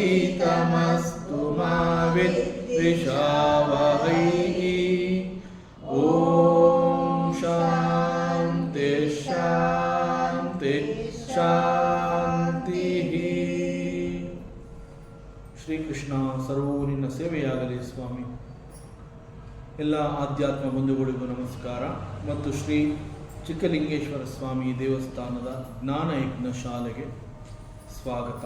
तेजस्विनावधीतमस्तु मा विद्विषावहै। ॐ शान्ति शान्ति ಶಾಂತಿಃ. ಶ್ರೀಕೃಷ್ಣ ಸರ್ವೂ ನಿನ್ನ ಸೇವೆಯಾಗಲಿ ಸ್ವಾಮಿ. ಎಲ್ಲ ಆಧ್ಯಾತ್ಮ ಬಂಧುಗಳಿಗೂ ನಮಸ್ಕಾರ ಮತ್ತು ಶ್ರೀ ಚಿಕ್ಕಲಿಂಗೇಶ್ವರ ಸ್ವಾಮಿ ದೇವಸ್ಥಾನದ ಜ್ಞಾನಯಜ್ಞ ಶಾಲೆಗೆ ಸ್ವಾಗತ.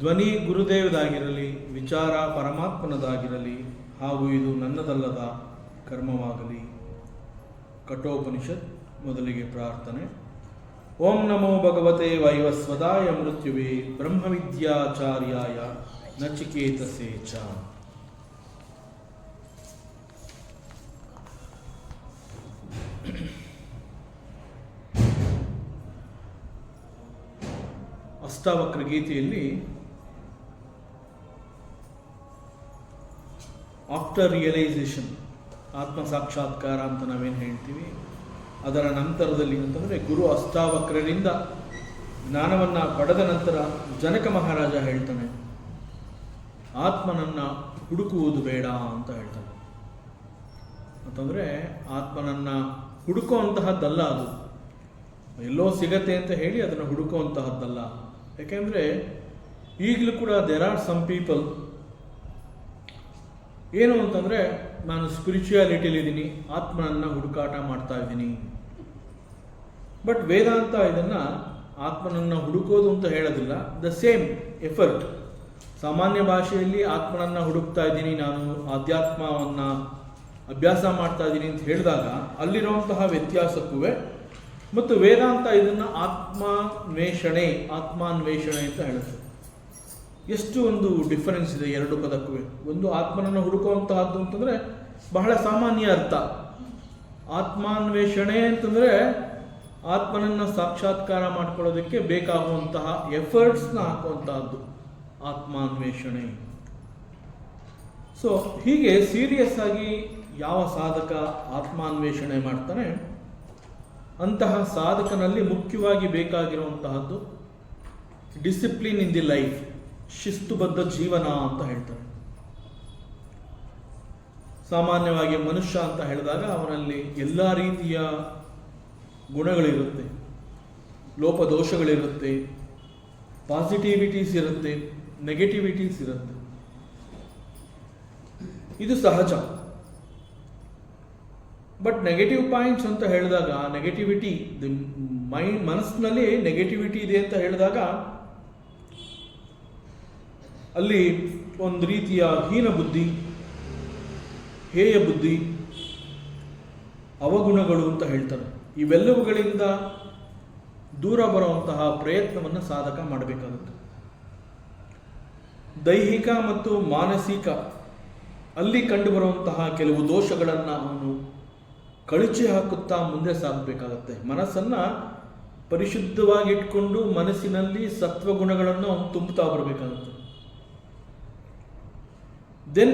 ಧ್ವನಿ ಗುರುದೇವದಾಗಿರಲಿ, ವಿಚಾರ ಪರಮಾತ್ಮನದಾಗಿರಲಿ, ಹಾಗೂ ಇದು ನನ್ನದಲ್ಲದ ಕರ್ಮವಾಗಲಿ. ಕಠೋಪನಿಷತ್. ಮೊದಲಿಗೆ ಪ್ರಾರ್ಥನೆ. ಓಂ ನಮೋ ಭಗವತೆ ವೈವಸ್ವದಾಯ ಮೃತ್ಯುವೇ ಬ್ರಹ್ಮವಿದ್ಯಾಚಾರ್ಯಾಯ ನಚಿಕೇತಸೇ ಚ. ಅಷ್ಟಾವಕ್ರ ಗೀತೆಯಲ್ಲಿ ಆಫ್ಟರ್ ರಿಯಲೈಸೇಷನ್, ಆತ್ಮ ಸಾಕ್ಷಾತ್ಕಾರ ಅಂತ ನಾವೇನು ಹೇಳ್ತೀವಿ, ಅದರ ನಂತರದಲ್ಲಿ ಅಂತಂದರೆ ಗುರು ಅಷ್ಟಾವಕ್ರರಿಂದ ಜ್ಞಾನವನ್ನು ಪಡೆದ ನಂತರ ಜನಕ ಮಹಾರಾಜ ಹೇಳ್ತಾನೆ, ಆತ್ಮನನ್ನು ಹುಡುಕುವುದು ಬೇಡ ಅಂತ ಹೇಳ್ತಾನೆ. ಅಂತಂದರೆ ಆತ್ಮನನ್ನು ಹುಡುಕುವಂತಹದ್ದಲ್ಲ, ಅದು ಎಲ್ಲೋ ಸಿಗತ್ತೆ ಅಂತ ಹೇಳಿ ಅದನ್ನು ಹುಡುಕುವಂತಹದ್ದಲ್ಲ. ಯಾಕೆಂದರೆ ಈಗಲೂ ಕೂಡ ದೇರ್ ಆರ್ ಸಮ್ ಪೀಪಲ್ ಏನು ಅಂತಂದರೆ, ನಾನು ಸ್ಪಿರಿಚುಯಾಲಿಟಿಲಿದ್ದೀನಿ, ಆತ್ಮನನ್ನು ಹುಡುಕಾಟ ಮಾಡ್ತಾ ಇದ್ದೀನಿ. ಬಟ್ ವೇದಾಂತ ಇದನ್ನು ಆತ್ಮನನ್ನು ಹುಡುಕೋದು ಅಂತ ಹೇಳೋದಿಲ್ಲ. The same effort. ಸಾಮಾನ್ಯ ಭಾಷೆಯಲ್ಲಿ ಆತ್ಮನನ್ನು ಹುಡುಕ್ತಾ ಇದ್ದೀನಿ, ನಾನು ಆಧ್ಯಾತ್ಮವನ್ನು ಅಭ್ಯಾಸ ಮಾಡ್ತಾ ಇದ್ದೀನಿ ಅಂತ ಹೇಳಿದಾಗ ಅಲ್ಲಿರುವಂತಹ ವ್ಯತ್ಯಾಸಕ್ಕೂ ಮತ್ತು ವೇದಾಂತ ಇದನ್ನು ಆತ್ಮಾನ್ವೇಷಣೆ ಅಂತ ಹೇಳುತ್ತೆ. ಎಷ್ಟು ಒಂದು ಡಿಫರೆನ್ಸ್ ಇದೆ ಎರಡು ಪದಕ್ಕೂ. ಒಂದು ಆತ್ಮನನ್ನು ಹುಡುಕುವಂತಹದ್ದು ಅಂತಂದರೆ ಬಹಳ ಸಾಮಾನ್ಯ ಅರ್ಥ. ಆತ್ಮಾನ್ವೇಷಣೆ ಅಂತಂದರೆ ಆತ್ಮನನ್ನು ಸಾಕ್ಷಾತ್ಕಾರ ಮಾಡ್ಕೊಳ್ಳೋದಕ್ಕೆ ಬೇಕಾಗುವಂತಹ ಎಫರ್ಟ್ಸ್ನ ಹಾಕುವಂತಹದ್ದು ಆತ್ಮಾನ್ವೇಷಣೆ. ಸೊ ಹೀಗೆ ಸೀರಿಯಸ್ ಆಗಿ ಯಾವ ಸಾಧಕ ಆತ್ಮಾನ್ವೇಷಣೆ ಮಾಡ್ತಾನೆ ಅಂತಹ ಸಾಧಕನಲ್ಲಿ ಮುಖ್ಯವಾಗಿ ಬೇಕಾಗಿರುವಂತಹದ್ದು ಡಿಸಿಪ್ಲಿನ್ ಇನ್ ದಿ ಲೈಫ್, ಶಿಸ್ತುಬದ್ಧ ಜೀವನ ಅಂತ ಹೇಳ್ತಾರೆ. ಸಾಮಾನ್ಯವಾಗಿ ಮನುಷ್ಯ ಅಂತ ಹೇಳಿದಾಗ ಅವನಲ್ಲಿ ಎಲ್ಲ ರೀತಿಯ ಗುಣಗಳಿರುತ್ತೆ, ಲೋಪದೋಷಗಳಿರುತ್ತೆ, ಪಾಸಿಟಿವಿಟೀಸ್ ಇರುತ್ತೆ, ನೆಗೆಟಿವಿಟೀಸ್ ಇರುತ್ತೆ. ಇದು ಸಹಜ. ಬಟ್ ನೆಗೆಟಿವ್ ಪಾಯಿಂಟ್ಸ್ ಅಂತ ಹೇಳಿದಾಗ, ನೆಗೆಟಿವಿಟಿ ಮನಸ್ಸಿನಲ್ಲಿ ನೆಗೆಟಿವಿಟಿ ಇದೆ ಅಂತ ಹೇಳಿದಾಗ ಅಲ್ಲಿ ಒಂದು ರೀತಿಯ ಹೀನ ಬುದ್ಧಿ, ಹೇಯ ಬುದ್ಧಿ, ಅವಗುಣಗಳು ಅಂತ ಹೇಳ್ತಾರೆ. ಇವೆಲ್ಲವುಗಳಿಂದ ದೂರ ಬರುವಂತಹ ಪ್ರಯತ್ನವನ್ನು ಸಾಧಕ ಮಾಡಬೇಕಾಗುತ್ತೆ. ದೈಹಿಕ ಮತ್ತು ಮಾನಸಿಕ ಅಲ್ಲಿ ಕಂಡುಬರುವಂತಹ ಕೆಲವು ದೋಷಗಳನ್ನು ಅವನು ಕಳಚಿ ಹಾಕುತ್ತಾ ಮುಂದೆ ಸಾಗಬೇಕಾಗತ್ತೆ. ಮನಸ್ಸನ್ನು ಪರಿಶುದ್ಧವಾಗಿ ಇಟ್ಕೊಂಡು ಮನಸ್ಸಿನಲ್ಲಿ ಸತ್ವಗುಣಗಳನ್ನು ಅವನು ತುಂಬುತ್ತಾ ಬರಬೇಕಾಗುತ್ತೆ. then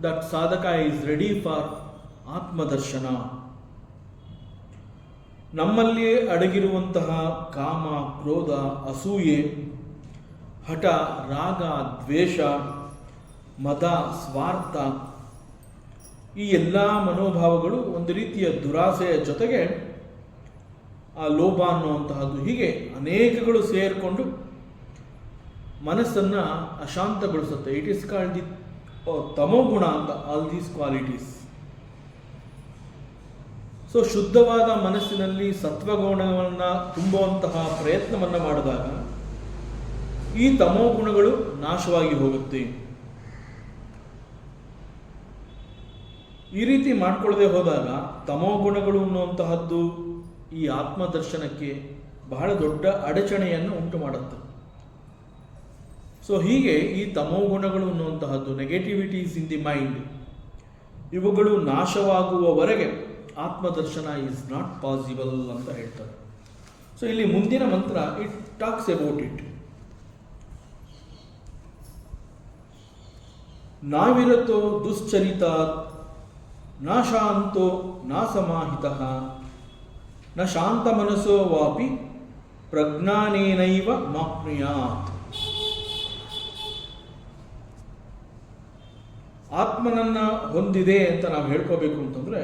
that sadhaka is ready for Atmadarshan. ನಮ್ಮಲ್ಲಿ ಅಡಗಿರುವಂತಹ ಕಾಮ, ಕ್ರೋಧ, ಅಸೂಯೆ, ಹಠ, ರಾಗ, ದ್ವೇಷ, ಮದ, ಸ್ವಾರ್ಥ, ಈ ಎಲ್ಲ ಮನೋಭಾವಗಳು ಒಂದು ರೀತಿಯ ದುರಾಸೆಯ ಜೊತೆಗೆ ಆ ಲೋಭ ಅನ್ನುವಂತಹದ್ದು, ಹೀಗೆ ಅನೇಕಗಳು ಸೇರಿಕೊಂಡು ಮನಸ್ಸನ್ನು ಅಶಾಂತಗೊಳಿಸುತ್ತೆ. ಇಟ್ ಈಸ್ ಕಾಲ್ಡ್ ದಿ ತಮೋಗುಣ ಅಂತ, ಆಲ್ ದೀಸ್ ಕ್ವಾಲಿಟೀಸ್. ಸೊ ಶುದ್ಧವಾದ ಮನಸ್ಸಿನಲ್ಲಿ ಸತ್ವಗುಣವನ್ನು ತುಂಬುವಂತಹ ಪ್ರಯತ್ನವನ್ನು ಮಾಡಿದಾಗ ಈ ತಮೋ ಗುಣಗಳು ನಾಶವಾಗಿ ಹೋಗುತ್ತೆ. ಈ ರೀತಿ ಮಾಡ್ಕೊಳ್ಳದೆ ಹೋದಾಗ ತಮೋ ಗುಣಗಳು ಅನ್ನುವಂತಹದ್ದು ಈ ಆತ್ಮದರ್ಶನಕ್ಕೆ ಬಹಳ ದೊಡ್ಡ ಅಡಚಣೆಯನ್ನು ಉಂಟು ಮಾಡುತ್ತೆ. ಸೊ ಹೀಗೆ ಈ ತಮೋ ಗುಣಗಳು ಅನ್ನುವಂತಹದ್ದು, ನೆಗೆಟಿವಿಟೀಸ್ ಇನ್ ದಿ ಮೈಂಡ್, ಇವುಗಳು ನಾಶವಾಗುವವರೆಗೆ ಆತ್ಮದರ್ಶನ ಈಸ್ ನಾಟ್ ಪಾಸಿಬಲ್ ಅಂತ ಹೇಳ್ತಾರೆ. ಸೊ ಇಲ್ಲಿ ಮುಂದಿನ ಮಂತ್ರ ಇಟ್ ಟಾಕ್ಸ್ ಅಬೌಟ್ ಇಟ್. ನಾವಿರತೋ ದುಶ್ಚರಿತ ನ ಶಾಂತೋ ನ ಸಮಾಹಿತಃ ನ ಶಾಂತ ಮನಸೋ ವಾಪಿ ಪ್ರಜ್ಞಾನೇನೈವ ಮಾಪ್ನುಯಾತ್. ಆತ್ಮನನ್ನ ಹೊಂದಿದೆ ಅಂತ ನಾವು ಹೇಳ್ಕೋಬೇಕು ಅಂತಂದ್ರೆ,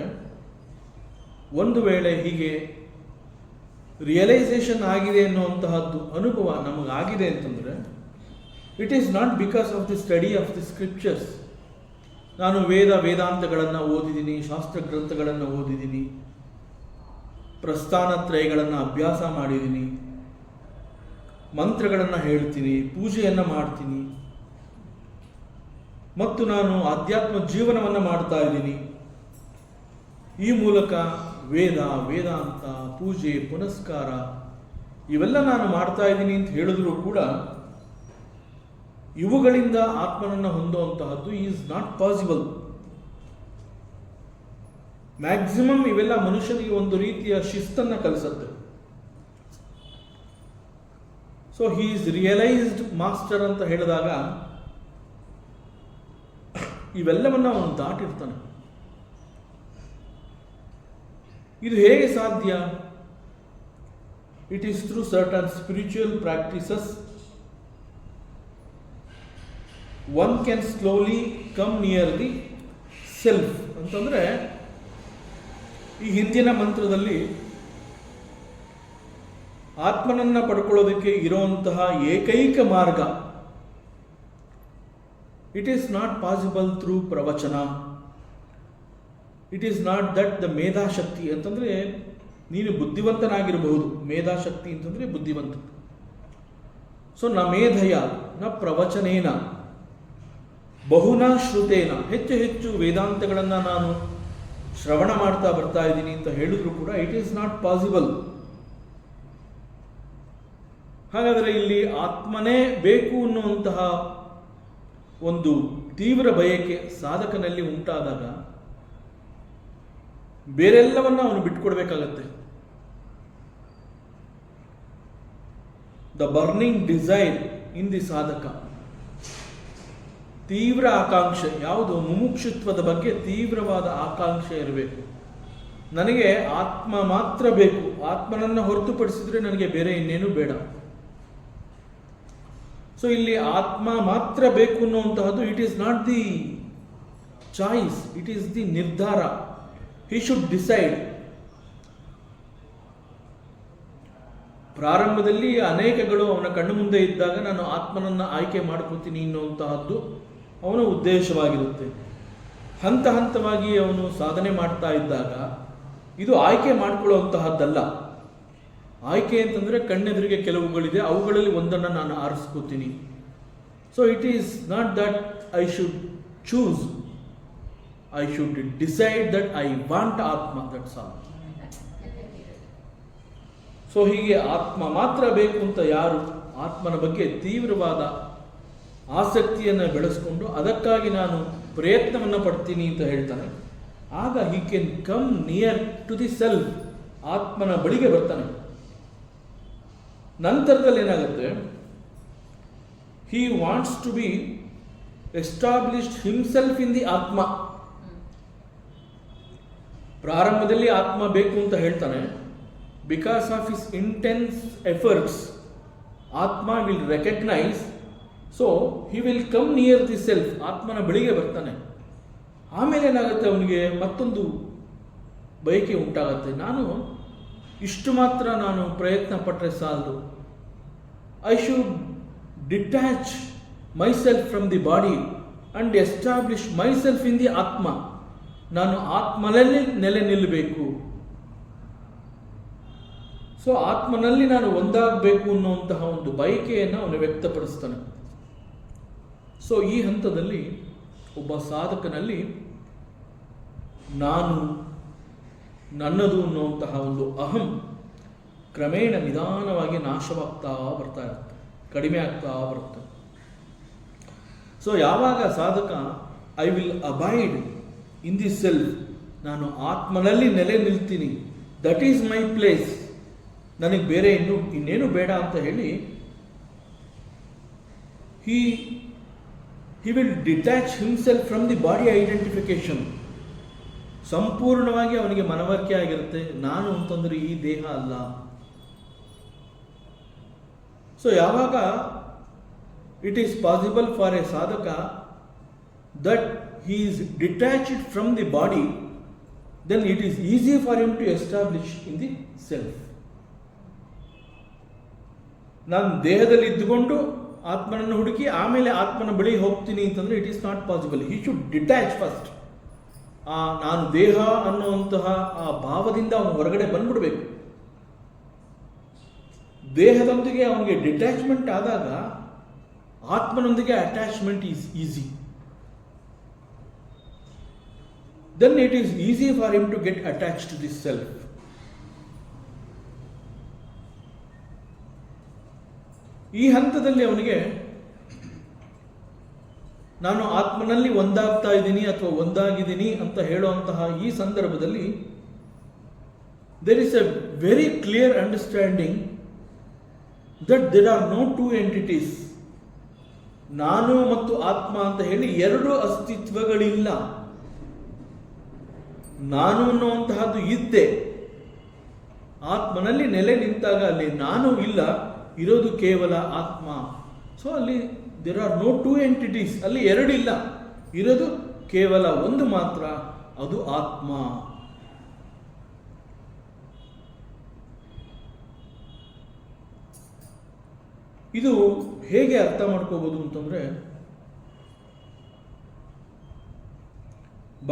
ಒಂದು ವೇಳೆ ಹೀಗೆ ರಿಯಲೈಸೇಷನ್ ಆಗಿದೆ ಅನ್ನುವಂತಹದ್ದು ಅನುಭವ ನಮಗಾಗಿದೆ ಅಂತಂದರೆ, it is not because of the study of the scriptures. ನಾನು ವೇದಾಂತಗಳನ್ನು ಓದಿದ್ದೀನಿ, ಶಾಸ್ತ್ರ ಗ್ರಂಥಗಳನ್ನು ಓದಿದ್ದೀನಿ, ಪ್ರಸ್ಥಾನತ್ರಯಗಳನ್ನು ಅಭ್ಯಾಸ ಮಾಡಿದ್ದೀನಿ, ಮಂತ್ರಗಳನ್ನು ಹೇಳ್ತೀನಿ, ಪೂಜೆಯನ್ನು ಮಾಡ್ತೀನಿ, ಮತ್ತು ನಾನು ಆಧ್ಯಾತ್ಮ ಜೀವನವನ್ನು ಮಾಡ್ತಾ ಇದ್ದೀನಿ. ಈ ಮೂಲಕ ವೇದಾಂತ, ಪೂಜೆ, ಪುನಸ್ಕಾರ ಇವೆಲ್ಲ ನಾನು ಮಾಡ್ತಾ ಇದ್ದೀನಿ ಅಂತ ಹೇಳಿದ್ರು ಕೂಡ ಇವುಗಳಿಂದ ಆತ್ಮನನ್ನು ಹೊಂದುವಂತಹದ್ದು ಈಸ್ ನಾಟ್ ಪಾಸಿಬಲ್. ಮ್ಯಾಕ್ಸಿಮಮ್ ಇವೆಲ್ಲ ಮನುಷ್ಯನಿಗೆ ಒಂದು ರೀತಿಯ ಶಿಸ್ತನ್ನು ಕಲಿಸುತ್ತೆ. So he is realised master ಅಂತ ಹೇಳಿದಾಗ ಇವೆಲ್ಲವನ್ನ ಅವನು ದಾಟಿರ್ತಾನೆ. ಇದು ಹೇಗೆ ಸಾಧ್ಯ? It is through certain spiritual practices one can slowly come near the self. ಅಂತಂದ್ರೆ ಈ ಹಿಂದಿನ ಮಂತ್ರದಲ್ಲಿ ಆತ್ಮನನ್ನ ಪಡ್ಕೊಳ್ಳೋದಕ್ಕೆ ಇರುವಂತಹ ಏಕೈಕ ಮಾರ್ಗ, it is not possible through ಪ್ರವಚನ. It is not that the ಮೇಧಾಶಕ್ತಿ ಅಂತಂದ್ರೆ ನೀನು ಬುದ್ಧಿವಂತನಾಗಿರಬಹುದು. ಮೇಧಾಶಕ್ತಿ ಅಂತಂದ್ರೆ ಬುದ್ಧಿವಂತ. ಸೊ ನ ಮೇಧಯ ನ ಪ್ರವಚನೇನ ಬಹುನ ಶ್ರುತೇನ, ಹೆಚ್ಚು ಹೆಚ್ಚು ವೇದಾಂತಗಳನ್ನು ನಾನು ಶ್ರವಣ ಮಾಡ್ತಾ ಬರ್ತಾ ಇದ್ದೀನಿ ಅಂತ ಹೇಳಿದ್ರು ಕೂಡ ಇಟ್ ಈಸ್ ನಾಟ್ ಪಾಸಿಬಲ್. ಹಾಗಾದರೆ ಇಲ್ಲಿ ಆತ್ಮನೇ ಬೇಕು ಅನ್ನುವಂತಹ ಒಂದು ತೀವ್ರ ಬಯಕೆ ಸಾಧಕನಲ್ಲಿ ಉಂಟಾದಾಗ ಬೇರೆಲ್ಲವನ್ನ ಅವನು ಬಿಟ್ಕೊಡ್ಬೇಕಾಗತ್ತೆ. The burning desire in the ಸಾಧಕ, ತೀವ್ರ ಆಕಾಂಕ್ಷೆ ಯಾವುದು? ಮುಮುಕ್ಷುತ್ವದ ಬಗ್ಗೆ ತೀವ್ರವಾದ ಆಕಾಂಕ್ಷೆ ಇರಬೇಕು. ನನಗೆ ಆತ್ಮ ಮಾತ್ರ ಬೇಕು, ಆತ್ಮನನ್ನು ಹೊರತುಪಡಿಸಿದ್ರೆ ನನಗೆ ಬೇರೆ ಇನ್ನೇನು ಬೇಡ. ಸೊ ಇಲ್ಲಿ ಆತ್ಮ ಮಾತ್ರ ಬೇಕು ಅನ್ನುವಂತಹದ್ದು it is not the choice, it is the ನಿರ್ಧಾರ. He should decide. ಪ್ರಾರಂಭದಲ್ಲಿ ಅನೇಕಗಳು ಅವನ ಕಣ್ಣು ಮುಂದೆ ಇದ್ದಾಗ ನಾನು ಆತ್ಮನನ್ನ ಆಯ್ಕೆ ಮಾಡ್ಕೋತೀನಿ ಅನ್ನುವಂತಹದ್ದು ಅವನ ಉದ್ದೇಶವಾಗಿರುತ್ತೆ. ಹಂತ ಹಂತವಾಗಿ ಅವನು ಸಾಧನೆ ಮಾಡ್ತಾ ಇದ್ದಾಗ ಇದು ಆಯ್ಕೆ ಮಾಡಿಕೊಳ್ಳುವಂತಹದ್ದಲ್ಲ. ಆಯ್ಕೆ ಅಂತಂದರೆ ಕಣ್ಣೆದುರಿಗೆ ಕೆಲವುಗಳಿದೆ, ಅವುಗಳಲ್ಲಿ ಒಂದನ್ನು ನಾನು ಆರಿಸ್ಕೋತೀನಿ. So it is not that I should choose, I should decide that I want ಆತ್ಮ, ದಟ್ಸ್ ಆಲ್. ಸೊ ಹೀಗೆ ಆತ್ಮ ಮಾತ್ರ ಬೇಕು ಅಂತ ಯಾರು ಆತ್ಮನ ಬಗ್ಗೆ ತೀವ್ರವಾದ ಆಸಕ್ತಿಯನ್ನು ಬೆಳೆಸ್ಕೊಂಡು ಅದಕ್ಕಾಗಿ ನಾನು ಪ್ರಯತ್ನವನ್ನು ಪಡ್ತೀನಿ ಅಂತ ಹೇಳ್ತಾನೆ, ಆಗ he can come near to the self, ಆತ್ಮನ ಬಳಿಗೆ ಬರ್ತಾನೆ. ನಂತರದಲ್ಲಿ ಏನಾಗುತ್ತೆ, he wants to be established himself in the ಆತ್ಮ. ಪ್ರಾರಂಭದಲ್ಲಿ ಆತ್ಮ ಬೇಕು ಅಂತ ಹೇಳ್ತಾನೆ. Because of his intense efforts ಆತ್ಮ will recognise, so he will come near the self, ಆತ್ಮನ ಬಳಿಗೆ ಬರ್ತಾನೆ. ಆಮೇಲೆ ಏನಾಗುತ್ತೆ, ಅವನಿಗೆ ಮತ್ತೊಂದು ಬಯಕೆ ಉಂಟಾಗತ್ತೆ. ನಾನು ಇಷ್ಟು ಮಾತ್ರ ನಾನು ಪ್ರಯತ್ನ ಪಟ್ಟರೆ ಸಾಲದು, I should detach myself from the body and establish myself in the ಆತ್ಮ. ನಾನು ಆತ್ಮನಲ್ಲಿ ನೆಲೆ ನಿಲ್ಲಬೇಕು. ಸೊ ಆತ್ಮನಲ್ಲಿ ನಾನು ಒಂದಾಗಬೇಕು ಅನ್ನುವಂತಹ ಒಂದು ಬಯಕೆಯನ್ನು ಅವನು ವ್ಯಕ್ತಪಡಿಸ್ತಾನೆ. ಸೊ ಈ ಹಂತದಲ್ಲಿ ಒಬ್ಬ ಸಾಧಕನಲ್ಲಿ ನಾನು, ನನ್ನದು ಅನ್ನುವಂತಹ ಒಂದು ಅಹಂ ಕ್ರಮೇಣ ನಿಧಾನವಾಗಿ ನಾಶವಾಗ್ತಾ ಬರ್ತಾ ಇರುತ್ತೆ, ಕಡಿಮೆ ಆಗ್ತಾ ಬರುತ್ತೆ. ಸೊ ಯಾವಾಗ ಸಾಧಕ I will abide in the self, ನಾನು ಆತ್ಮನಲ್ಲಿ ನೆಲೆ ನಿಲ್ತೀನಿ, ದಟ್ ಈಸ್ ಮೈ ಪ್ಲೇಸ್, ನನಗೆ ಬೇರೆ ಇನ್ನೇನು ಬೇಡ ಅಂತ ಹೇಳಿ he will detach himself from the body identification. ಸಂಪೂರ್ಣವಾಗಿ ಅವನಿಗೆ ಮನವರಿಕೆ ಆಗಿರುತ್ತೆ, ನಾನು ಅಂತಂದ್ರೆ ಈ ದೇಹ ಅಲ್ಲ. ಸೊ ಯಾವಾಗ it is possible for A ಸಾಧಕ that he is detached from the body, then it is easy for him to establish in the self. ನಾನು ದೇಹದಲ್ಲಿ ಇದ್ದುಕೊಂಡು ಆತ್ಮನನ್ನು ಹುಡುಕಿ ಆಮೇಲೆ ಆತ್ಮನ ಬಳಿ ಹೋಗ್ತೀನಿ ಅಂತಂದ್ರೆ it is not possible. He should detach first. ನಾನು ದೇಹ ಅನ್ನುವಂತಹ ಆ ಭಾವದಿಂದ ಅವನು ಹೊರಗಡೆ ಬಂದ್ಬಿಡ್ಬೇಕು. ದೇಹದೊಂದಿಗೆ ಅವನಿಗೆ ಡಿಟ್ಯಾಚ್ಮೆಂಟ್ ಆದಾಗ ಆತ್ಮನೊಂದಿಗೆ attachment is easy. Then it is easy for him to get attach to this self. ಈ ಹಂತದಲ್ಲಿ ಅವನಿಗೆ ನಾನು ಆತ್ಮನಲ್ಲಿ ಒಂದಾಗ್ತಾ ಇದ್ದೀನಿ ಅಥವಾ ಒಂದಾಗಿದ್ದೀನಿ ಅಂತ ಹೇಳುವಂತಹ ಈ ಸಂದರ್ಭದಲ್ಲಿ there is a very clear understanding that there are no two entities. ನಾನು ಮತ್ತು ಆತ್ಮ ಅಂತ ಹೇಳಿ ಎರಡು ಅಸ್ತಿತ್ವಗಳಿಲ್ಲ. ನಾನು ಅನ್ನುವಂತಹದ್ದು ಇದ್ದೆ, ಆತ್ಮನಲ್ಲಿ ನೆಲೆ ನಿಂತಾಗ ಅಲ್ಲಿ ನಾನು ಇಲ್ಲ, ಇರೋದು ಕೇವಲ ಆತ್ಮ. ಸೊ ಅಲ್ಲಿ there are no two entities, ಅಲ್ಲಿ ಎರಡಿಲ್ಲ, ಇರೋದು ಕೇವಲ ಒಂದು ಮಾತ್ರ, ಅದು ಆತ್ಮ. ಇದು ಹೇಗೆ ಅರ್ಥ ಮಾಡ್ಕೋಬಹುದು ಅಂತಂದ್ರೆ,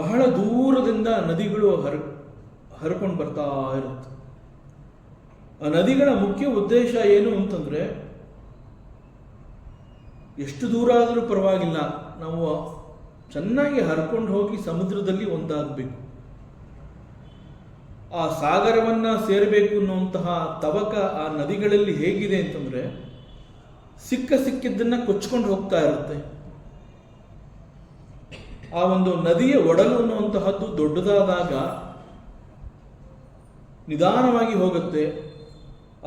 ಬಹಳ ದೂರದಿಂದ ನದಿಗಳು ಹರ್ಕೊಂಡು ಬರ್ತಾ ಇರುತ್ತೆ. ಆ ನದಿಗಳ ಮುಖ್ಯ ಉದ್ದೇಶ ಏನು ಅಂತಂದ್ರೆ, ಎಷ್ಟು ದೂರ ಆದರೂ ಪರವಾಗಿಲ್ಲ, ನಾವು ಚೆನ್ನಾಗಿ ಹರ್ಕೊಂಡು ಹೋಗಿ ಸಮುದ್ರದಲ್ಲಿ ಒಂದಾಗಬೇಕು. ಆ ಸಾಗರವನ್ನ ಸೇರಬೇಕು ಅನ್ನುವಂತಹ ತವಕ ಆ ನದಿಗಳಲ್ಲಿ ಹೇಗಿದೆ ಅಂತಂದ್ರೆ, ಸಿಕ್ಕಿದ್ದನ್ನ ಕೊಚ್ಕೊಂಡು ಹೋಗ್ತಾ ಇರುತ್ತೆ. ಆ ಒಂದು ನದಿಯ ಒಡಲು ಅನ್ನುವಂತಹದ್ದು ದೊಡ್ಡದಾದಾಗ ನಿಧಾನವಾಗಿ ಹೋಗುತ್ತೆ.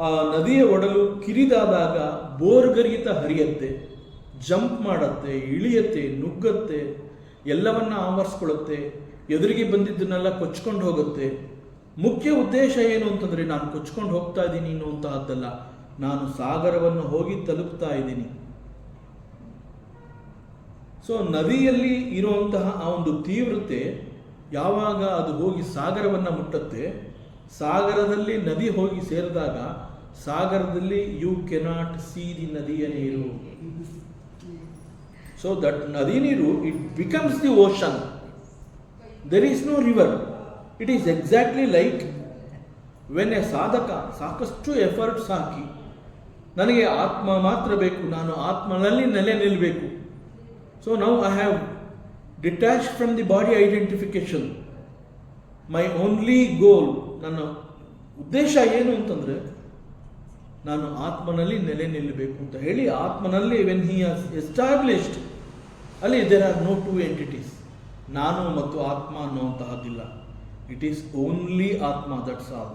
ಆ ನದಿಯ ಒಡಲು ಕಿರಿದಾದಾಗ ಬೋರ್ಗರಿತ ಹರಿಯತ್ತೆ, ಜಂಪ್ ಮಾಡತ್ತೆ, ಇಳಿಯತ್ತೆ, ನುಗ್ಗತ್ತೆ, ಎಲ್ಲವನ್ನ ಆವರಿಸ್ಕೊಳ್ಳುತ್ತೆ, ಎದುರಿಗೆ ಬಂದಿದ್ದನ್ನೆಲ್ಲ ಕೊಚ್ಕೊಂಡು ಹೋಗುತ್ತೆ. ಮುಖ್ಯ ಉದ್ದೇಶ ಏನು ಅಂತಂದ್ರೆ, ನಾನು ಕೊಚ್ಕೊಂಡು ಹೋಗ್ತಾ ಇದ್ದೀನಿ ಅನ್ನುವಂತಹದ್ದಲ್ಲ, ನಾನು ಸಾಗರವನ್ನು ಹೋಗಿ ತಲುಪ್ತಾ ಇದ್ದೀನಿ. ಸೊ ನದಿಯಲ್ಲಿ ಇರುವಂತಹ ಆ ಒಂದು ತೀವ್ರತೆ ಯಾವಾಗ ಅದು ಹೋಗಿ ಸಾಗರವನ್ನು ಮುಟ್ಟುತ್ತೆ, ಸಾಗರದಲ್ಲಿ ನದಿ ಹೋಗಿ ಸೇರಿದಾಗ ಸಾಗರದಲ್ಲಿ ಯು ಕೆನಾಟ್ ಸಿ ದಿ ನದಿಯ ನೀರು. ಸೊ ದಟ್ ನದಿ ನೀರು it becomes the ocean. There is no river. It is exactly like when a ಸಾಧಕ ಸಾಕಷ್ಟು ಎಫರ್ಟ್ಸ್ ಹಾಕಿ ನನಗೆ ಆತ್ಮ ಮಾತ್ರ ಬೇಕು, ನಾನು ಆತ್ಮನಲ್ಲಿ ನೆಲೆ ನಿಲ್ಲಬೇಕು. So now I have detached from the body identification. My only goal, ನನ್ನ ಉದ್ದೇಶ ಏನು ಅಂತಂದರೆ ನಾನು ಆತ್ಮನಲ್ಲಿ ನೆಲೆ ನಿಲ್ಲಬೇಕು ಅಂತ ಹೇಳಿ ಆತ್ಮನಲ್ಲಿ ವೆನ್ ಹಿ ಹ್ಯಾಸ್ ಎಸ್ಟಾಬ್ಲಿಷ್ಡ್, ಅಲ್ಲಿ there are no two entities. ನಾನು ಮತ್ತು ಆತ್ಮ ಅನ್ನುವಂತಹದ್ದಿಲ್ಲ. ಇಟ್ ಈಸ್ ಓನ್ಲಿ ಆತ್ಮ, that's all.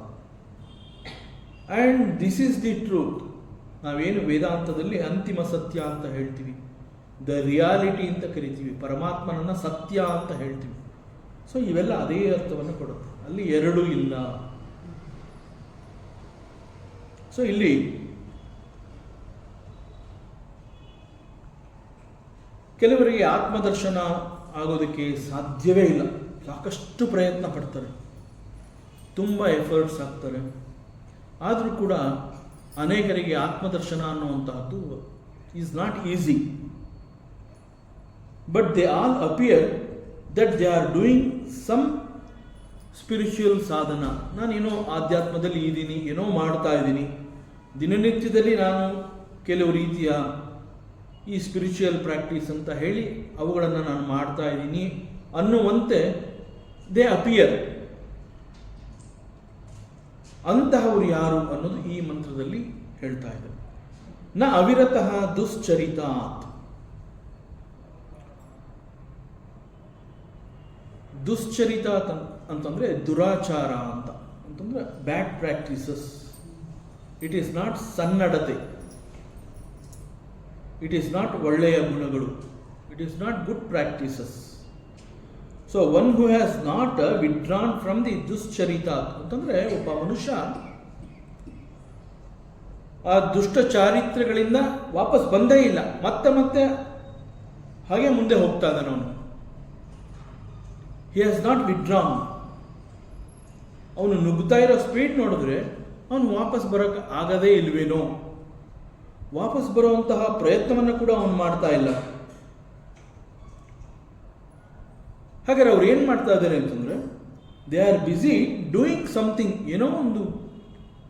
And this is the truth. ನಾವೇನು ವೇದಾಂತದಲ್ಲಿ ಅಂತಿಮ ಸತ್ಯ ಅಂತ ಹೇಳ್ತೀವಿ, ದ ರಿಯಾಲಿಟಿ ಅಂತ ಕರಿತೀವಿ, ಪರಮಾತ್ಮನನ್ನ ಸತ್ಯ ಅಂತ ಹೇಳ್ತೀವಿ. ಸೊ ಇವೆಲ್ಲ ಅದೇ ಅರ್ಥವನ್ನು ಕೊಡುತ್ತೆ, ಅಲ್ಲಿ ಎರಡೂ ಇಲ್ಲ. ಸೊ ಇಲ್ಲಿ ಕೆಲವರಿಗೆ ಆತ್ಮದರ್ಶನ ಆಗೋದಕ್ಕೆ ಸಾಧ್ಯವೇ ಇಲ್ಲ, ಸಾಕಷ್ಟು ಪ್ರಯತ್ನ ಪಡ್ತಾರೆ, ತುಂಬ ಎಫರ್ಟ್ಸ್ ಹಾಕ್ತಾರೆ. ಆದರೂ ಕೂಡ ಅನೇಕರಿಗೆ ಆತ್ಮದರ್ಶನ ಅನ್ನುವಂತಹದ್ದು is not easy. But they all appear that they are doing some spiritual ಸಾಧನ, ನಾನೇನೋ ಆಧ್ಯಾತ್ಮದಲ್ಲಿ ಇದ್ದೀನಿ, ಏನೋ ಮಾಡ್ತಾ ಇದ್ದೀನಿ, ದಿನನಿತ್ಯದಲ್ಲಿ ನಾನು ಕೆಲವು ರೀತಿಯ ಈ ಸ್ಪಿರಿಚುವಲ್ ಪ್ರಾಕ್ಟೀಸ್ ಅಂತ ಹೇಳಿ ಅವುಗಳನ್ನು ನಾನು ಮಾಡ್ತಾ ಇದ್ದೀನಿ ಅನ್ನುವಂತೆ ದೇ ಅಪಿಯರ್. ಅಂತಹವರು ಯಾರು ಅನ್ನೋದು ಈ ಮಂತ್ರದಲ್ಲಿ ಹೇಳ್ತಾ ಇದ್ದಾರೆ. ನ ಅವಿರತಃ ದುಶ್ಚರಿತಾತ್. ದುಶ್ಚರಿತ ಅಂತಂದ್ರೆ ದುರಾಚಾರ ಅಂತಂದ್ರೆ bad practices. It is not ಸನ್ನಡತೆ, ಇಟ್ ಈಸ್ ನಾಟ್ ಒಳ್ಳೆಯ ಗುಣಗಳು, it is not good practices. So one who has not withdrawn from the ದುಶ್ಚರಿತ ಅಂತಂದ್ರೆ ಒಬ್ಬ ಮನುಷ್ಯ ಆ ದುಷ್ಟ ಚಾರಿತ್ರ್ಯಗಳಿಂದ ವಾಪಸ್ ಬಂದೇ ಇಲ್ಲ, ಮತ್ತೆ ಮತ್ತೆ ಹಾಗೆ ಮುಂದೆ ಹೋಗ್ತಾ ಇದ್ದಾನೆ ಅವನು. He has not withdrawn. ಅವನು ನುಗ್ಗುತ್ತಾ ಇರೋ ಸ್ಪೀಡ್ ನೋಡಿದ್ರೆ ಅವನು ವಾಪಸ್ ಬರೋಕ್ಕೆ ಆಗದೇ ಇಲ್ವೇನೋ, ವಾಪಸ್ ಬರುವಂತಹ ಪ್ರಯತ್ನವನ್ನು ಕೂಡ ಅವನು ಮಾಡ್ತಾ ಇಲ್ಲ. ಹಾಗಾದ್ರೆ ಅವ್ರು ಏನು ಮಾಡ್ತಾ ಇದ್ದಾರೆ ಅಂತಂದ್ರೆ, they are busy doing something. ಏನೋ ಒಂದು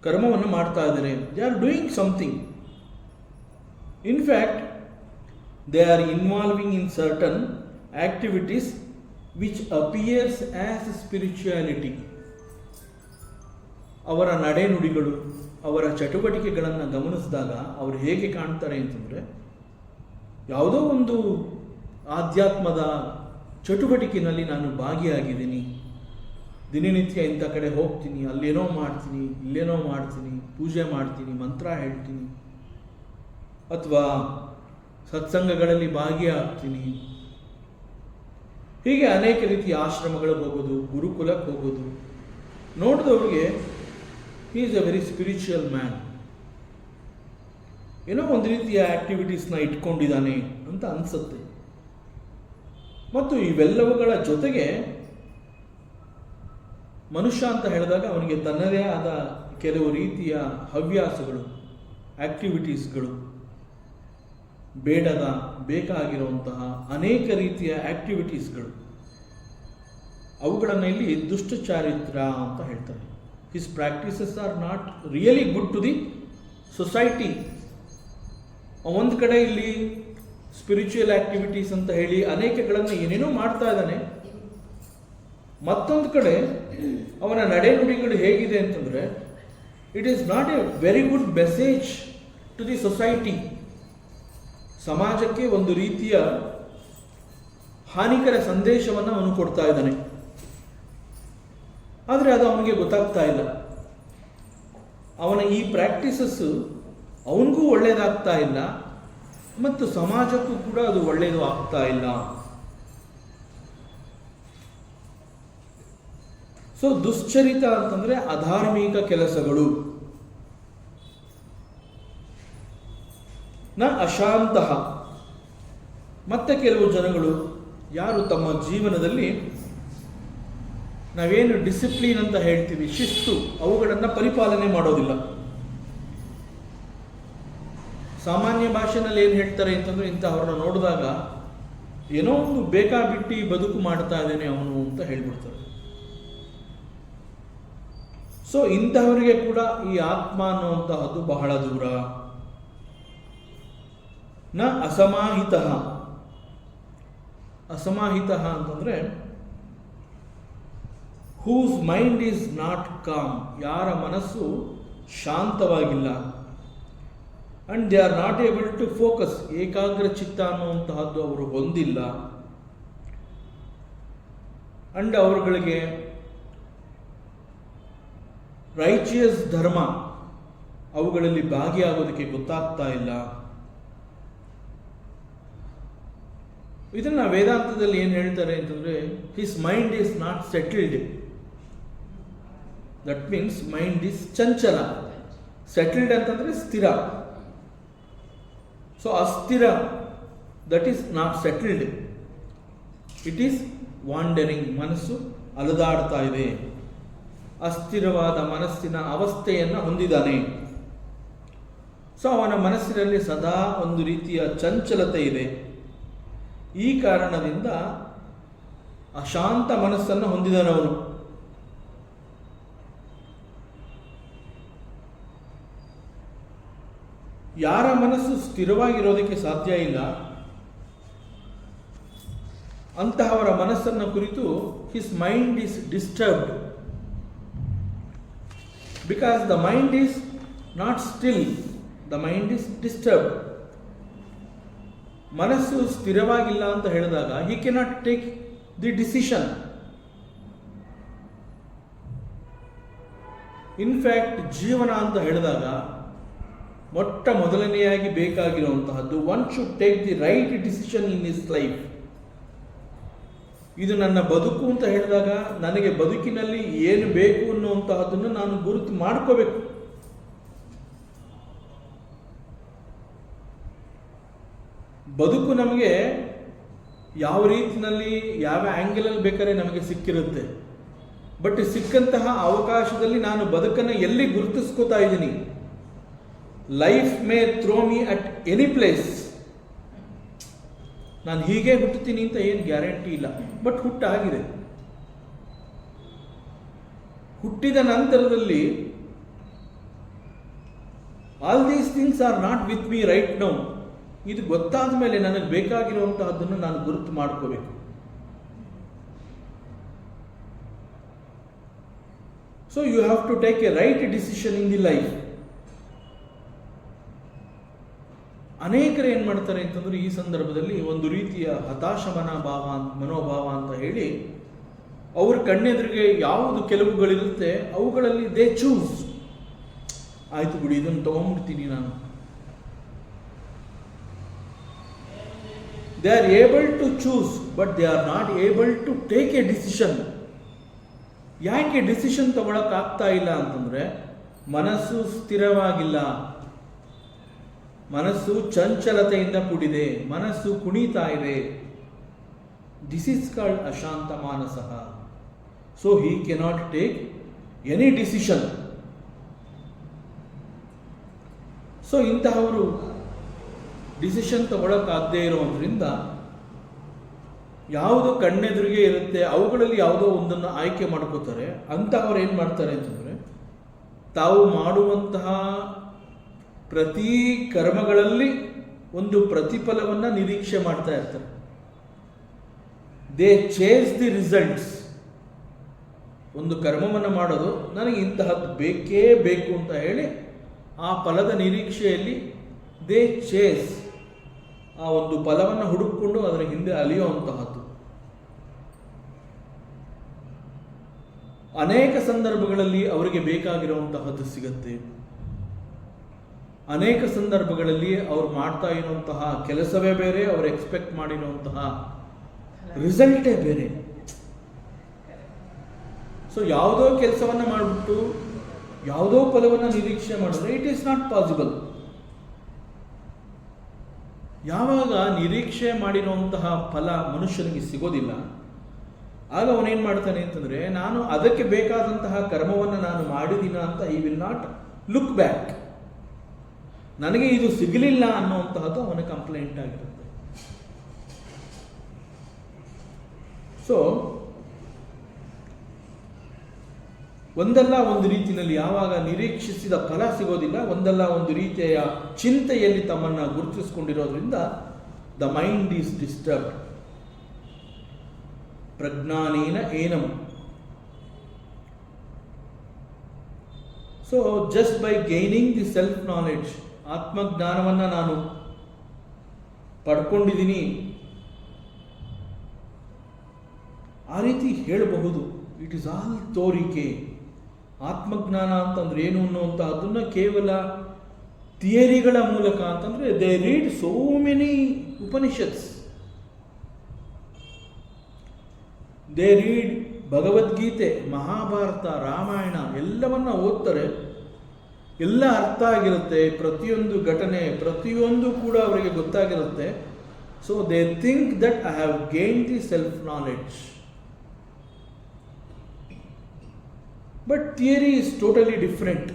ಕರ್ಮವನ್ನು ಮಾಡ್ತಾ ಇದ್ದಾರೆ. They are doing something. In fact they are involving in certain activities which appears as spirituality. ಅವರ ನಡೆನುಡಿಗಳು, ಅವರ ಚಟುವಟಿಕೆಗಳನ್ನು ಗಮನಿಸಿದಾಗ ಅವರು ಹೇಗೆ ಕಾಣ್ತಾರೆ ಅಂತಂದರೆ, ಯಾವುದೋ ಒಂದು ಆಧ್ಯಾತ್ಮದ ಚಟುವಟಿಕೆಯಲ್ಲಿ ನಾನು ಭಾಗಿಯಾಗಿದ್ದೀನಿ, ದಿನನಿತ್ಯ ಇಂಥ ಕಡೆ ಹೋಗ್ತೀನಿ, ಅಲ್ಲೇನೋ ಮಾಡ್ತೀನಿ, ಇಲ್ಲೇನೋ ಮಾಡ್ತೀನಿ, ಪೂಜೆ ಮಾಡ್ತೀನಿ, ಮಂತ್ರ ಹೇಳ್ತೀನಿ, ಅಥವಾ ಸತ್ಸಂಗಗಳಲ್ಲಿ ಭಾಗಿಯಾಗ್ತೀನಿ, ಹೀಗೆ ಅನೇಕ ರೀತಿಯ ಆಶ್ರಮಗಳಿಗೆ ಹೋಗೋದು, ಗುರುಕುಲಕ್ಕೆ ಹೋಗೋದು. ನೋಡಿದವ್ರಿಗೆ he is a very spiritual man, ಏನೋ ಒಂದು ರೀತಿಯ ಆಕ್ಟಿವಿಟೀಸ್ನ ಇಟ್ಕೊಂಡಿದ್ದಾನೆ ಅಂತ ಅನಿಸುತ್ತೆ. ಮತ್ತು ಇವೆಲ್ಲವುಗಳ ಜೊತೆಗೆ ಮನುಷ್ಯ ಅಂತ ಹೇಳಿದಾಗ ಅವನಿಗೆ ತನ್ನದೇ ಆದ ಕೆಲವು ರೀತಿಯ ಹವ್ಯಾಸಗಳು, ಆಕ್ಟಿವಿಟೀಸ್ಗಳು, ಬೇಕಾಗಿರುವಂತಹ ಅನೇಕ ರೀತಿಯ ಆಕ್ಟಿವಿಟೀಸ್ಗಳು, ಅವುಗಳನ್ನು ಇಲ್ಲಿ ದುಷ್ಟಚಾರಿತ್ರ ಅಂತ ಹೇಳ್ತಾರೆ. His practices are not really good to the society. ಒಂದು ಕಡೆ ಇಲ್ಲಿ ಸ್ಪಿರಿಚುವಲ್ ಆಕ್ಟಿವಿಟೀಸ್ ಅಂತ ಹೇಳಿ ಅನೇಕಗಳನ್ನು ಏನೇನೋ ಮಾಡ್ತಾ ಇದ್ದಾನೆ, ಮತ್ತೊಂದು ಕಡೆ ಅವನ ನಡೆನುಡಿಗಳು ಹೇಗಿದೆ ಅಂತಂದರೆ, it is not a very good message to the society. ಸಮಾಜಕ್ಕೆ ಒಂದು ರೀತಿಯ ಹಾನಿಕರ ಸಂದೇಶವನ್ನು ಅವನು ಕೊಡ್ತಾ ಇದ್ದಾನೆ. ಆದರೆ ಅದು ಅವನಿಗೆ ಗೊತ್ತಾಗ್ತಾ ಇಲ್ಲ. ಅವನ ಈ ಪ್ರಾಕ್ಟೀಸಸ್ಸು ಅವನಿಗೂ ಒಳ್ಳೆಯದಾಗ್ತಾ ಇಲ್ಲ ಮತ್ತು ಸಮಾಜಕ್ಕೂ ಕೂಡ ಅದು ಒಳ್ಳೆಯದು ಆಗ್ತಾ ಇಲ್ಲ. ಸೊ ದುಶ್ಚರಿತ ಅಂತಂದ್ರೆ ಅಧಾರ್ಮಿಕ ಕೆಲಸಗಳು. ನ ಅಶಾಂತಃ. ಮತ್ತೆ ಕೆಲವು ಜನಗಳು ಯಾರು ತಮ್ಮ ಜೀವನದಲ್ಲಿ ನಾವೇನು ಡಿಸಿಪ್ಲಿನ್ ಅಂತ ಹೇಳ್ತೀವಿ, ಶಿಸ್ತು, ಅವುಗಳನ್ನು ಪರಿಪಾಲನೆ ಮಾಡೋದಿಲ್ಲ. ಸಾಮಾನ್ಯ ಭಾಷೆನಲ್ಲಿ ಏನು ಹೇಳ್ತಾರೆ ಅಂತಂದ್ರೆ, ಇಂಥವ್ರನ್ನ ನೋಡಿದಾಗ ಏನೋ ಒಂದು ಬೇಕಾಬಿಟ್ಟಿ ಬದುಕು ಮಾಡ್ತಾ ಇದ್ದೇನೆ ಅವನು ಅಂತ ಹೇಳ್ಬಿಡ್ತಾರೆ. ಸೊ ಇಂತಹವರಿಗೆ ಕೂಡ ಈ ಆತ್ಮ ಅನ್ನುವಂತಹದ್ದು ಬಹಳ ದೂರ. ನ ಅಸಮಾಹಿತ. ಅಸಮಾಹಿತ ಅಂತಂದ್ರೆ whose mind is not calm. ಯಾರ ಮನಸ್ಸು ಶಾಂತವಾಗಿಲ್ಲ. And they are not able to focus. ಏಕಾಗ್ರ ಚಿತ್ತ ಅನ್ನುವಂತಹದ್ದು ಅವರು ಹೊಂದಿಲ್ಲ. ಅಂಡ್ ಅವರುಗಳಿಗೆ ರೈಚಿಯಸ್ ಧರ್ಮ ಅವುಗಳಲ್ಲಿ ಭಾಗಿಯಾಗೋದಕ್ಕೆ ಗೊತ್ತಾಗ್ತಾ ಇಲ್ಲ. ಇದನ್ನ ವೇದಾಂತದಲ್ಲಿ ಏನು ಹೇಳ್ತಾರೆ ಅಂತಂದ್ರೆ, his mind is not settled. That means mind is ಚಂಚಲ. ಸೆಟಲ್ಡ್ ಅಂತಂದ್ರೆ ಸ್ಥಿರ. ಸೊ ಅಸ್ಥಿರ, that is not settled. It is wandering. ಮನಸ್ಸು ಅಲದಾಡ್ತಾ ಇದೆ. ಅಸ್ಥಿರವಾದ ಮನಸ್ಸಿನ ಅವಸ್ಥೆಯನ್ನು ಹೊಂದಿದ್ದಾನೆ. ಸೊ ಅವನ ಮನಸ್ಸಿನಲ್ಲಿ ಸದಾ ಒಂದು ರೀತಿಯ ಚಂಚಲತೆ ಇದೆ. ಈ ಕಾರಣದಿಂದ ಅಶಾಂತ ಮನಸ್ಸನ್ನು ಹೊಂದಿದ್ದಾನವನು. ಯಾರ ಮನಸ್ಸು ಸ್ಥಿರವಾಗಿರೋದಕ್ಕೆ ಸಾಧ್ಯ ಇಲ್ಲ ಅಂತಹವರ ಮನಸ್ಸನ್ನು ಕುರಿತು his mind is disturbed, because the mind is not still, the mind is disturbed. ಮನಸ್ಸು ಸ್ಥಿರವಾಗಿಲ್ಲ ಅಂತ ಹೇಳಿದಾಗ he cannot take the decision. In fact ಜೀವನ ಅಂತ ಹೇಳಿದಾಗ ಮೊಟ್ಟ ಮೊದಲನೆಯಾಗಿ ಬೇಕಾಗಿರುವಂತಹದ್ದು one should take the right decision in his life. ಇದು ನನ್ನ ಬದುಕು ಅಂತ ಹೇಳಿದಾಗ ನನಗೆ ಬದುಕಿನಲ್ಲಿ ಏನು ಬೇಕು ಅನ್ನುವಂತಹದ್ದನ್ನು ನಾನು ಗುರುತು ಮಾಡ್ಕೋಬೇಕು. ಬದುಕು ನಮಗೆ ಯಾವ ರೀತಿಯಲ್ಲಿ ಯಾವ ಆ್ಯಂಗಲಲ್ಲಿ ಬೇಕಾದ್ರೆ ನಮಗೆ ಸಿಕ್ಕಿರುತ್ತೆ. ಬಟ್ ಸಿಕ್ಕಂತಹ ಅವಕಾಶದಲ್ಲಿ ನಾನು ಬದುಕನ್ನು ಎಲ್ಲಿ ಗುರುತಿಸ್ಕೋತಾ ಇದ್ದೀನಿ. Life may throw me at any place. ನಾನು ಹೀಗೆ ಹುಟ್ಟುತ್ತೀನಿ ಅಂತ ಏನು ಗ್ಯಾರಂಟಿ ಇಲ್ಲ, ಬಟ್ ಹುಟ್ಟಾಗಿದೆ. ಹುಟ್ಟಿದ ನಂತರದಲ್ಲಿ all these things are not with me right now. ಇದು ಗೊತ್ತಾದ ಮೇಲೆ ನನಗೆ ಬೇಕಾಗಿರುವಂತಹದ್ದನ್ನು ನಾನು ಗುರುತು ಮಾಡ್ಕೋಬೇಕು. So you have to take a right decision in the life. ಅನೇಕರು ಏನು ಮಾಡ್ತಾರೆ ಅಂತಂದ್ರೆ ಈ ಸಂದರ್ಭದಲ್ಲಿ ಒಂದು ರೀತಿಯ ಹತಾಶ ಮನೋಭಾವ ಅಂತ ಹೇಳಿ ಅವ್ರ ಕಣ್ಣೆದುರಿಗೆ ಯಾವುದು ಕೆಲವುಗಳಿರುತ್ತೆ ಅವುಗಳಲ್ಲಿ ದೇ ಚೂಸ್. ಆಯ್ತು ಬಿಡಿ, ಇದನ್ನು ತಗೊಂಡ್ಬಿಡ್ತೀನಿ ನಾನು. They are able to choose, but they are not able to take a decision. ಯಾಕೆ ಡಿಸಿಷನ್ ತಗೊಳಕ್ಕಾಗ್ತಾ ಇಲ್ಲ ಅಂತಂದ್ರೆ ಮನಸ್ಸು ಸ್ಥಿರವಾಗಿಲ್ಲ, ಮನಸ್ಸು ಚಂಚಲತೆಯಿಂದ ಕೂಡಿದೆ, ಮನಸ್ಸು ಕುಣಿತಾ ಇದೆ. ದಿಸ್ ಇಸ್ ಕಾಲ್ಡ್ ಅಶಾಂತ ಮಾನಸ. So he cannot take any decision. So ಇಂತಹವರು ಡಿಸಿಷನ್ ತಗೊಳಕ್ಕಾಗದೇ ಇರೋದ್ರಿಂದ ಯಾವುದು ಕಣ್ಣೆದುರಿಗೆ ಇರುತ್ತೆ ಅವುಗಳಲ್ಲಿ ಯಾವುದೋ ಒಂದನ್ನು ಆಯ್ಕೆ ಮಾಡ್ಕೋತಾರೆ. ಅಂತಹವ್ರು ಏನು ಮಾಡ್ತಾರೆ ಅಂತಂದರೆ ತಾವು ಮಾಡುವಂತಹ ಪ್ರತಿ ಕರ್ಮಗಳಲ್ಲಿ ಒಂದು ಪ್ರತಿಫಲವನ್ನು ನಿರೀಕ್ಷೆ ಮಾಡ್ತಾ ಇರ್ತಾರೆ. They chase the results. ಒಂದು ಕರ್ಮವನ್ನು ಮಾಡೋದು ನನಗೆ ಇಂತಹದ್ದು ಬೇಕೇ ಬೇಕು ಅಂತ ಹೇಳಿ ಆ ಫಲದ ನಿರೀಕ್ಷೆಯಲ್ಲಿ ದೇ ಚೇಸ್, ಆ ಒಂದು ಫಲವನ್ನು ಹುಡುಕಿಕೊಂಡು ಅದರ ಹಿಂದೆ ಅಲಿಯುವಂತಹದ್ದು. ಅನೇಕ ಸಂದರ್ಭಗಳಲ್ಲಿ ಅವರಿಗೆ ಬೇಕಾಗಿರುವಂತಹದ್ದು ಸಿಗತ್ತೆ. ಅನೇಕ ಸಂದರ್ಭಗಳಲ್ಲಿ ಅವ್ರು ಮಾಡ್ತಾ ಇರುವಂತಹ ಕೆಲಸವೇ ಬೇರೆ, ಅವರು ಎಕ್ಸ್ಪೆಕ್ಟ್ ಮಾಡಿರುವಂತಹ ರಿಸಲ್ಟೇ ಬೇರೆ. ಸೊ ಯಾವುದೋ ಕೆಲಸವನ್ನು ಮಾಡಿಬಿಟ್ಟು ಯಾವುದೋ ಫಲವನ್ನು ನಿರೀಕ್ಷೆ ಮಾಡಿದ್ರೆ ಇಟ್ ಈಸ್ ನಾಟ್ ಪಾಸಿಬಲ್. ಯಾವಾಗ ನಿರೀಕ್ಷೆ ಮಾಡಿರುವಂತಹ ಫಲ ಮನುಷ್ಯನಿಗೆ ಸಿಗೋದಿಲ್ಲ ಆಗ ಅವನೇನು ಮಾಡ್ತಾನೆ ಅಂತಂದರೆ ನಾನು ಅದಕ್ಕೆ ಬೇಕಾದಂತಹ ಕರ್ಮವನ್ನು ನಾನು ಮಾಡಿದ್ದೀನ ಅಂತ ಈ ವಿಲ್ ನಾಟ್ ಲುಕ್ ಬ್ಯಾಕ್. ನನಗೆ ಇದು ಸಿಗಲಿಲ್ಲ ಅನ್ನುವಂತಹದ್ದು ಅವನ ಕಂಪ್ಲೇಂಟ್ ಆಗಿರುತ್ತೆ. ಸೊ ಒಂದಲ್ಲ ಒಂದು ರೀತಿಯಲ್ಲಿ ಯಾವಾಗ ನಿರೀಕ್ಷಿಸಿದ ಫಲ ಸಿಗೋದಿಲ್ಲ, ಒಂದಲ್ಲ ಒಂದು ರೀತಿಯ ಚಿಂತೆಯಲ್ಲಿ ತಮ್ಮನ್ನು ಗುರುತಿಸಿಕೊಂಡಿರೋದ್ರಿಂದ ದ ಮೈಂಡ್ ಈಸ್ ಡಿಸ್ಟರ್ಬ್ಡ್. ಪ್ರಜ್ಞಾನೇನ ಏನಂ. So just by gaining the self knowledge, ಆತ್ಮಜ್ಞಾನವನ್ನು ನಾನು ಪಡ್ಕೊಂಡಿದ್ದೀನಿ ಆ ರೀತಿ ಹೇಳಬಹುದು. ಇಟ್ ಈಸ್ ಆಲ್ ತೋರಿಕೆ. ಆತ್ಮಜ್ಞಾನ ಅಂತಂದ್ರೆ ಏನು ಅನ್ನುವಂಥದ್ದನ್ನು ಕೇವಲ ಥಿಯರಿಗಳ ಮೂಲಕ ಅಂತಂದ್ರೆ they read so many Upanishads, they read Bhagavadgita, Mahabharata, Ramayana ಎಲ್ಲವನ್ನ ಓದ್ತಾರೆ. ಎಲ್ಲ ಅರ್ಥ ಆಗಿರುತ್ತೆ, ಪ್ರತಿಯೊಂದು ಘಟನೆ ಪ್ರತಿಯೊಂದು ಕೂಡ ಅವರಿಗೆ ಗೊತ್ತಾಗಿರುತ್ತೆ. So they think that I have gain the self knowledge. But theory is totally different.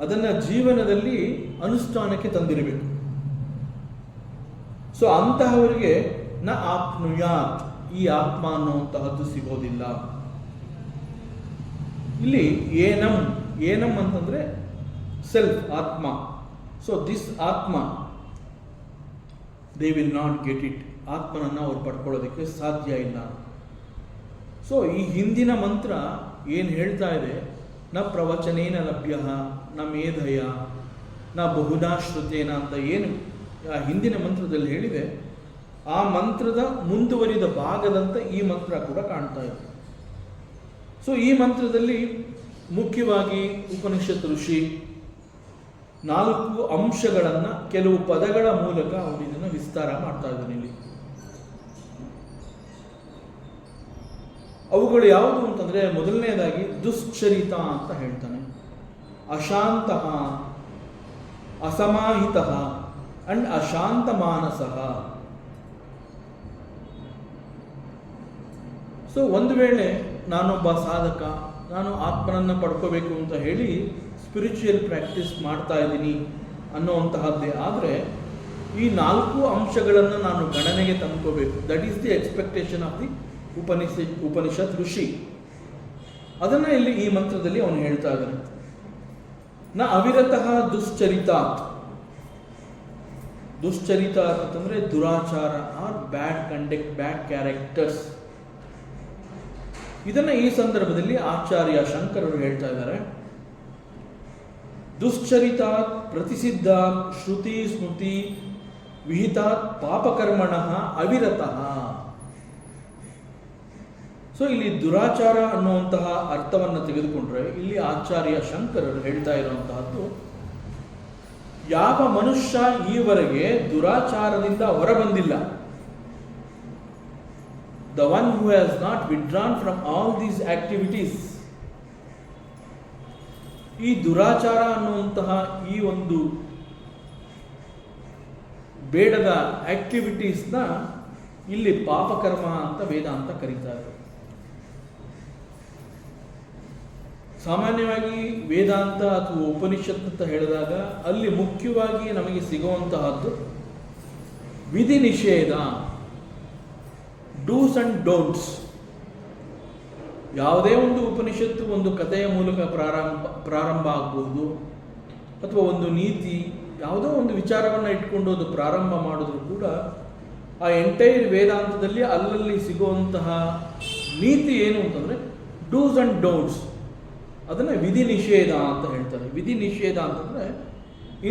ಅದನ್ನು ಜೀವನದಲ್ಲಿ ಅನುಷ್ಠಾನಕ್ಕೆ ತಂದಿರಬೇಕು. ಸೊ ಅಂತಹವರಿಗೆ ನ ಆಪ್ನುಯಾತ್, ಈ ಆತ್ಮ ಅನ್ನುವಂತಹದ್ದು ಸಿಗೋದಿಲ್ಲ. ಇಲ್ಲಿ ಏನಂ, ಏನಂ ಅಂತಂದ್ರೆ ಸೆಲ್ಫ್, ಆತ್ಮ. So this atma they will not get it. ಆತ್ಮನನ್ನು ಅವ್ರು ಪಡ್ಕೊಳ್ಳೋದಕ್ಕೆ ಸಾಧ್ಯ ಇಲ್ಲ. ಸೊ ಈ ಹಿಂದಿನ ಮಂತ್ರ ಏನು ಹೇಳ್ತಾ ಇದೆ, ನ ಪ್ರವಚನೇನ ಲಭ್ಯ ನ ಮೇಧಯ ನ ಬಹುನಾ ಶ್ರುತೇನ ಅಂತ ಏನು ಆ ಹಿಂದಿನ ಮಂತ್ರದಲ್ಲಿ ಹೇಳಿದೆ, ಆ ಮಂತ್ರದ ಮುಂದುವರಿದ ಭಾಗದಂತೆ ಈ ಮಂತ್ರ ಕೂಡ ಕಾಣ್ತಾ ಇದೆ. ಸೊ ಈ ಮಂತ್ರದಲ್ಲಿ ಮುಖ್ಯವಾಗಿ ಉಪನಿಷತ್ ಋಷಿ 4 ಅಂಶಗಳನ್ನು ಕೆಲವು ಪದಗಳ ಮೂಲಕ ಅವನು ಇದನ್ನು ವಿಸ್ತಾರ ಮಾಡ್ತಾ ಇದ್ದಾನೆ. ಇಲ್ಲಿ ಅವುಗಳು ಯಾವುದು ಅಂತಂದ್ರೆ, ಮೊದಲನೇದಾಗಿ ದುಶ್ಚರಿತ ಅಂತ ಹೇಳ್ತಾನೆ, ಅಶಾಂತ, ಅಸಮಾಹಿತ ಅಂಡ್ ಅಶಾಂತ ಮಾನಸ. ಸೊ ಒಂದು ವೇಳೆ ನಾನೊಬ್ಬ ಸಾಧಕ, ನಾನು ಆತ್ಮನನ್ನು ಪಡ್ಕೋಬೇಕು ಅಂತ ಹೇಳಿ ಸ್ಪಿರಿಚುವಲ್ ಪ್ರಾಕ್ಟೀಸ್ ಮಾಡ್ತಾ ಇದ್ದೀನಿ ಅನ್ನೋವಂತಹದ್ದೇ ಆದರೆ ಈ 4 ಅಂಶಗಳನ್ನು ನಾನು ಗಣನೆಗೆ ತಂದ್ಕೋಬೇಕು. That is the expectation of the Upanishad rishi. ಅದನ್ನು ಇಲ್ಲಿ ಈ ಮಂತ್ರದಲ್ಲಿ ಅವನು ಹೇಳ್ತಾ ಇದ್ದಾನೆ. ನ ಅವಿರತಃ ದುಶ್ಚರಿತಾತ್. ದುಶ್ಚರಿತಾತ್ ಅಂತಂದ್ರೆ ದುರಾಚಾರ ಆರ್ ಬ್ಯಾಡ್ ಕಂಡಕ್ಟ್, ಬ್ಯಾಡ್ ಕ್ಯಾರೆಕ್ಟರ್ಸ್. ಇದನ್ನ ಈ ಸಂದರ್ಭದಲ್ಲಿ ಆಚಾರ್ಯ ಶಂಕರರು ಹೇಳ್ತಾ ಇದ್ದಾರೆ. ದುಶ್ಚರಿತಾತ್ ಪ್ರತಿಸಿದ್ಧಾತ್ ಶ್ರುತಿ ಸ್ಮೃತಿ ವಿಹಿತಾತ್ ಪಾಪಕರ್ಮಣಃ ಅವಿರತಃ. ಸೊ ಇಲ್ಲಿ ದುರಾಚಾರ ಅನ್ನುವಂತಹ ಅರ್ಥವನ್ನು ತೆಗೆದುಕೊಂಡ್ರೆ ಇಲ್ಲಿ ಆಚಾರ್ಯ ಶಂಕರರು ಹೇಳ್ತಾ ಇರುವಂತಹದ್ದು, ಯಾವ ಮನುಷ್ಯ ಈವರೆಗೆ ದುರಾಚಾರದಿಂದ ಹೊರಬಂದಿಲ್ಲ, the one who has not withdrawn from all these activities, ಈ ದುರಾಚಾರ ಅನ್ನುವಂತಹ ಈ ಒಂದು ಬೇಡದ ಆಕ್ಟಿವಿಟೀಸ್ನ ಇಲ್ಲಿ ಪಾಪಕರ್ಮ ಅಂತ ವೇದಾಂತ ಕರೀತಾರೆ. ಸಾಮಾನ್ಯವಾಗಿ ವೇದಾಂತ ಅಥವಾ ಉಪನಿಷತ್ ಅಂತ ಹೇಳಿದಾಗ ಅಲ್ಲಿ ಮುಖ್ಯವಾಗಿ ನಮಗೆ ಸಿಗುವಂತಹದ್ದು ವಿಧಿ ನಿಷೇಧ, ಡೂಸ್ ಅಂಡ್ ಡೋಂಟ್ಸ್. ಯಾವುದೇ ಒಂದು ಉಪನಿಷತ್ತು ಒಂದು ಕಥೆಯ ಮೂಲಕ ಪ್ರಾರಂಭ ಆಗಬಹುದು, ಅಥವಾ ಒಂದು ನೀತಿ, ಯಾವುದೋ ಒಂದು ವಿಚಾರವನ್ನು ಇಟ್ಕೊಂಡು ಅದು ಪ್ರಾರಂಭ ಮಾಡಿದ್ರು ಕೂಡ ಆ ಎಂಟೈರ್ ವೇದಾಂತದಲ್ಲಿ ಅಲ್ಲಲ್ಲಿ ಸಿಗುವಂತಹ ನೀತಿ ಏನು ಅಂತಂದರೆ ಡೂಸ್ ಅಂಡ್ ಡೋಂಟ್ಸ್. ಅದನ್ನು ವಿಧಿ ನಿಷೇಧ ಅಂತ ಹೇಳ್ತಾರೆ. ವಿಧಿ ನಿಷೇಧ ಅಂತಂದರೆ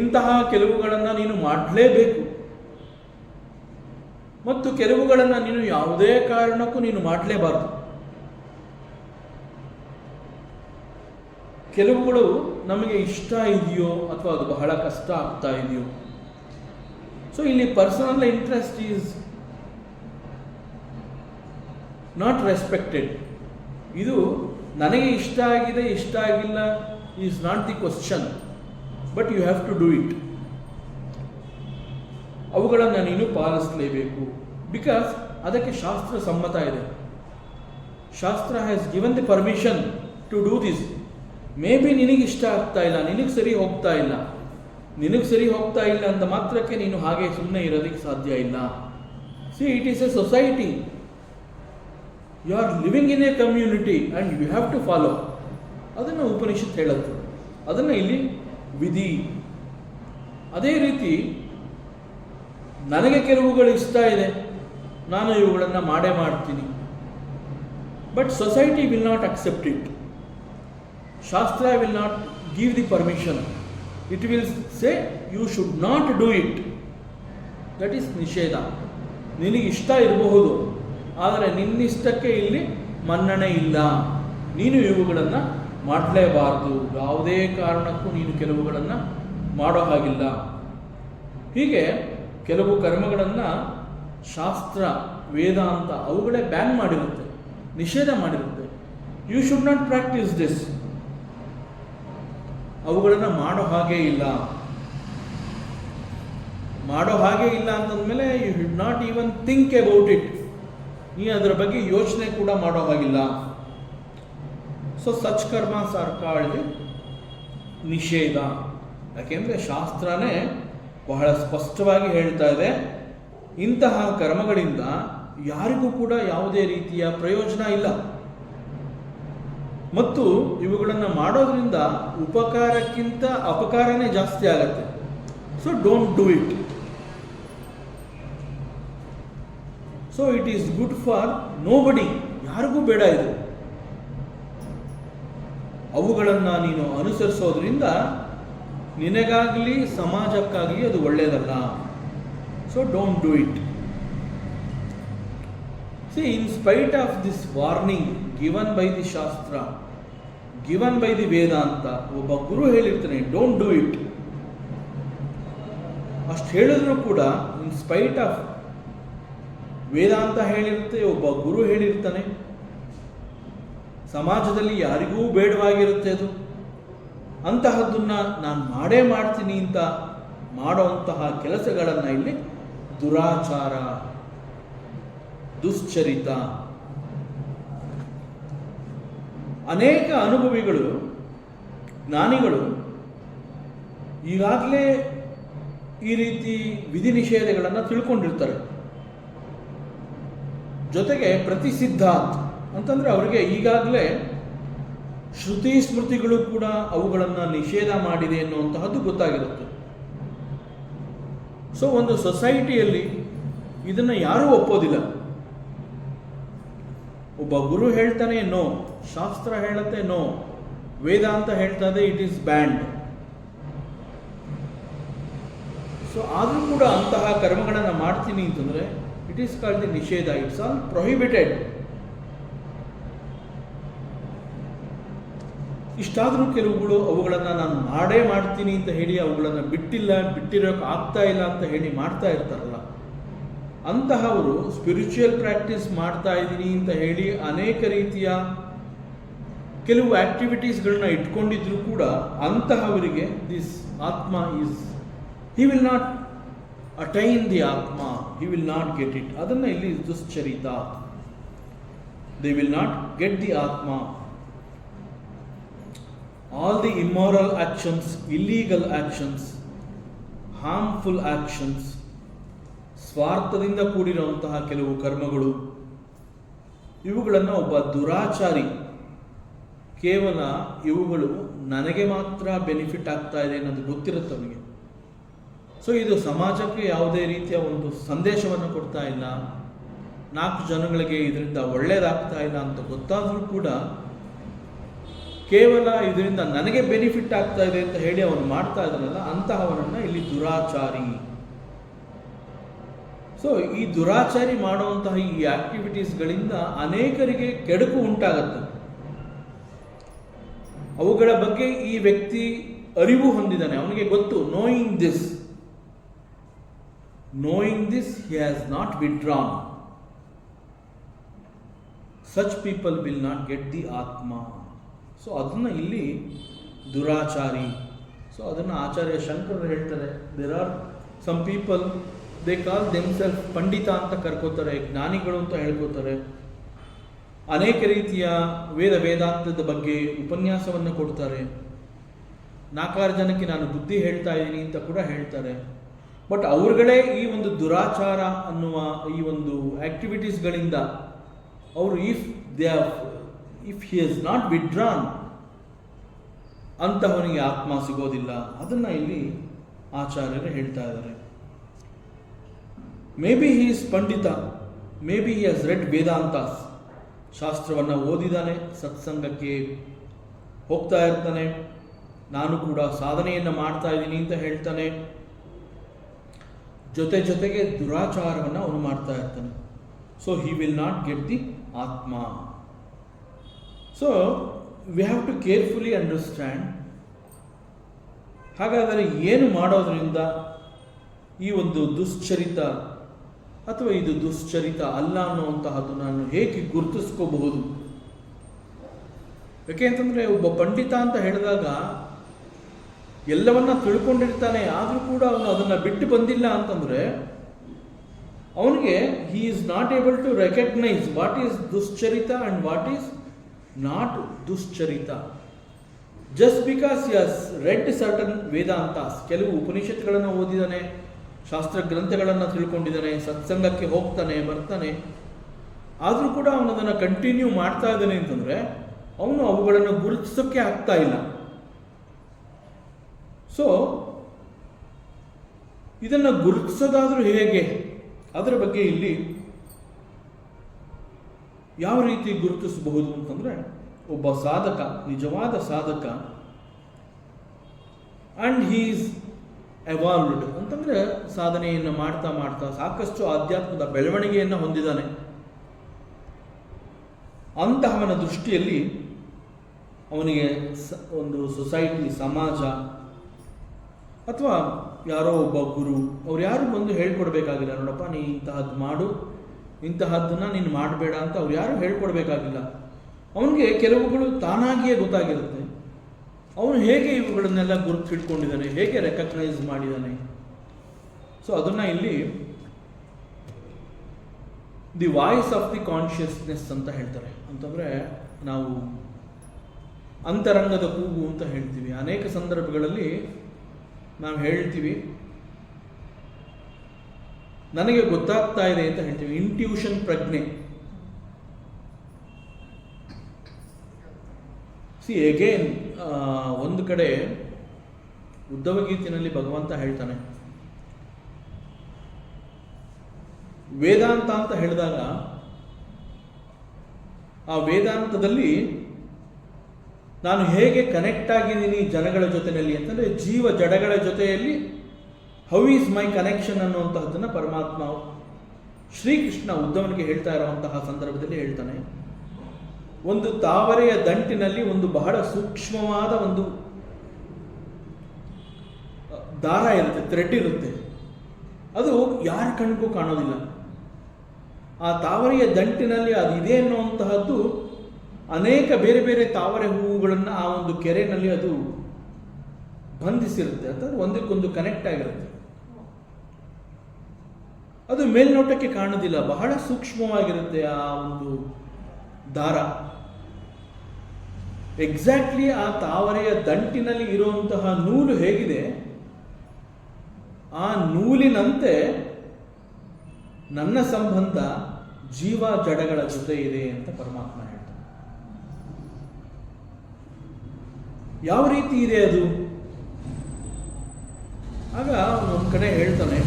ಇಂತಹ ಕೆಲವುಗಳನ್ನು ನೀನು ಮಾಡಲೇಬೇಕು ಮತ್ತು ಕೆಲವುಗಳನ್ನು ನೀನು ಯಾವುದೇ ಕಾರಣಕ್ಕೂ ನೀನು ಮಾಡಲೇಬಾರದು. ಕೆಲವುಗಳು ನಮಗೆ ಇಷ್ಟ ಇದೆಯೋ ಅಥವಾ ಅದು ಬಹಳ ಕಷ್ಟ ಆಗ್ತಾ ಇದೆಯೋ. ಸೊ ಇಲ್ಲಿ personal interest is not respected. ಇದು ನನಗೆ ಇಷ್ಟ ಆಗಿದೆ, ಇಷ್ಟ ಆಗಿಲ್ಲ is not the question, but you have to do it. ಅವುಗಳನ್ನು ನೀನು ಪಾಲಿಸಲೇಬೇಕು. ಬಿಕಾಸ್ ಅದಕ್ಕೆ ಶಾಸ್ತ್ರ ಸಮ್ಮತ ಇದೆ. ಶಾಸ್ತ್ರ has given the permission to do this. Maybe ನಿನಗೆ ಇಷ್ಟ ಆಗ್ತಾ ಇಲ್ಲ, ನಿನಗೆ ಸರಿ ಹೋಗ್ತಾ ಇಲ್ಲ. ನಿನಗೆ ಸರಿ ಹೋಗ್ತಾ ಇಲ್ಲ ಅಂತ ಮಾತ್ರಕ್ಕೆ ನೀನು ಹಾಗೆ ಸುಮ್ಮನೆ ಇರೋದಕ್ಕೆ ಸಾಧ್ಯ ಇಲ್ಲ. See, it is a society. You are living in a community and you have to follow. ಅದನ್ನು ಉಪನಿಷತ್ ಹೇಳುತ್ತೆ. ಅದನ್ನು ಇಲ್ಲಿ ವಿಧಿ. ಅದೇ ರೀತಿ ನನಗೆ ಕೆಲವುಗಳು ಇಷ್ಟ ಇದೆ, ನಾನು ಇವುಗಳನ್ನು ಮಾಡೇ ಮಾಡ್ತೀನಿ. But society will not accept it. Shastra will not give the permission. It will say you should not do it. That is ನಿಷೇಧ. ನಿನಗೆ ಇಷ್ಟ ಇರಬಹುದು, ಆದರೆ ನಿನ್ನಿಷ್ಟಕ್ಕೆ ಇಲ್ಲಿ ಮನ್ನಣೆ ಇಲ್ಲ. ನೀನು ಇವುಗಳನ್ನು ಮಾಡಲೇಬಾರದು. ಯಾವುದೇ ಕಾರಣಕ್ಕೂ ನೀನು ಕೆಲವುಗಳನ್ನು ಮಾಡೋ ಹಾಗಿಲ್ಲ. ಹೀಗೆ ಕೆಲವು ಕರ್ಮಗಳನ್ನು ಶಾಸ್ತ್ರ, ವೇದಾಂತ ಅವುಗಳೇ ಬ್ಯಾನ್ ಮಾಡಿರುತ್ತೆ, ನಿಷೇಧ ಮಾಡಿರುತ್ತೆ. You should not practice this. ಅವುಗಳನ್ನು ಮಾಡೋ ಹಾಗೇ ಇಲ್ಲ. ಮಾಡೋ ಹಾಗೆ ಇಲ್ಲ ಅಂತಂದಮೇಲೆ you should not even think about it. ನೀ ಅದರ ಬಗ್ಗೆ ಯೋಚನೆ ಕೂಡ ಮಾಡೋ ಹಾಗಿಲ್ಲ. So such karmas are called ನಿಷೇಧ. ಯಾಕೆಂದರೆ ಶಾಸ್ತ್ರನೇ ಬಹಳ ಸ್ಪಷ್ಟವಾಗಿ ಹೇಳ್ತಾ ಇದೆ, ಇಂತಹ ಕರ್ಮಗಳಿಂದ ಯಾರಿಗೂ ಕೂಡ ಯಾವುದೇ ರೀತಿಯ ಪ್ರಯೋಜನ ಇಲ್ಲ ಮತ್ತು ಇವುಗಳನ್ನು ಮಾಡೋದ್ರಿಂದ ಉಪಕಾರಕ್ಕಿಂತ ಅಪಕಾರನೇ ಜಾಸ್ತಿ ಆಗುತ್ತೆ. So don't do it. So it is good for nobody, ಯಾರಿಗೂ ಬೇಡ ಇದು. ಅವುಗಳನ್ನು ನೀನು ಅನುಸರಿಸೋದ್ರಿಂದ ನಿನಗಾಗಲಿ ಸಮಾಜಕ್ಕಾಗಲಿ ಅದು ಒಳ್ಳೆಯದಲ್ಲ. So don't do it. See, in spite of this warning given by the Shastra, given by the Vedanta, ಒಬ್ಬ ಗುರು ಹೇಳಿರ್ತಾನೆ ಡೋಂಟ್ ಡೂ ಇಟ್. ಅಷ್ಟು ಹೇಳಿದ್ರು ಕೂಡ ಇನ್ ಸ್ಪೈಟ್ ಆಫ್ ವೇದಾಂತ ಹೇಳಿರುತ್ತೆ, ಒಬ್ಬ ಗುರು ಹೇಳಿರ್ತಾನೆ, ಸಮಾಜದಲ್ಲಿ ಯಾರಿಗೂ ಬೇಡವಾಗಿರುತ್ತೆ ಅದು, ಅಂತಹದ್ದನ್ನು ನಾನು ಮಾಡೇ ಮಾಡ್ತೀನಿ ಅಂತ ಮಾಡೋಂತಹ ಕೆಲಸಗಳನ್ನು ಇಲ್ಲಿ ದುರಾಚಾರ, ದುಶ್ಚರಿತ. ಅನೇಕ ಅನುಭವಿಗಳು, ಜ್ಞಾನಿಗಳು ಈಗಾಗಲೇ ಈ ರೀತಿ ವಿಧಿ ನಿಷೇಧಗಳನ್ನು ತಿಳ್ಕೊಂಡಿರ್ತಾರೆ. ಜೊತೆಗೆ ಪ್ರತಿಸಿದ್ಧಾತ್ ಅಂತಂದರೆ ಅವರಿಗೆ ಈಗಾಗಲೇ ಶ್ರುತಿ ಸ್ಮೃತಿಗಳು ಕೂಡ ಅವುಗಳನ್ನು ನಿಷೇಧ ಮಾಡಿದೆ ಎನ್ನುವಂತಹದ್ದು ಗೊತ್ತಾಗಿರುತ್ತೆ. ಸೊ ಒಂದು ಸೊಸೈಟಿಯಲ್ಲಿ ಇದನ್ನು ಯಾರೂ ಒಪ್ಪೋದಿಲ್ಲ. ಒಬ್ಬ ಗುರು ಹೇಳ್ತಾನೆ ನೋ, ಶಾಸ್ತ್ರ ಹೇಳುತ್ತೆ ನೋ, ವೇದಾಂತ ಹೇಳ್ತಾ ಇದೆ ಇಟ್ ಈಸ್ ಬ್ಯಾಂಡ್. ಸೊ ಆದರೂ ಕೂಡ ಅಂತಹ ಕರ್ಮಗಳನ್ನು ಮಾಡ್ತೀನಿ ಅಂತಂದರೆ ಇಟ್ ಈಸ್ ಕಾಲ್ಡ್ ದಿ ನಿಷೇಧ, ಇಟ್ಸ್ ಆಲ್ ಪ್ರೊಹಿಬಿಟೆಡ್. ಇಷ್ಟಾದರೂ ಕೆಲವುಗಳು ಅವುಗಳನ್ನು ನಾನು ಮಾಡೇ ಮಾಡ್ತೀನಿ ಅಂತ ಹೇಳಿ ಅವುಗಳನ್ನು ಬಿಟ್ಟಿರೋಕೆ ಆಗ್ತಾ ಇಲ್ಲ ಅಂತ ಹೇಳಿ ಮಾಡ್ತಾ ಇರ್ತಾರಲ್ಲ, ಅಂತಹವರು ಸ್ಪಿರಿಚುವಲ್ ಪ್ರಾಕ್ಟೀಸ್ ಮಾಡ್ತಾ ಇದ್ದೀನಿ ಅಂತ ಹೇಳಿ ಅನೇಕ ರೀತಿಯ ಕೆಲವು ಆಕ್ಟಿವಿಟೀಸ್ಗಳನ್ನ ಇಟ್ಕೊಂಡಿದ್ರು ಕೂಡ ಅಂತಹವರಿಗೆ this atma is, he will not attain the atma, he will not get it. ಅದನ್ನು ಇಲ್ಲಿ ದುಶ್ಚರಿತ, they will not get the atma. All the immoral actions, illegal actions, harmful actions, ಸ್ವಾರ್ಥದಿಂದ ಕೂಡಿರುವಂತಹ ಕೆಲವು ಕರ್ಮಗಳು, ಇವುಗಳನ್ನು ಒಬ್ಬ ದುರಾಚಾರಿ ಕೇವಲ ಇವುಗಳು ನನಗೆ ಮಾತ್ರ ಬೆನಿಫಿಟ್ ಆಗ್ತಾ ಇದೆ ಅನ್ನೋದು ಗೊತ್ತಿರುತ್ತೆ ಅವನಿಗೆ. ಸೊ ಇದು ಸಮಾಜಕ್ಕೆ ಯಾವುದೇ ರೀತಿಯ ಒಂದು ಸಂದೇಶವನ್ನು ಕೊಡ್ತಾ ಇಲ್ಲ, 4 ಜನಗಳಿಗೆ ಇದರಿಂದ ಒಳ್ಳೆಯದಾಗ್ತಾ ಇಲ್ಲ ಅಂತ ಗೊತ್ತಾದರೂ ಕೂಡ ಕೇವಲ ಇದರಿಂದ ನನಗೆ ಬೆನಿಫಿಟ್ ಆಗ್ತಾ ಇದೆ ಅಂತ ಹೇಳಿ ಅವನು ಮಾಡ್ತಾ ಇದ್ದಾನಲ್ಲ, ಅಂತಹವನನ್ನು ಇಲ್ಲಿ ದುರಾಚಾರಿ. ಸೊ ಈ ದುರಾಚಾರಿ ಮಾಡುವಂತಹ ಈ ಆಕ್ಟಿವಿಟೀಸ್ಗಳಿಂದ ಅನೇಕರಿಗೆ ಕೆಡುಕು ಉಂಟಾಗುತ್ತೆ. ಅವುಗಳ ಬಗ್ಗೆ ಈ ವ್ಯಕ್ತಿ ಅರಿವು ಹೊಂದಿದ್ದಾನೆ, ಅವನಿಗೆ ಗೊತ್ತು. Knowing this he has not withdrawn. Such people will not get the Atma. So ಅದನ್ನು ಇಲ್ಲಿ ದುರಾಚಾರಿ. ಸೊ ಅದನ್ನು ಆಚಾರ್ಯ ಶಂಕರರು ಹೇಳ್ತಾರೆ, there are some people they call themselves ಪಂಡಿತ ಅಂತ ಕರ್ಕೋತಾರೆ, ಜ್ಞಾನಿಗಳು ಅಂತ ಹೇಳ್ಕೋತಾರೆ, ಅನೇಕ ರೀತಿಯ ವೇದಾಂತದ ಬಗ್ಗೆ ಉಪನ್ಯಾಸವನ್ನು ಕೊಡ್ತಾರೆ, 4 ಜನಕ್ಕೆ ನಾನು ಬುದ್ಧಿ ಹೇಳ್ತಾ ಇದ್ದೀನಿ ಅಂತ ಕೂಡ ಹೇಳ್ತಾರೆ. ಬಟ್ ಅವ್ರುಗಳೇ ಈ ಒಂದು ದುರಾಚಾರ ಅನ್ನುವ ಈ ಒಂದು ಆಕ್ಟಿವಿಟೀಸ್ಗಳಿಂದ ಅವರು if he has not withdrawn, ಅಂತಹವನಿಗೆ ಆತ್ಮ ಸಿಗೋದಿಲ್ಲ. ಅದನ್ನು ಇಲ್ಲಿ ಆಚಾರ್ಯರು ಹೇಳ್ತಾ ಇದ್ದಾರೆ. Maybe he is pandita, maybe he has read ವೇದಾಂತಾಸ್, ಶಾಸ್ತ್ರವನ್ನು ಓದಿದ್ದಾನೆ, ಸತ್ಸಂಗಕ್ಕೆ ಹೋಗ್ತಾ ಇರ್ತಾನೆ, ನಾನು ಕೂಡ ಸಾಧನೆಯನ್ನು ಮಾಡ್ತಾ ಇದ್ದೀನಿ ಅಂತ ಹೇಳ್ತಾನೆ, ಜೊತೆಗೆ ದುರಾಚಾರವನ್ನು ಅವನು ಮಾಡ್ತಾ ಇರ್ತಾನೆ. So he will not get the atma. So we have to carefully understand. ಹಾಗಾದರೆ ಏನು ಮಾಡೋದ್ರಿಂದ ಈ ಒಂದು ದುಶ್ಚರಿತ ಅಥವಾ ಇದು ದುಶ್ಚರಿತ ಅಲ್ಲ ಅನ್ನುವಂತಹದ್ದು ನಾನು ಹೇಗೆ ಗುರುತಿಸ್ಕೋಬಹುದು? ಯಾಕೆ ಅಂತಂದರೆ ಒಬ್ಬ ಪಂಡಿತ ಅಂತ ಹೇಳಿದಾಗ ಎಲ್ಲವನ್ನ ತಿಳ್ಕೊಂಡಿರ್ತಾನೆ, ಆದರೂ ಕೂಡ ಅವನು ಅದನ್ನು ಬಿಟ್ಟು ಬಂದಿಲ್ಲ ಅಂತಂದರೆ ಅವನಿಗೆ he is not able to recognise what is ದುಶ್ಚರಿತ ಆ್ಯಂಡ್ ವಾಟ್ ಈಸ್ ನಾಟ್ ದುಶ್ಚರಿತ. Just because he has read certain ವೇದಾಂತಾಸ್, ಕೆಲವು ಉಪನಿಷತ್ಗಳನ್ನು ಓದಿದ್ದಾನೆ, ಶಾಸ್ತ್ರ ಗ್ರಂಥಗಳನ್ನು ತಿಳ್ಕೊಂಡಿದ್ದಾನೆ, ಸತ್ಸಂಗಕ್ಕೆ ಹೋಗ್ತಾನೆ ಬರ್ತಾನೆ, ಆದರೂ ಕೂಡ ಅವನು ಅದನ್ನು ಕಂಟಿನ್ಯೂ ಮಾಡ್ತಾ ಇದ್ದಾನೆ ಅಂತಂದರೆ ಅವನು ಅವುಗಳನ್ನು ಗುರುತಿಸೋಕ್ಕೆ ಆಗ್ತಾ ಇಲ್ಲ. ಸೊ ಇದನ್ನು ಗುರುತಿಸೋದಾದರೂ ಹೇಗೆ? ಅದರ ಬಗ್ಗೆ ಇಲ್ಲಿ ಯಾವ ರೀತಿ ಗುರುತಿಸಬಹುದು ಅಂತಂದರೆ, ಒಬ್ಬ ಸಾಧಕ, ನಿಜವಾದ ಸಾಧಕ, ಆ್ಯಂಡ್ ಹೀ ಈಸ್ ಎವಾಲ್ವ್ಡ್ ಅಂತಂದರೆ ಸಾಧನೆಯನ್ನು ಮಾಡ್ತಾ ಮಾಡ್ತಾ ಸಾಕಷ್ಟು ಆಧ್ಯಾತ್ಮದ ಬೆಳವಣಿಗೆಯನ್ನು ಹೊಂದಿದ್ದಾನೆ. ಅಂತಹವನ ದೃಷ್ಟಿಯಲ್ಲಿ ಅವನಿಗೆ ಒಂದು ಸೊಸೈಟಿ, ಸಮಾಜ ಅಥವಾ ಯಾರೋ ಒಬ್ಬ ಗುರು, ಅವ್ರು ಯಾರು ಬಂದು ಹೇಳ್ಕೊಡ್ಬೇಕಾಗಿಲ್ಲ, ನೋಡಪ್ಪ ನೀ ಇಂತಹದ್ದು ಮಾಡು, ಇಂತಹದ್ದನ್ನು ನೀನು ಮಾಡಬೇಡ ಅಂತ ಅವ್ರು ಯಾರು ಹೇಳ್ಕೊಡ್ಬೇಕಾಗಿಲ್ಲ. ಅವನಿಗೆ ಕೆಲವುಗಳು ತಾನಾಗಿಯೇ ಗೊತ್ತಾಗಿರುತ್ತೆ. ಅವನು ಹೇಗೆ ಇವುಗಳನ್ನೆಲ್ಲ ಗುರುತಿಟ್ಕೊಂಡಿದ್ದಾನೆ, ಹೇಗೆ ರೆಕಗ್ನೈಸ್ ಮಾಡಿದ್ದಾನೆ. ಸೊ ಅದನ್ನು ಇಲ್ಲಿ the voice of the consciousness ಅಂತ ಹೇಳ್ತಾರೆ. ಅಂತಂದರೆ ನಾವು ಅಂತರಂಗದ ಕೂಗು ಅಂತ ಹೇಳ್ತೀವಿ. ಅನೇಕ ಸಂದರ್ಭಗಳಲ್ಲಿ ನಾವು ಹೇಳ್ತೀವಿ, ನನಗೆ ಗೊತ್ತಾಗ್ತಾ ಇದೆ ಅಂತ ಹೇಳ್ತೀವಿ. ಇಂಟ್ಯೂಷನ್ ಪ್ರಜ್ಞೆ. ಸಿ ಅಗೇನ್ ಒಂದು ಕಡೆ ಉದ್ಧವ ಗೀತೆಯಲ್ಲಿ ಭಗವಂತ ಹೇಳ್ತಾನೆ, ವೇದಾಂತ ಅಂತ ಹೇಳಿದಾಗ ಆ ವೇದಾಂತದಲ್ಲಿ ನಾನು ಹೇಗೆ ಕನೆಕ್ಟ್ ಆಗಿದ್ದೀನಿ ಜನಗಳ ಜೊತೆಯಲ್ಲಿ ಅಂತಂದರೆ, ಜೀವ ಜಡಗಳ ಜೊತೆಯಲ್ಲಿ ಹೌ ಈಸ್ ಮೈ ಕನೆಕ್ಷನ್ ಅನ್ನುವಂತಹದ್ದನ್ನು ಪರಮಾತ್ಮ ಶ್ರೀಕೃಷ್ಣ ಉದ್ಧವನಿಗೆ ಹೇಳ್ತಾ ಇರುವಂತಹ ಸಂದರ್ಭದಲ್ಲಿ ಹೇಳ್ತಾನೆ. ಒಂದು ತಾವರೆಯ ದಂಟಿನಲ್ಲಿ ಒಂದು ಬಹಳ ಸೂಕ್ಷ್ಮವಾದ ಒಂದು ದಾರ ಇರುತ್ತೆ, ಥ್ರೆಡ್ ಇರುತ್ತೆ. ಅದು ಯಾರ ಕಣ್ಗೂ ಕಾಣೋದಿಲ್ಲ. ಆ ತಾವರೆಯ ದಂಟಿನಲ್ಲಿ ಅದು ಇದೆ ಅನ್ನುವಂತಹದ್ದು ಅನೇಕ ಬೇರೆ ಬೇರೆ ತಾವರೆ ಹೂವುಗಳನ್ನು ಆ ಒಂದು ಕೆರೆಯಲ್ಲಿ ಅದು ಬಂಧಿಸಿರುತ್ತೆ, ಅಂತಂದ್ರೆ ಒಂದಕ್ಕೊಂದು ಕನೆಕ್ಟ್ ಆಗಿರುತ್ತೆ. ಅದು ಮೇಲ್ನೋಟಕ್ಕೆ ಕಾಣೋದಿಲ್ಲ, ಬಹಳ ಸೂಕ್ಷ್ಮವಾಗಿರುತ್ತೆ ಆ ಒಂದು ದಾರ. ಎಕ್ಸಾಕ್ಟ್ಲಿ ಆ ತಾವರೆಯ ದಂಟಿನಲ್ಲಿ ಇರುವಂತಹ ನೂಲು ಹೇಗಿದೆ, ಆ ನೂಲಿನಂತೆ ನನ್ನ ಸಂಬಂಧ ಜೀವ ಜಡಗಳ ಜೊತೆ ಇದೆ ಅಂತ ಪರಮಾತ್ಮ ಹೇಳ್ತಾನೆ. ಯಾವ ರೀತಿ ಇದೆ ಅದು? ಆಗ ಒಂದು ಕಡೆ ಹೇಳ್ತಾನೆ,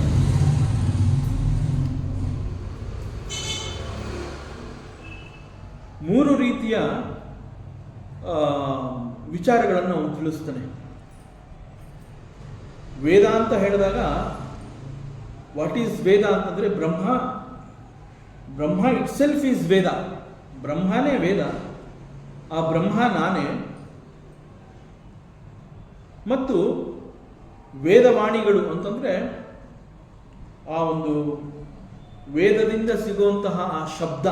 ಮೂರು ರೀತಿಯ ವಿಚಾರಗಳನ್ನು ಅವನು ತಿಳಿಸ್ತಾನೆ. ವೇದ ಅಂತ ಹೇಳಿದಾಗ ವಾಟ್ ಈಸ್ ವೇದ ಅಂತಂದರೆ ಬ್ರಹ್ಮ ಇಟ್ ಸೆಲ್ಫ್ ಈಸ್ ವೇದ. ಬ್ರಹ್ಮನೇ ವೇದ, ಆ ಬ್ರಹ್ಮ ನಾನೇ. ಮತ್ತು ವೇದವಾಣಿಗಳು ಅಂತಂದರೆ ಆ ಒಂದು ವೇದದಿಂದ ಸಿಗುವಂತಹ ಆ ಶಬ್ದ,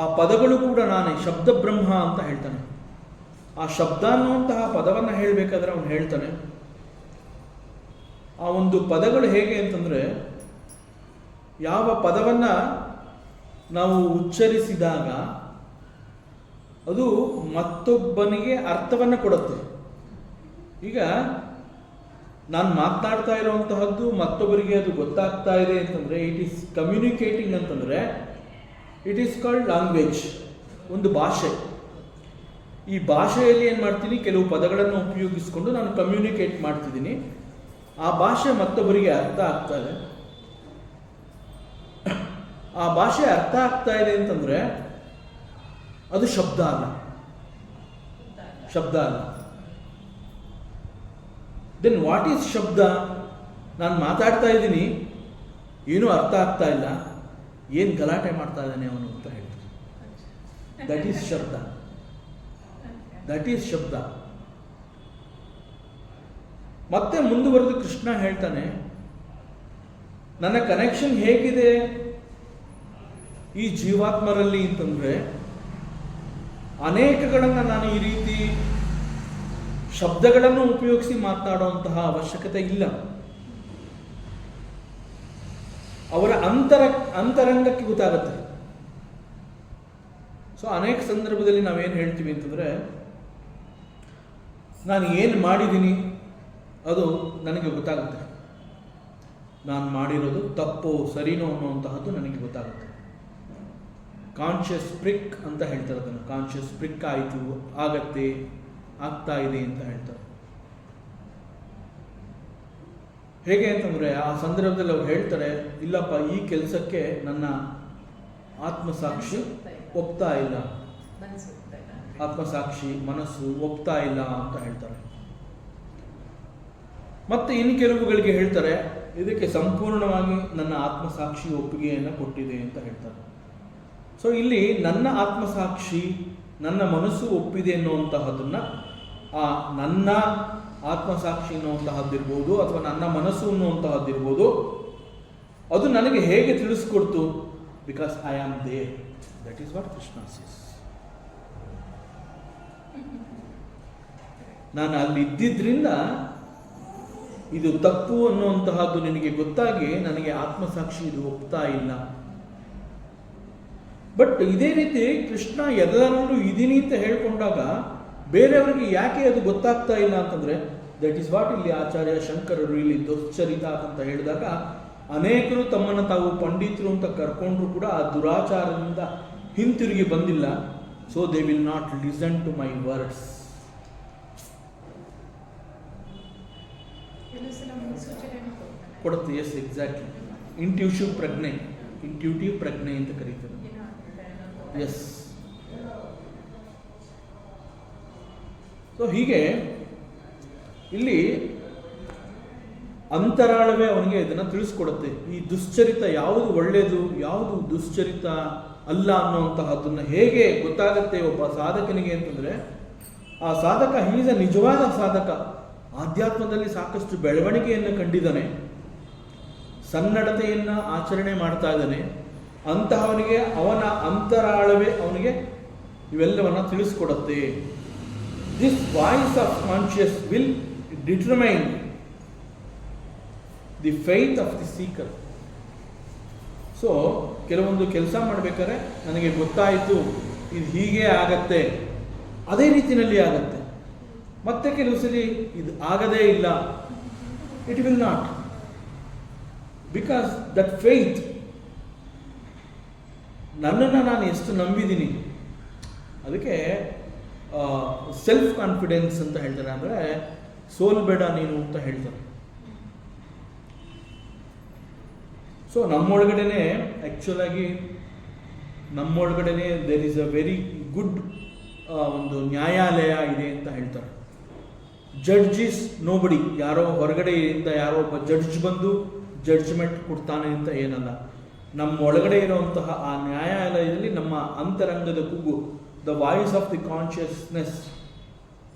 ಆ ಪದಗಳು ಕೂಡ ನಾನೇ, ಶಬ್ದ ಬ್ರಹ್ಮ ಅಂತ ಹೇಳ್ತಾನೆ. ಆ ಶಬ್ದ ಅನ್ನುವಂತಹ ಪದವನ್ನು ಹೇಳಬೇಕಾದ್ರೆ ಅವನು ಹೇಳ್ತಾನೆ, ಆ ಒಂದು ಪದಗಳು ಹೇಗೆ ಅಂತಂದರೆ, ಯಾವ ಪದವನ್ನು ನಾವು ಉಚ್ಚರಿಸಿದಾಗ ಅದು ಮತ್ತೊಬ್ಬನಿಗೆ ಅರ್ಥವನ್ನು ಕೊಡುತ್ತೆ. ಈಗ ನಾನು ಮಾತನಾಡ್ತಾ ಇರುವಂತಹದ್ದು ಮತ್ತೊಬ್ಬರಿಗೆ ಅದು ಗೊತ್ತಾಗ್ತಾ ಇದೆ ಅಂತಂದರೆ ಇಟ್ ಈಸ್ ಕಮ್ಯುನಿಕೇಟಿಂಗ್ ಅಂತಂದರೆ ಇಟ್ ಈಸ್ ಕಾಲ್ಡ್ ಲ್ಯಾಂಗ್ವೇಜ್, ಒಂದು ಭಾಷೆ. ಈ ಭಾಷೆಯಲ್ಲಿ ಏನು ಮಾಡ್ತೀನಿ, ಕೆಲವು ಪದಗಳನ್ನು ಉಪಯೋಗಿಸಿಕೊಂಡು ನಾನು ಕಮ್ಯುನಿಕೇಟ್ ಮಾಡ್ತಿದ್ದೀನಿ. ಆ ಭಾಷೆ ಮತ್ತೊಬ್ಬರಿಗೆ ಅರ್ಥ ಆಗ್ತಾ ಇದೆ. ಆ ಭಾಷೆ ಅರ್ಥ ಆಗ್ತಾ ಇದೆ ಅಂತಂದರೆ ಅದು ಶಬ್ದ ಅಲ್ಲ. ದೆನ್ ವಾಟ್ ಈಸ್ ಶಬ್ದ? ನಾನು ಮಾತಾಡ್ತಾ ಇದ್ದೀನಿ, ಏನೂ ಅರ್ಥ ಆಗ್ತಾ ಇಲ್ಲ, ಏನು ಗಲಾಟೆ ಮಾಡ್ತಾ ಇದ್ದಾನೆ ಅವನು ಅಂತ ಹೇಳ್ತಾರೆ. ದಟ್ ಈಸ್ ಶಬ್ದ. ಮತ್ತೆ ಮುಂದುವರೆದು ಕೃಷ್ಣ ಹೇಳ್ತಾನೆ, ನನ್ನ ಕನೆಕ್ಷನ್ ಹೇಗಿದೆ ಈ ಜೀವಾತ್ಮರಲ್ಲಿ ಅಂತಂದರೆ, ಅನೇಕಗಳನ್ನು ನಾನು ಈ ರೀತಿ ಶಬ್ದಗಳನ್ನು ಉಪಯೋಗಿಸಿ ಮಾತನಾಡುವಂತಹ ಅವಶ್ಯಕತೆ ಇಲ್ಲ. ಅವರ ಅಂತರಂಗಕ್ಕೆ ಗೊತ್ತಾಗುತ್ತೆ. ಸೊ ಅನೇಕ ಸಂದರ್ಭದಲ್ಲಿ ನಾವೇನು ಹೇಳ್ತೀವಿ ಅಂತಂದರೆ, ನಾನು ಏನು ಮಾಡಿದ್ದೀನಿ ಅದು ನನಗೆ ಗೊತ್ತಾಗುತ್ತೆ, ನಾನು ಮಾಡಿರೋದು ತಪ್ಪೋ ಸರಿನೋ ಅನ್ನುವಂತಹದ್ದು ನನಗೆ ಗೊತ್ತಾಗುತ್ತೆ. ಕಾನ್ಷಿಯಸ್ ಪ್ರಿಕ್ ಅಂತ ಹೇಳ್ತಾರೆ ಅದನ್ನು. ಕಾನ್ಷಿಯಸ್ ಪ್ರಿಕ್ ಆಯಿತು, ಆಗ್ತಾ ಇದೆ ಅಂತ ಹೇಳ್ತಾರೆ. ಹೇಗೆ ಅಂತಂದರೆ ಆ ಸಂದರ್ಭದಲ್ಲಿ ಅವ್ರು ಹೇಳ್ತಾರೆ, ಇಲ್ಲಪ್ಪ ಈ ಕೆಲಸಕ್ಕೆ ನನ್ನ ಆತ್ಮಸಾಕ್ಷಿ ಒಪ್ತಾ ಇಲ್ಲ, ಆತ್ಮಸಾಕ್ಷಿ ಮನಸ್ಸು ಒಪ್ತಾ ಇಲ್ಲ ಅಂತ ಹೇಳ್ತಾರೆ. ಮತ್ತೆ ಇನ್ನು ಕೆಲವುಗಳಿಗೆ ಹೇಳ್ತಾರೆ, ಇದಕ್ಕೆ ಸಂಪೂರ್ಣವಾಗಿ ನನ್ನ ಆತ್ಮಸಾಕ್ಷಿ ಒಪ್ಪಿಗೆಯನ್ನು ಕೊಟ್ಟಿದೆ ಅಂತ ಹೇಳ್ತಾರೆ. ಸೊ ಇಲ್ಲಿ ನನ್ನ ಆತ್ಮಸಾಕ್ಷಿ, ನನ್ನ ಮನಸ್ಸು ಒಪ್ಪಿದೆ ಅನ್ನುವಂತಹದನ್ನ, ಆ ನನ್ನ ಆತ್ಮಸಾಕ್ಷಿ ಅನ್ನುವಂತಹದ್ದಿರ್ಬೋದು ಅಥವಾ ನನ್ನ ಮನಸ್ಸು ಅನ್ನುವಂತಹದ್ದಿರ್ಬೋದು, ಅದು ನನಗೆ ಹೇಗೆ ತಿಳಿಸ್ಕೊಡ್ತು? Because I am there. That is what Krishna says. ನಾನು ಅಲ್ಲಿದ್ದಿದ್ರಿಂದ ಇದು ತಪ್ಪು ಅನ್ನುವಂತಹದ್ದು ನಿನಗೆ ಗೊತ್ತಾಗಿ ನನಗೆ ಆತ್ಮಸಾಕ್ಷಿ ಇದು ಒಪ್ತಾ ಇಲ್ಲ. ಬಟ್ ಇದೇ ರೀತಿ ಕೃಷ್ಣ ಎಲ್ಲರಲ್ಲೂ ಇದೀನಿ ಅಂತ ಹೇಳ್ಕೊಂಡಾಗ ಬೇರೆಯವರಿಗೆ ಯಾಕೆ ಅದು ಗೊತ್ತಾಗ್ತಾ ಇಲ್ಲ ಅಂತಂದ್ರೆ, ದಟ್ ಈಸ್ ವಾಟ್ ಇಲ್ಲಿ ಆಚಾರ್ಯ ಶಂಕರರು ಇಲ್ಲಿ ದುಶ್ಚರಿತ ಅಂತ ಹೇಳಿದಾಗ, ಅನೇಕರು ತಮ್ಮನ್ನು ತಾವು ಪಂಡಿತರು ಅಂತ ಕರ್ಕೊಂಡ್ರು ಕೂಡ ಆ ದುರಾಚಾರದಿಂದ ಹಿಂತಿರುಗಿ ಬಂದಿಲ್ಲ. So they will not listen to my words. ಕೊಡುತ್ತೆ. Yes, exactly. ಇಂಟ್ಯೂಟಿವ್ ಪ್ರಜ್ಞೆ ಅಂತ ಕರೀತಾರೆ. ಎಸ್. ಸೊ ಹೀಗೆ ಇಲ್ಲಿ ಅಂತರಾಳವೇ ಅವನಿಗೆ ಇದನ್ನು ತಿಳಿಸ್ಕೊಡುತ್ತೆ. ಈ ದುಶ್ಚರಿತ ಯಾವುದು ಒಳ್ಳೆಯದು, ಯಾವುದು ದುಶ್ಚರಿತ ಅಲ್ಲ ಅನ್ನುವಂತಹದ್ದನ್ನು ಹೇಗೆ ಗೊತ್ತಾಗುತ್ತೆ ಒಬ್ಬ ಸಾಧಕನಿಗೆ ಅಂತಂದರೆ, ಆ ಸಾಧಕ ಈಸ ನಿಜವಾದ ಸಾಧಕ, ಆಧ್ಯಾತ್ಮದಲ್ಲಿ ಸಾಕಷ್ಟು ಬೆಳವಣಿಗೆಯನ್ನು ಕಂಡಿದ್ದಾನೆ, ಸನ್ನಡತೆಯನ್ನು ಆಚರಣೆ ಮಾಡ್ತಾ ಇದ್ದಾನೆ. ಅಂತಹವನಿಗೆ ಅವನ ಅಂತರಾಳವೇ ಅವನಿಗೆ ಇವೆಲ್ಲವನ್ನ ತಿಳಿಸ್ಕೊಡುತ್ತೆ. This voice of conscious will determine the faith of the seeker. So ಕೆಲವೊಂದು ಕೆಲಸ ಮಾಡಬೇಕಾದ್ರೆ ನನಗೆ ಗೊತ್ತಾಯಿತು ಇದು ಹೀಗೆ ಆಗತ್ತೆ, ಅದೇ ರೀತಿಯಲ್ಲಿ ಆಗತ್ತೆ. ಮತ್ತೆ ಕೆಲವು ಸರಿ ಇದು ಆಗದೇ ಇಲ್ಲ, it will not, because that faith, ನನ್ನನ್ನು ನಾನು ಎಷ್ಟು ನಂಬಿದ್ದೀನಿ. ಅದಕ್ಕೆ ಸೆಲ್ಫ್ ಕಾನ್ಫಿಡೆನ್ಸ್ ಅಂತ ಹೇಳ್ತಾರೆ. ಅಂದರೆ ಸೋಲ್ಬೇಡ ನೀನು ಅಂತ ಹೇಳ್ತಾರೆ. ಸೊ ನಮ್ಮೊಳಗಡೆನೆ ಆ್ಯಕ್ಚುಲ್ ಆಗಿ ನಮ್ಮೊಳಗಡೆನೆ there is a very good ಒಂದು ನ್ಯಾಯಾಲಯ ಇದೆ ಅಂತ ಹೇಳ್ತಾರೆ. Judge is nobody. ಯಾರೋ ಹೊರಗಡೆಯಿಂದ ಯಾರೋ ಒಬ್ಬ ಜಡ್ಜ್ ಬಂದು ಜಡ್ಜ್ಮೆಂಟ್ ಕೊಡ್ತಾನೆ ಅಂತ ಏನಲ್ಲ. ನಮ್ಮ ಒಳಗಡೆ ಇರುವಂತಹ ಆ ನ್ಯಾಯಾಲಯದಲ್ಲಿ ನಮ್ಮ ಅಂತರಂಗದ ಕೂಗು, the voice of the consciousness,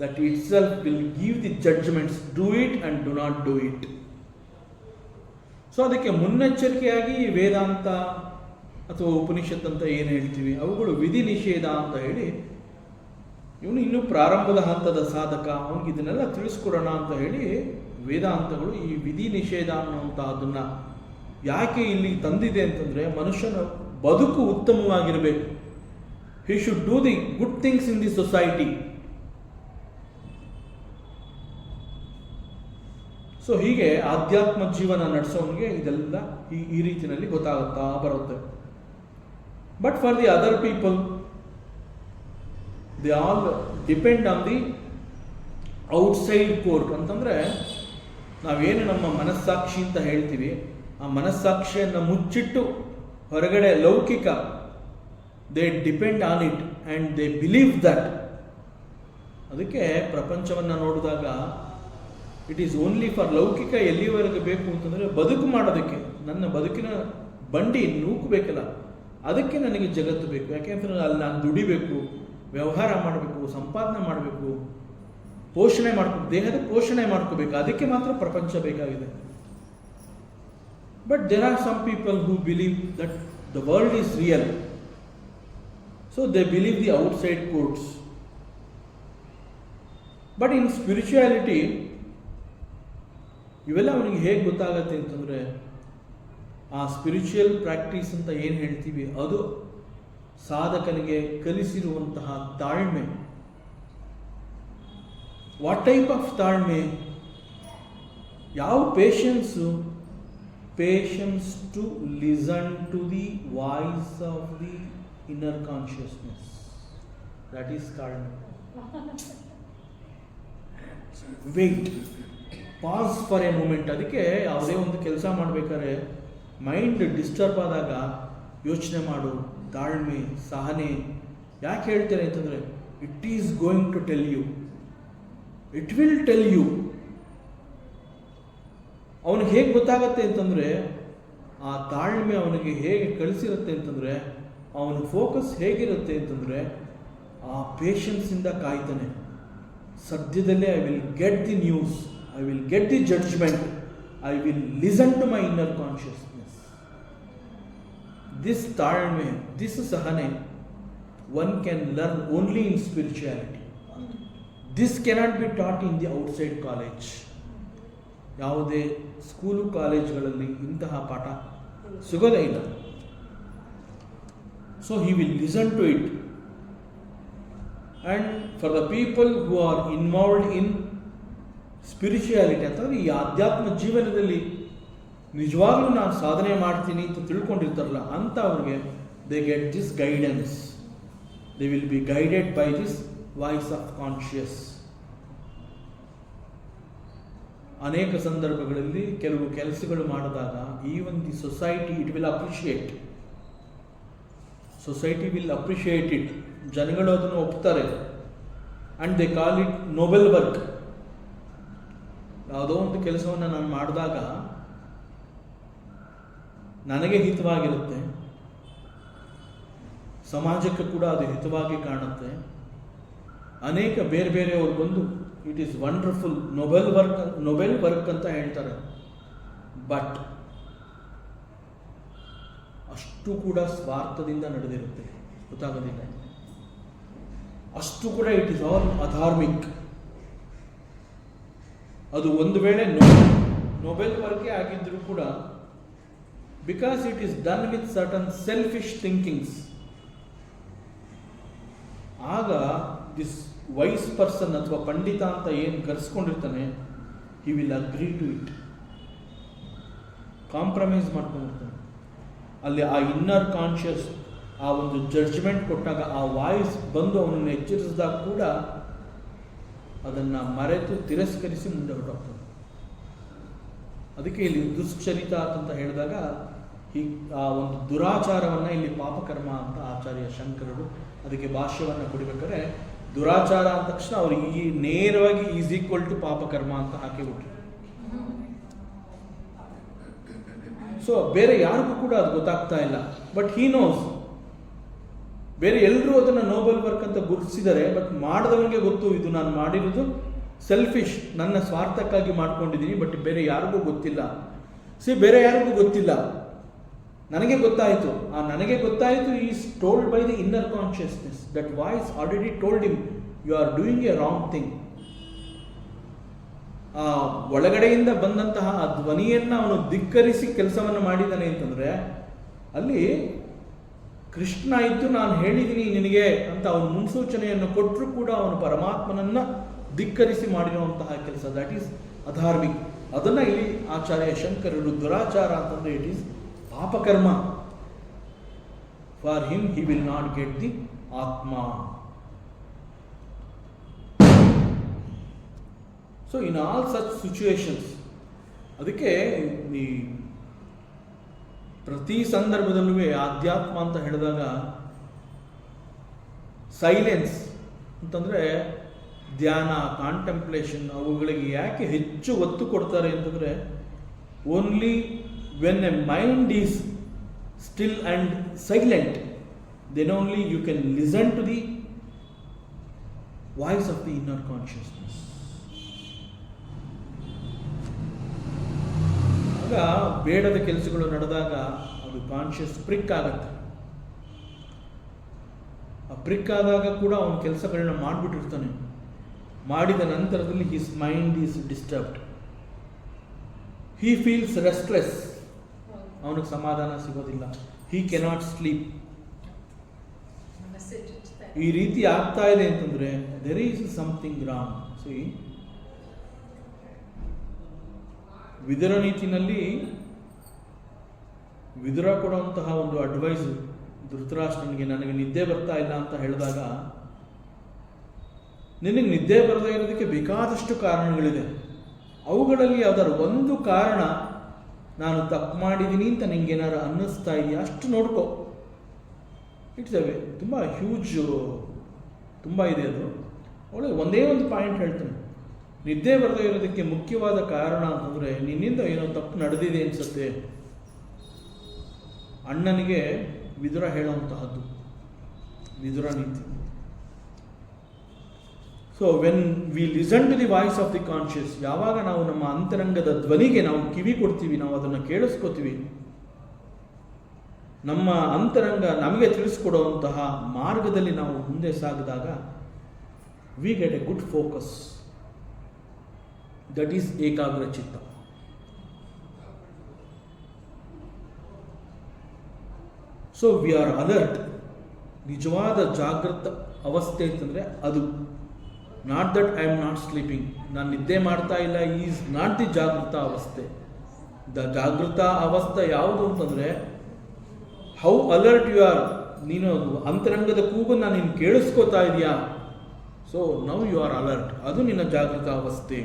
that it self will give the judgements, do it and do not do it. So ಅದಕ್ಕೆ ಮುನ್ನೆಚ್ಚರಿಕೆಯಾಗಿ ವೇದಾಂತ ಅಥವಾ ಉಪನಿಷತ್ ಅಂತ ಏನು ಹೇಳ್ತೀವಿ, ಅವುಗಳು ವಿಧಿ ನಿಷೇಧ ಅಂತ ಹೇಳಿ, ಇವನು ಇನ್ನೂ ಪ್ರಾರಂಭದ ಹಂತದ ಸಾಧಕ, ಅವನಿಗೆ ಇದನ್ನೆಲ್ಲ ತಿಳಿಸ್ಕೊಡೋಣ ಅಂತ ಹೇಳಿ ವೇದಾಂತಗಳು ಈ ವಿಧಿ ನಿಷೇಧ ಅನ್ನುವಂತಹದನ್ನ ಯಾಕೆ ಇಲ್ಲಿ ತಂದಿದೆ ಅಂತಂದರೆ, ಮನುಷ್ಯನ ಬದುಕು ಉತ್ತಮವಾಗಿರಬೇಕು. He should do the good things in the society. So ಹೀಗೆ ಆಧ್ಯಾತ್ಮ ಜೀವನ ನಡೆಸೋನಿಗೆ ಇದೆಲ್ಲ ಈ ರೀತಿಯಲ್ಲಿ ಗೊತ್ತಾಗುತ್ತಾ ಬರುತ್ತೆ. But for the other people, they all depend on the outside court. ಅಂತಂದರೆ ನಾವೇನು ನಮ್ಮ ಮನಸ್ಸಾಕ್ಷಿ ಅಂತ ಹೇಳ್ತೀವಿ, ಆ ಮನಸ್ಸಾಕ್ಷಿಯನ್ನು ಮುಚ್ಚಿಟ್ಟು ಹೊರಗಡೆ ಲೌಕಿಕ, they depend on it and they believe that. ಅದಕ್ಕೆ ಪ್ರಪಂಚವನ್ನು ನೋಡಿದಾಗ ಇಟ್ ಈಸ್ ಓನ್ಲಿ ಫಾರ್ ಲೌಕಿಕ. ಎಲ್ಲಿವರೆಗೆ ಬೇಕು ಅಂತಂದರೆ ಬದುಕು ಮಾಡೋದಕ್ಕೆ, ನನ್ನ ಬದುಕಿನ ಬಂಡಿ ನೂಕಬೇಕಲ್ಲ, ಅದಕ್ಕೆ ನನಗೆ ಜಗತ್ತು ಬೇಕು. ಯಾಕೆಂತಂದರೆ ಅಲ್ಲಿ ನಾನು ದುಡಿಬೇಕು, ವ್ಯವಹಾರ ಮಾಡಬೇಕು, ಸಂಪಾದನೆ ಮಾಡಬೇಕು, ಪೋಷಣೆ ಮಾಡ್ಬೇಕು, ದೇಹದ ಪೋಷಣೆ ಮಾಡ್ಕೋಬೇಕು, ಅದಕ್ಕೆ ಮಾತ್ರ ಪ್ರಪಂಚ ಬೇಕಾಗಿದೆ. But there are some people who believe that the world is real, so they believe the outside courts. But in spirituality ಇವೆಲ್ಲ ಅವನಿಗೆ ಹೇಗೆ ಗೊತ್ತಾಗತ್ತೆ ಅಂತಂದರೆ, ಆ ಸ್ಪಿರಿಚುವಲ್ ಪ್ರಾಕ್ಟೀಸ್ ಅಂತ ಏನು ಹೇಳ್ತೀವಿ, ಅದು ಸಾಧಕನಿಗೆ ಕಲಿಸಿರುವಂತಹ ತಾಳ್ಮೆ. ವಾಟ್ ಟೈಪ್ ಆಫ್ ತಾಳ್ಮೆ? ಯಾವ patience? Patience to listen to the voice of the inner consciousness. That is ತಾಳ್ಮೆ. Wait. Pause for a moment. ಅದಕ್ಕೆ ಯಾವುದೇ ಒಂದು ಕೆಲಸ ಮಾಡಬೇಕಾದ್ರೆ ಮೈಂಡ್ ಡಿಸ್ಟರ್ಬ್ ಆದಾಗ ಯೋಚನೆ ಮಾಡು, ತಾಳ್ಮೆ, ಸಹನೆ. ಯಾಕೆ ಹೇಳ್ತೇನೆ ಅಂತಂದರೆ, it is going to tell you, it will tell you. ಅವನಿಗೆ ಹೇಗೆ ಗೊತ್ತಾಗತ್ತೆ ಅಂತಂದರೆ, ಆ ತಾಳ್ಮೆ ಅವನಿಗೆ ಹೇಗೆ ಕಳಿಸಿರುತ್ತೆ ಅಂತಂದರೆ, ಅವನ ಫೋಕಸ್ ಹೇಗಿರುತ್ತೆ ಅಂತಂದರೆ, ಆ ಪೇಷನ್ಸಿಂದ ಕಾಯ್ತಾನೆ. ಸದ್ಯದಲ್ಲೇ I will get the news, I will get the judgement, I will listen to my inner consciousness. This ತಾಳ್ಮೆ, ದಿಸ್ ಸಹನೆ, one can learn only in spirituality. This cannot be taught in the outside college. ಯಾವುದೇ school ಕಾಲೇಜ್ಗಳಲ್ಲಿ ಇಂತಹ ಪಾಠ ಸಿಗೋದೇ ಇಲ್ಲ. So he will listen to it. And for the people who are involved in spirituality, ಅಂತಂದರೆ ಈ ಆಧ್ಯಾತ್ಮ ಜೀವನದಲ್ಲಿ ನಿಜವಾಗ್ಲೂ ನಾನು ಸಾಧನೆ ಮಾಡ್ತೀನಿ ಅಂತ ತಿಳ್ಕೊಂಡಿರ್ತಾರಲ್ಲ, ಅಂತ ಅವ್ರಿಗೆ they get this guidance. They will be guided by this voice of conscious. ಅನೇಕ ಸಂದರ್ಭಗಳಲ್ಲಿ ಕೆಲವು ಕೆಲಸಗಳು ಮಾಡಿದಾಗ even the society it will appreciate. Society will appreciate it. ಜನಗಳು ಅದನ್ನು ಒಪ್ತಾರೆ. And they call it noble work. ಯಾವುದೋ ಒಂದು ಕೆಲಸವನ್ನು ನಾನು ಮಾಡಿದಾಗ ನನಗೆ ಹಿತವಾಗಿರುತ್ತೆ, ಸಮಾಜಕ್ಕೆ ಕೂಡ ಅದು ಹಿತವಾಗಿ ಕಾಣುತ್ತೆ. ಅನೇಕ ಬೇರೆ ಬೇರೆಯವರು ಬಂದು it is wonderful, Nobel work ಅಂತ ಹೇಳ್ತಾರೆ. ಬಟ್ ಅಷ್ಟು ಕೂಡ ಸ್ವಾರ್ಥದಿಂದ ನಡೆದಿರುತ್ತೆ, ಗೊತ್ತಾಗೋದಿಲ್ಲ. ಅಷ್ಟು ಕೂಡ ಇಟ್ ಈಸ್ ಆಲ್ ಅಧಾರ್ಮಿಕ್. ಅದು ಒಂದು ವೇಳೆ ನೊಬೆಲ್ ವರ್ಕೇ ಆಗಿದ್ದರೂ ಕೂಡ, because it is done with certain selfish thinkings, ಆಗ ದಿಸ್ ವೈಸ್ ಪರ್ಸನ್ ಅಥವಾ ಪಂಡಿತ ಅಂತ ಏನು ಕರೆಸ್ಕೊಂಡಿರ್ತಾನೆ, he will agree to it. Compromise ಮಾಡ್ಕೊಂಡಿರ್ತಾನೆ. ಅಲ್ಲಿ ಆ ಇನ್ನರ್ ಕಾನ್ಷಿಯಸ್ ಆ ಒಂದು ಜಡ್ಜ್ಮೆಂಟ್ ಕೊಟ್ಟಾಗ, ಆ ವಾಯ್ಸ್ ಬಂದು ಅವನನ್ನು ಎಚ್ಚರಿಸಿದಾಗ ಕೂಡ ಅದನ್ನು ಮರೆತು ತಿರಸ್ಕರಿಸಿ ಮುಂದೆ ಹೊರಟೋಗ್ತಾನೆ. ಅದಕ್ಕೆ ಇಲ್ಲಿ ದುಶ್ಚರಿತ ಅಂತ ಹೇಳಿದಾಗ ಆ ಒಂದು ದುರಾಚಾರವನ್ನು ಇಲ್ಲಿ ಪಾಪಕರ್ಮ ಅಂತ ಆಚಾರ್ಯ ಶಂಕರರು ಅದಕ್ಕೆ ಭಾಷ್ಯವನ್ನು ಕೊಡಬೇಕಾದ್ರೆ, ದುರಾಚಾರ ಅಂದ ತಕ್ಷಣ ಅವ್ರಿಗೆ ಈ ನೇರವಾಗಿ ಈಸ್ ಈಕ್ವಲ್ ಟು ಪಾಪಕರ್ಮ ಅಂತ ಹಾಕಿಬಿಟ್ರು. ಸೊ ಬೇರೆ ಯಾರಿಗೂ ಕೂಡ ಅದು ಗೊತ್ತಾಗ್ತಾ ಇಲ್ಲ. But he knows. ಬೇರೆ ಎಲ್ಲರೂ ಅದನ್ನು ನೋಬೆಲ್ ವರ್ಕ್ ಅಂತ ಗುರುತಿಸಿದ್ದಾರೆ. ಬಟ್ ಮಾಡಿದವನಿಗೆ ಗೊತ್ತು, ಇದು ನಾನು ಮಾಡಿರೋದು ಸೆಲ್ಫಿಶ್, ನನ್ನ ಸ್ವಾರ್ಥಕ್ಕಾಗಿ ಮಾಡ್ಕೊಂಡಿದ್ದೀನಿ. ಬಟ್ ಬೇರೆ ಯಾರಿಗೂ ಗೊತ್ತಿಲ್ಲ. ಬೇರೆ ಯಾರಿಗೂ ಗೊತ್ತಿಲ್ಲ, ನನಗೆ ಗೊತ್ತಾಯಿತು. ಆ ನನಗೆ ಗೊತ್ತಾಯಿತು is told by the inner consciousness. That voice already told him you are doing a wrong thing. ಆ ಒಳಗಡೆಯಿಂದ ಬಂದಂತಹ ಆ ಧ್ವನಿಯನ್ನು ಅವನು ಧಿಕ್ಕರಿಸಿ ಕೆಲಸವನ್ನು ಮಾಡಿದ್ದಾನೆ ಅಂತಂದರೆ, ಅಲ್ಲಿ ಕೃಷ್ಣ ಇದ್ದು ನಾನು ಹೇಳಿದ್ದೀನಿ ನಿನಗೆ ಅಂತ ಅವನು ಮುನ್ಸೂಚನೆಯನ್ನು ಕೊಟ್ಟರೂ ಕೂಡ ಅವನು ಪರಮಾತ್ಮನನ್ನು ಧಿಕ್ಕರಿಸಿ ಮಾಡಿರುವಂತಹ ಕೆಲಸ, ದಟ್ ಈಸ್ ಅಧಾರ್ಮಿಕ್. ಅದನ್ನು ಇಲ್ಲಿ ಆಚಾರ್ಯ ಶಂಕರರು ದುರಾಚಾರ ಅಂತಂದರೆ ಇಟ್ ಈಸ್ ಪಾಪಕರ್ಮ. For him he will not get the atma. So in all such situations, ಅದಕ್ಕೆ ಈ ಪ್ರತಿ ಸಂದರ್ಭದಲ್ಲೂ ಆಧ್ಯಾತ್ಮ ಅಂತ ಹೇಳಿದಾಗ ಸೈಲೆನ್ಸ್ ಅಂತಂದರೆ ಧ್ಯಾನ, ಕಾಂಟೆಂಪ್ಲೇಷನ್, ಅವುಗಳಿಗೆ ಯಾಕೆ ಹೆಚ್ಚು ಒತ್ತು ಕೊಡ್ತಾರೆ ಅಂತಂದರೆ, only when a mind is still and silent, then only you can listen to the voice of the inner consciousness. ಆಗ ಬೇಡದ ಕೆಲಸಗಳು ನಡೆದಾಗ ಅದು ಕಾನ್ಷಿಯಸ್ ಪ್ರಿಕ್ ಆಗುತ್ತೆ. ಆ ಪ್ರಿಕ್ ಆದಾಗ ಕೂಡ ಅವನ ಕೆಲಸಗಳನ್ನ ಮಾಡಿಬಿಟ್ಟಿರ್ತಾನೆ. ಮಾಡಿದ ನಂತರದಲ್ಲಿ his mind is disturbed, he feels restless, ಅವನಿಗೆ ಸಮಾಧಾನ ಸಿಗೋದಿಲ್ಲ, ಹಿ ಕೆನಾಟ್ ಸ್ಲೀಪ್. ಈ ರೀತಿ ಆಗ್ತಾ ಇದೆ ಅಂತಂದರೆ there is something wrong. See, Vidura ನೀತಿನಲ್ಲಿ ವಿದುರ ಕೊಡುವಂತಹ ಒಂದು ಅಡ್ವೈಸ್ ಧೃತರಾಷ್ಟ್ರನಿಗೆ, ನನಗೆ ನಿದ್ದೆ ಬರ್ತಾ ಇಲ್ಲ ಅಂತ ಹೇಳಿದಾಗ, ನಿನಗೆ ನಿದ್ದೆ ಬರದೇ ಇರೋದಕ್ಕೆ ಬೇಕಾದಷ್ಟು ಕಾರಣಗಳಿದೆ. ಅವುಗಳಲ್ಲಿ ಯಾವ್ದಾದ್ರು ಒಂದು ಕಾರಣ ನಾನು ತಪ್ಪು ಮಾಡಿದ್ದೀನಿ ಅಂತ ನಿಂಗೇನಾರು ಅನ್ನಿಸ್ತಾ ಇದೆಯಾ ಅಷ್ಟು ನೋಡ್ಕೋ. ಇಟ್ಸ್ ಅವೇ ತುಂಬ ಹ್ಯೂಜ್, ತುಂಬ ಇದೆ ಅದು. ಒಳ್ಳೆ ಒಂದೇ ಒಂದು ಪಾಯಿಂಟ್ ಹೇಳ್ತಾನೆ, ನಿದ್ದೆ ಬರದೇ ಇರೋದಕ್ಕೆ ಮುಖ್ಯವಾದ ಕಾರಣ ಅಂತಂದರೆ ನಿನ್ನಿಂದ ಏನೋ ತಪ್ಪು ನಡೆದಿದೆ ಅನಿಸುತ್ತೆ. ಅಣ್ಣನಿಗೆ ವಿದುರ ಹೇಳುವಂತಹದ್ದು, ವಿದುರ ನೀತಿ. So when we listen to the voice of the conscious, ಯಾವಾಗ ನಾವು ನಮ್ಮ ಅಂತರಂಗದ ಧ್ವನಿಗೆ ನಾವು ಕಿವಿ ಕೊಡ್ತೀವಿ, ನಾವು ಅದನ್ನು ಕೇಳಿಸ್ಕೋತೀವಿ, ನಮ್ಮ ಅಂತರಂಗ ನಮಗೆ ತಿಳಿಸ್ಕೊಡುವಂತಹ ಮಾರ್ಗದಲ್ಲಿ ನಾವು ಮುಂದೆ ಸಾಗಿದಾಗ we get a good focus, that is ಏಕಾಗ್ರ ಚಿತ್ತ. So we are alert. ನಿಜವಾದ ಜಾಗೃತ ಅವಸ್ಥೆ ಅಂತಂದರೆ ಅದು. Not that I am not sleeping, ನಾನು ನಿದ್ದೆ ಮಾಡ್ತಾ ಇಲ್ಲ, ಈಸ್ ನಾಟ್ ದಿ ಜಾಗೃತ ಅವಸ್ಥೆ. ದ ಜಾಗೃತ ಅವಸ್ಥೆ ಯಾವುದು ಅಂತಂದರೆ ಹೌ ಅಲರ್ಟ್ ಯು ಆರ್. ನೀನು ಅಂತರಂಗದ ಕೂಗನ್ನು ನೀನು ಕೇಳಿಸ್ಕೋತಾ ಇದೆಯಾ, so now you are alert, ಅದು ನಿನ್ನ ಜಾಗೃತ ಅವಸ್ಥೆ.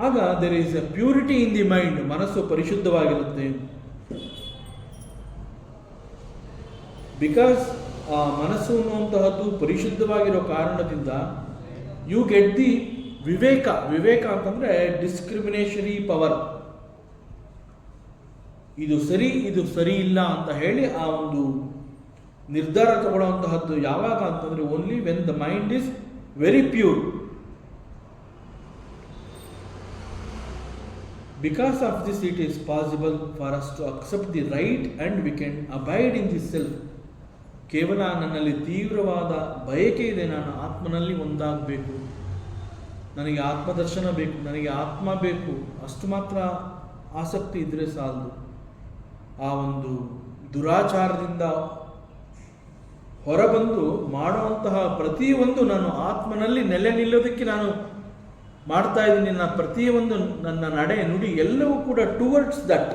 ಆಗ there is a purity in the mind, ಮನಸ್ಸು ಪರಿಶುದ್ಧವಾಗಿರುತ್ತೆ. ಬಿಕಾಸ್ ಆ ಮನಸ್ಸು ಅನ್ನುವಂತಹದ್ದು ಪರಿಶುದ್ಧವಾಗಿರೋ ಕಾರಣದಿಂದ ಯು ಗೆಟ್ ದಿ ವಿವೇಕ. ವಿವೇಕ ಅಂತಂದರೆ ಡಿಸ್ಕ್ರಿಮಿನೇಷರಿ ಪವರ್. ಇದು ಸರಿ, ಇದು ಸರಿ ಇಲ್ಲ ಅಂತ ಹೇಳಿ ಆ ಒಂದು ನಿರ್ಧಾರ ತಗೊಳ್ಳುವಂತಹದ್ದು ಯಾವಾಗ ಅಂತಂದರೆ only when the mind is very pure. Because of this it is possible for us to accept the right and we can abide in the self. ಕೇವಲ ನನ್ನಲ್ಲಿ ತೀವ್ರವಾದ ಬಯಕೆ ಇದೆ, ನಾನು ಆತ್ಮನಲ್ಲಿ ಒಂದಾಗಬೇಕು, ನನಗೆ ಆತ್ಮದರ್ಶನ ಬೇಕು, ನನಗೆ ಆತ್ಮ ಬೇಕು, ಅಷ್ಟು ಮಾತ್ರ ಆಸಕ್ತಿ ಇದ್ದರೆ ಸಾಲದು. ಆ ಒಂದು ದುರಾಚಾರದಿಂದ ಹೊರಬಂದು ಮಾಡುವಂತಹ ಪ್ರತಿಯೊಂದು ನಾನು ಆತ್ಮನಲ್ಲಿ ನೆಲೆ ನಿಲ್ಲೋದಕ್ಕೆ ನಾನು ಮಾಡ್ತಾ ಇದ್ದೀನಿ. ನನ್ನ ಪ್ರತಿಯೊಂದು ನನ್ನ ನಡೆ ನುಡಿ ಎಲ್ಲವೂ ಕೂಡ ಟುವರ್ಡ್ಸ್ ದಟ್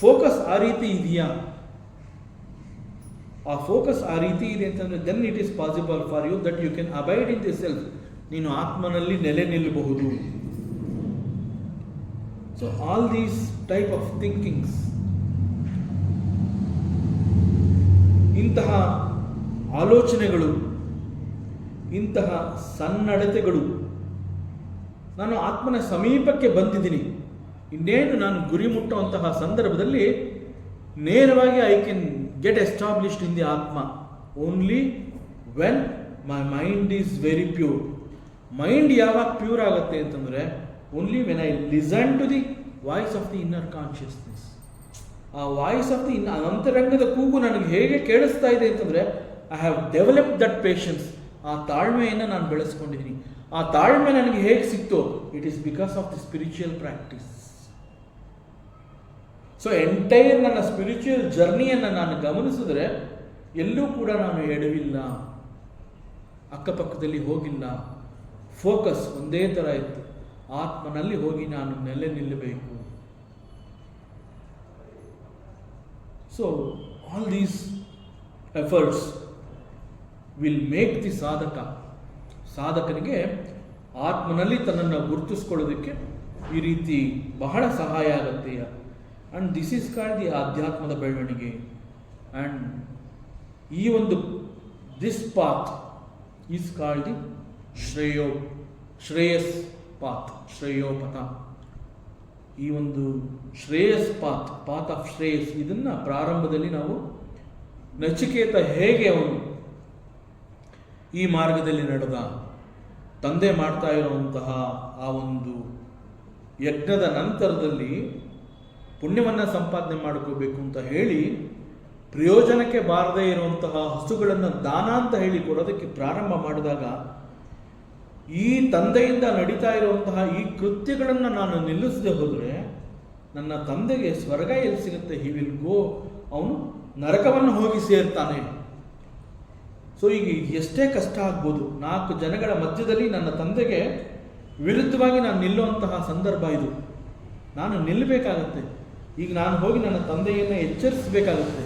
ಫೋಕಸ್ ಆ ರೀತಿ ಇದೆಯಾ? ಆ ಫೋಕಸ್ ಆ ರೀತಿ ಇದೆ ಅಂತಂದರೆ then it is possible for you that you can abide in the self. ನೀನು ಆತ್ಮನಲ್ಲಿ ನೆಲೆ ನಿಲ್ಲಬಹುದು. So all these type of thinkings, ಇಂತಹ ಆಲೋಚನೆಗಳು, ಇಂತಹ ಸನ್ನಡತೆಗಳು, ನಾನು ಆತ್ಮನ ಸಮೀಪಕ್ಕೆ ಬಂದಿದ್ದೀನಿ, ಇನ್ನೇನು ನಾನು ಗುರಿ ಮುಟ್ಟುವಂತಹ ಸಂದರ್ಭದಲ್ಲಿ ನೇರವಾಗಿ I can get established in the atma only when my mind is very pure. Mind ಯಾವಾಗ ಪ್ಯೂರ್ ಆಗುತ್ತೆ ಅಂತಂದರೆ only when I listen to the voice of the inner consciousness. ಆ ವಾಯ್ಸ್ ಆಫ್ ದಿ ಅಂತರಂಗದ ಕೂಗು ನನಗೆ ಹೇಗೆ ಕೇಳಿಸ್ತಾ ಇದೆ ಅಂತಂದರೆ I have developed that patience. ಆ ತಾಳ್ಮೆಯನ್ನು ನಾನು ಬೆಳೆಸ್ಕೊಂಡಿದ್ದೀನಿ. ಆ ತಾಳ್ಮೆ ನನಗೆ ಹೇಗೆ ಸಿಕ್ತೋ, it is because of the spiritual practice. So entire ನನ್ನ ಸ್ಪಿರಿಚುವಲ್ ಜರ್ನಿಯನ್ನು ನಾನು ಗಮನಿಸಿದ್ರೆ ಎಲ್ಲೂ ಕೂಡ ನಾನು ಎಡವಿಲ್ಲ, ಅಕ್ಕಪಕ್ಕದಲ್ಲಿ ಹೋಗಿಲ್ಲ. ಫೋಕಸ್ ಒಂದೇ ಥರ ಇತ್ತು, ಆತ್ಮನಲ್ಲಿ ಹೋಗಿ ನಾನು ನೆಲೆ ನಿಲ್ಲಬೇಕು. So all these efforts will make the ಸಾಧಕನಿಗೆ ಆತ್ಮನಲ್ಲಿ ತನ್ನನ್ನು ಗುರುತಿಸ್ಕೊಳ್ಳೋದಕ್ಕೆ ಈ ರೀತಿ ಬಹಳ ಸಹಾಯ ಆಗುತ್ತೆ. And this is called the ಆಧ್ಯಾತ್ಮದ ಬೆಳವಣಿಗೆ. ಆ್ಯಂಡ್ ಈ ಒಂದು this path is called the shreyas shreyopatha. ಈ ಒಂದು ಶ್ರೇಯಸ್ ಪಾತ್ ಆಫ್ ಶ್ರೇಯಸ್, ಇದನ್ನು ಪ್ರಾರಂಭದಲ್ಲಿ ನಾವು ನಚಿಕೇತ ಹೇಗೆ ಅವನು ಈ ಮಾರ್ಗದಲ್ಲಿ ನಡೆದ, ತಂದೆ ಮಾಡ್ತಾ ಇರುವಂತಹ ಆ ಒಂದು ಯಜ್ಞದ ನಂತರದಲ್ಲಿ ಪುಣ್ಯವನ್ನು ಸಂಪಾದನೆ ಮಾಡ್ಕೋಬೇಕು ಅಂತ ಹೇಳಿ ಪ್ರಯೋಜನಕ್ಕೆ ಬಾರದೇ ಇರುವಂತಹ ಹಸುಗಳನ್ನು ದಾನ ಅಂತ ಹೇಳಿ ಕೊಡೋದಕ್ಕೆ ಪ್ರಾರಂಭ ಮಾಡಿದಾಗ ಈ ತಂದೆಯಿಂದ ನಡೀತಾ ಇರುವಂತಹ ಈ ಕೃತ್ಯಗಳನ್ನು ನಾನು ನಿಲ್ಲಿಸದೆ ಹೋದರೆ ನನ್ನ ತಂದೆಗೆ ಸ್ವರ್ಗ ಎಲ್ಲಿ ಸಿಗುತ್ತೆ? ಹಿ ವಿಲ್ ಗೋ, ಅವನು ನರಕವನ್ನು ಹೋಗಿ ಸೇರ್ತಾನೆ. ಸೊ ಈಗ ಎಷ್ಟೇ ಕಷ್ಟ ಆಗ್ಬೋದು, 4 ಜನಗಳ ಮಧ್ಯದಲ್ಲಿ ನನ್ನ ತಂದೆಗೆ ವಿರುದ್ಧವಾಗಿ ನಾನು ನಿಲ್ಲುವಂತಹ ಸಂದರ್ಭ ಇದು. ನಾನು ನಿಲ್ಲಬೇಕಾಗತ್ತೆ. ಈಗ ನಾನು ಹೋಗಿ ನನ್ನ ತಂದೆಯನ್ನು ಎಚ್ಚರಿಸಬೇಕಾಗುತ್ತೆ.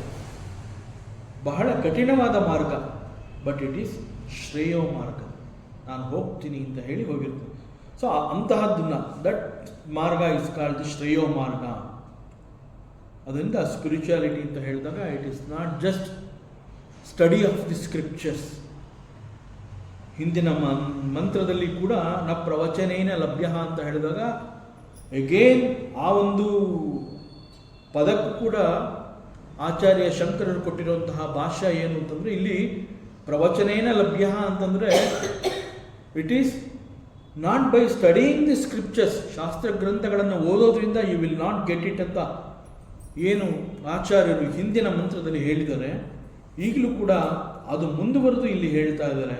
ಬಹಳ ಕಠಿಣವಾದ ಮಾರ್ಗ, ಬಟ್ ಇಟ್ ಈಸ್ ಶ್ರೇಯೋ ಮಾರ್ಗ, ನಾನು ಹೋಗ್ತೀನಿ ಅಂತ ಹೇಳಿ ಹೋಗಿರ್ತೀನಿ. ಸೊ ಅಂತಹದ್ದನ್ನು, ದಟ್ ಮಾರ್ಗ ಇಸ್ ಕಾಲ್ಡ್ ದಿ ಶ್ರೇಯೋ ಮಾರ್ಗ. ಅದರಿಂದ ಸ್ಪಿರಿಚುಯಾಲಿಟಿ ಅಂತ ಹೇಳಿದಾಗ it is not just study of the scriptures. ಹಿಂದಿನ ಮಂತ್ರದಲ್ಲಿ ಕೂಡ ನ ಪ್ರವಚನೇನ ಲಭ್ಯ ಅಂತ ಹೇಳಿದಾಗ ಅಗೇನ್ ಆ ಒಂದು ಪದಕ್ಕೂ ಕೂಡ ಆಚಾರ್ಯ ಶಂಕರರು ಕೊಟ್ಟಿರುವಂತಹ ಭಾಷ್ಯ ಏನು ಅಂತಂದರೆ, ಇಲ್ಲಿ ಪ್ರವಚನೇನ ಲಭ್ಯ ಅಂತಂದರೆ it is not by studying the scriptures, ಶಾಸ್ತ್ರ ಗ್ರಂಥಗಳನ್ನು ಓದೋದ್ರಿಂದ you will not get it ಅಂತ ಏನು ಆಚಾರ್ಯರು ಹಿಂದಿನ ಮಂತ್ರದಲ್ಲಿ ಹೇಳಿದ್ದಾರೆ, ಈಗಲೂ ಕೂಡ ಅದು ಮುಂದುವರೆದು ಇಲ್ಲಿ ಹೇಳ್ತಾ ಇದ್ದಾರೆ.